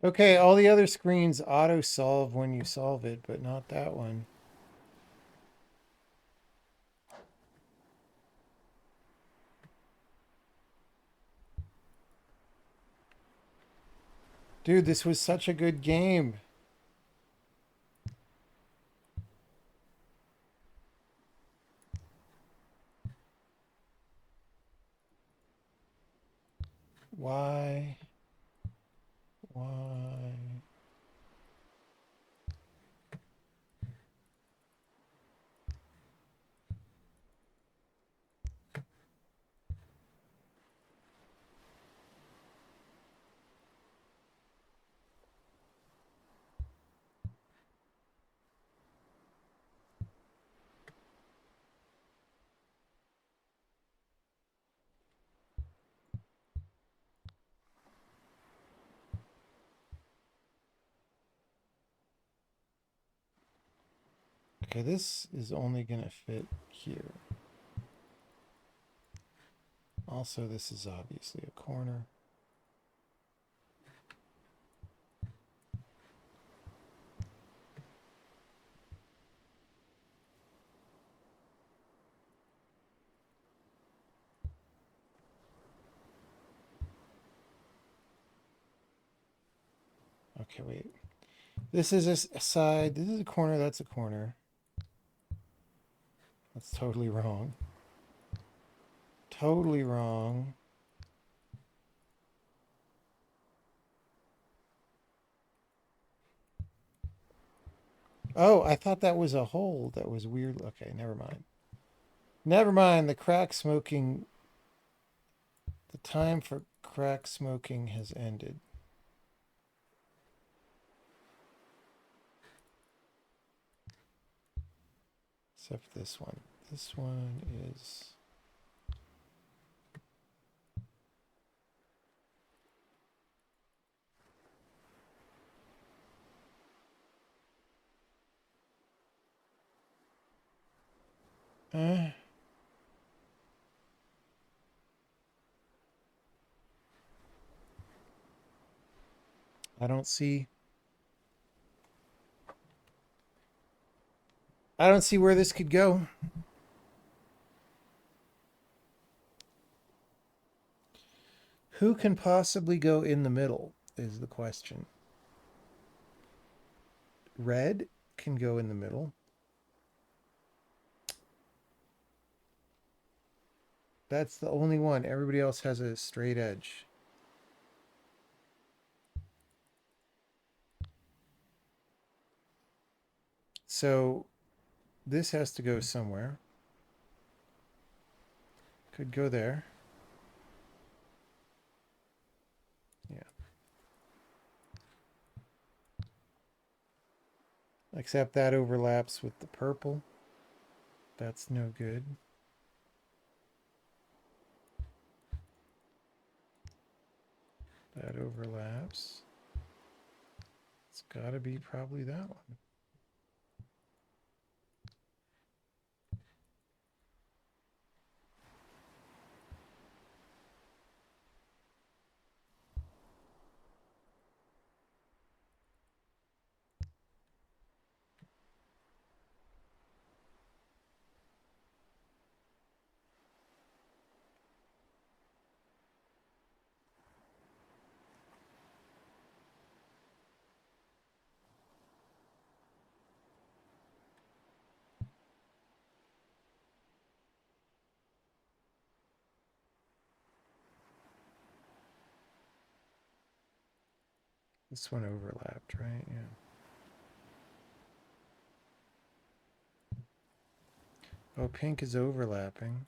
Speaker 1: Okay, all the other screens auto-solve when you solve it, but not that one. Dude, this was such a good game. Why? Why? Okay, this is only gonna fit here. Also, this is obviously a corner. Okay, wait. This is a side. This is a corner. That's a corner. That's totally wrong. Totally wrong. Oh, I thought that was a hole. That was weird. Okay, never mind. Never mind. The crack smoking. The time for crack smoking has ended. Except this one. This one is... I don't see... I don't see where this could go. Who can possibly go in the middle is the question. Red can go in the middle. That's the only one. Everybody else has a straight edge. So this has to go somewhere. Could go there. Yeah. Except that overlaps with the purple. That's no good. That overlaps. It's got to be probably that one. This one overlapped, right? Yeah. Oh, pink is overlapping.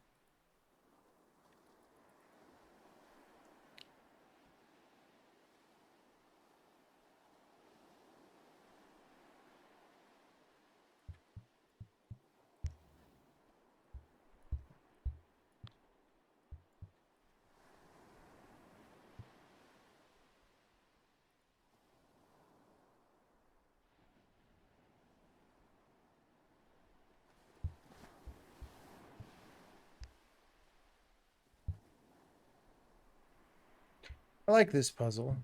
Speaker 1: I like this puzzle.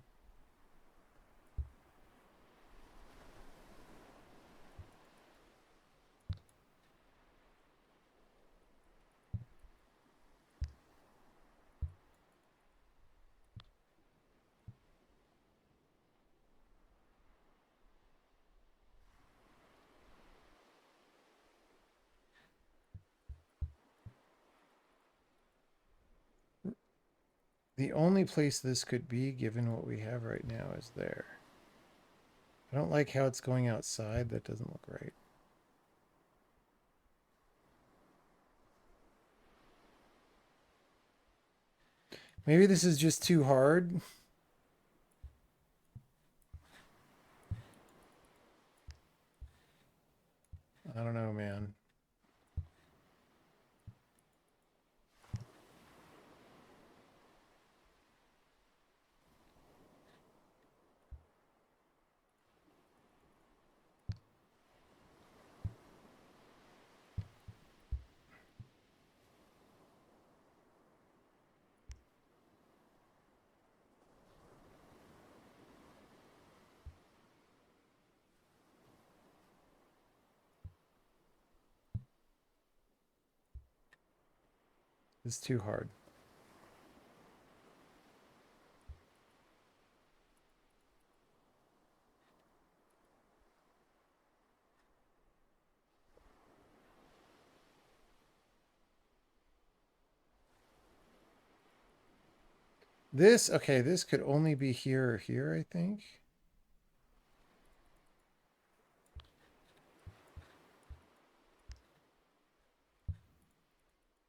Speaker 1: The only place this could be, given what we have right now, is there. I don't like how it's going outside. That doesn't look right. Maybe this is just too hard. I don't know, man. It's too hard. This, okay, this could only be here or here, I think.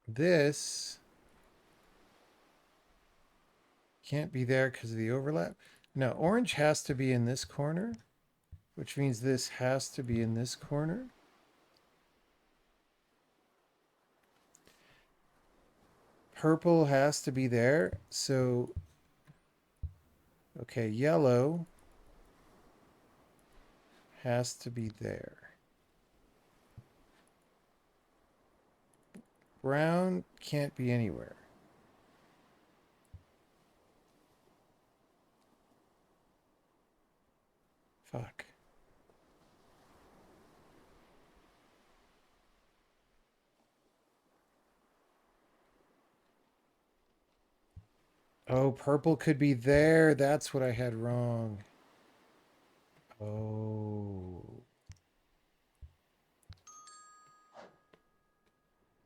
Speaker 1: This can't be there because of the overlap. No, orange has to be in this corner, which means this has to be in this corner. Purple has to be there. So, okay, yellow has to be there. Brown can't be anywhere. Fuck. Oh, purple could be there. That's what I had wrong. Oh.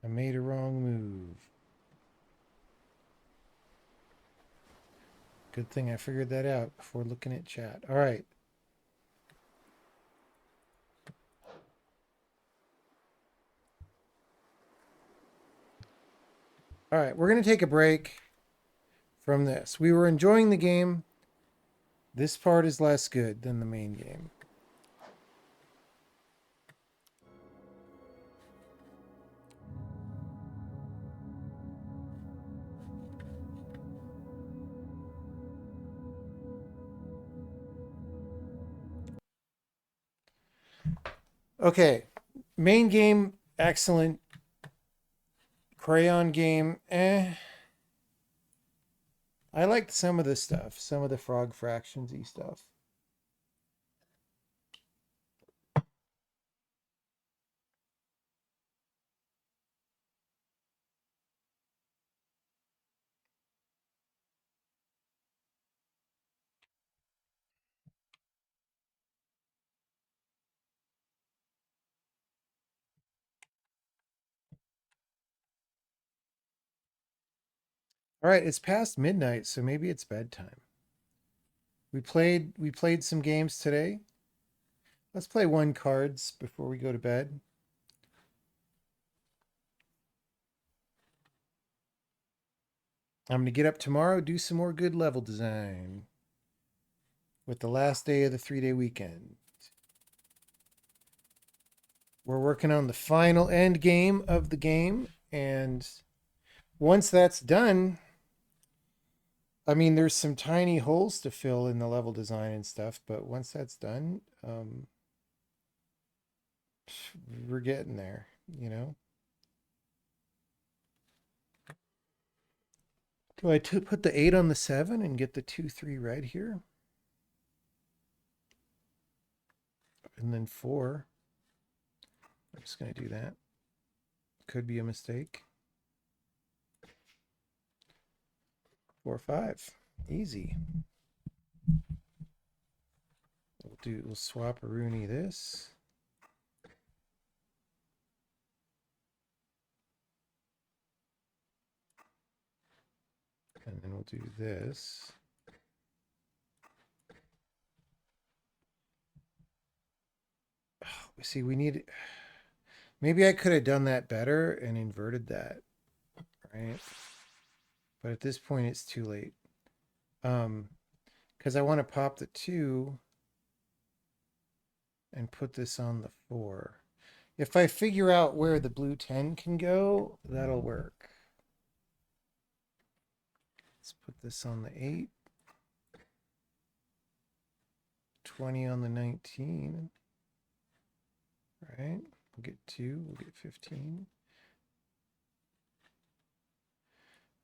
Speaker 1: I made a wrong move. Good thing I figured that out before looking at chat. All right. All right, we're going to take a break from this. We were enjoying the game. This part is less good than the main game. Okay, main game, excellent. Crayon game, eh. I liked some of the stuff, some of the frog fractions-y stuff. All right, it's past midnight, so maybe it's bedtime. We played some games today. Let's play one cards before we go to bed. I'm going to get up tomorrow, do some more good level design with the last day of the 3-day weekend. We're working on the final end game of the game, and once that's done, I mean, there's some tiny holes to fill in the level design and stuff, but once that's done, we're getting there, you know? Do I put the 8 on the 7 and get the 2-3 red here? And then 4. I'm just going to do that. Could be a mistake. 4, 5. Easy. We'll swap a Rooney this. And then we'll do this. Oh, see, we need... Maybe I could have done that better and inverted that, right? But at this point, it's too late. Because I want to pop the 2 and put this on the 4. If I figure out where the blue 10 can go, that'll work. Let's put this on the 8. 20 on the 19. Right? We'll get 2. We'll get 15.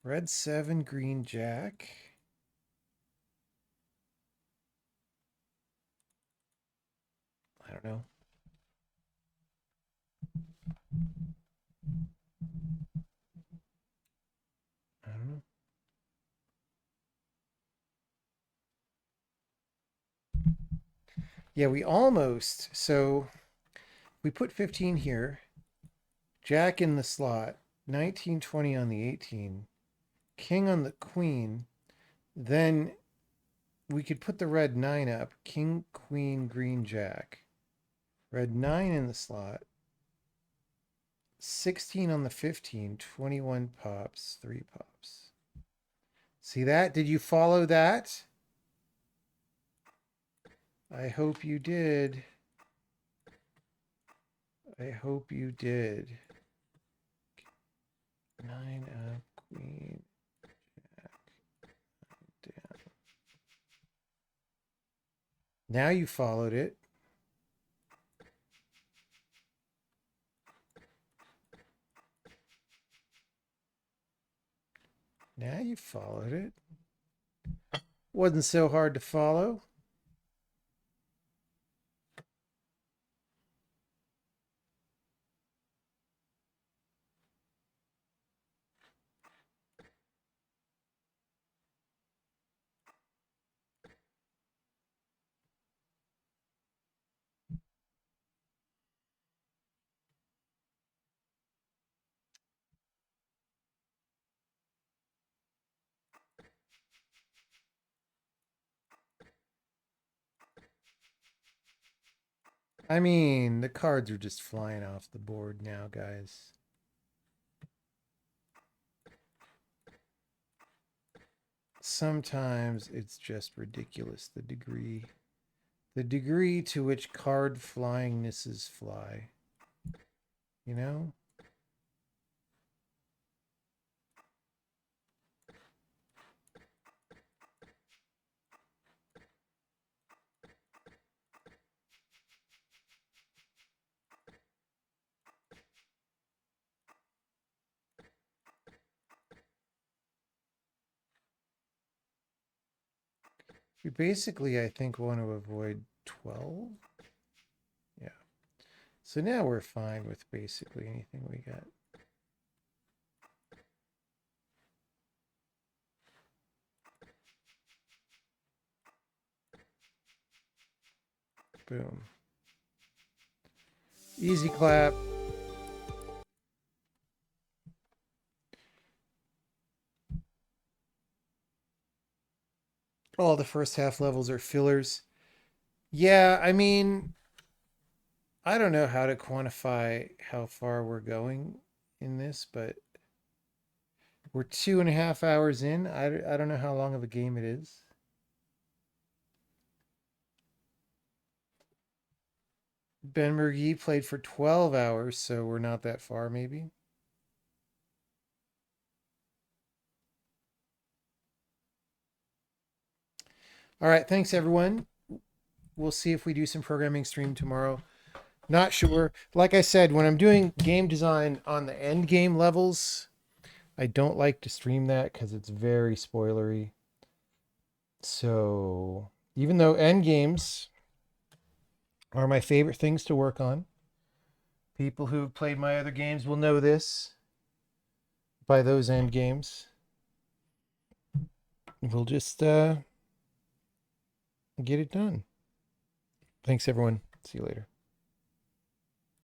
Speaker 1: Red 7, green jack. I don't know. I don't know. Yeah, we almost, so we put 15 here, jack in the slot, 19, 20 on the 18, king on the queen, then we could put the red 9 up, king, queen, green, jack, red 9 in the slot, 16 on the 15, 21 pops, 3 pops. See that? Did you follow that? I hope you did. I hope you did. 9 up, queen, jack, down. Now you followed it. Now you followed it. Wasn't so hard to follow. I mean, the cards are just flying off the board now, guys. Sometimes it's just ridiculous, the degree to which card flyingnesses fly. You know? We basically, I think, want to avoid 12. Yeah. So now we're fine with basically anything we got. Boom. Easy clap. All the first half levels are fillers. Yeah, I mean, I don't know how to quantify how far we're going in this, but we're 2.5 hours in. I don't know how long of a game it is. Ben McGee played for 12 hours, so we're not that far, maybe. All right, thanks, everyone. We'll see if we do some programming stream tomorrow. Not sure. Like I said, when I'm doing game design on the end game levels, I don't like to stream that because it's very spoilery. So even though end games are my favorite things to work on, people who have played my other games will know this. By those end games, we'll just get it done. Thanks, everyone. See you later.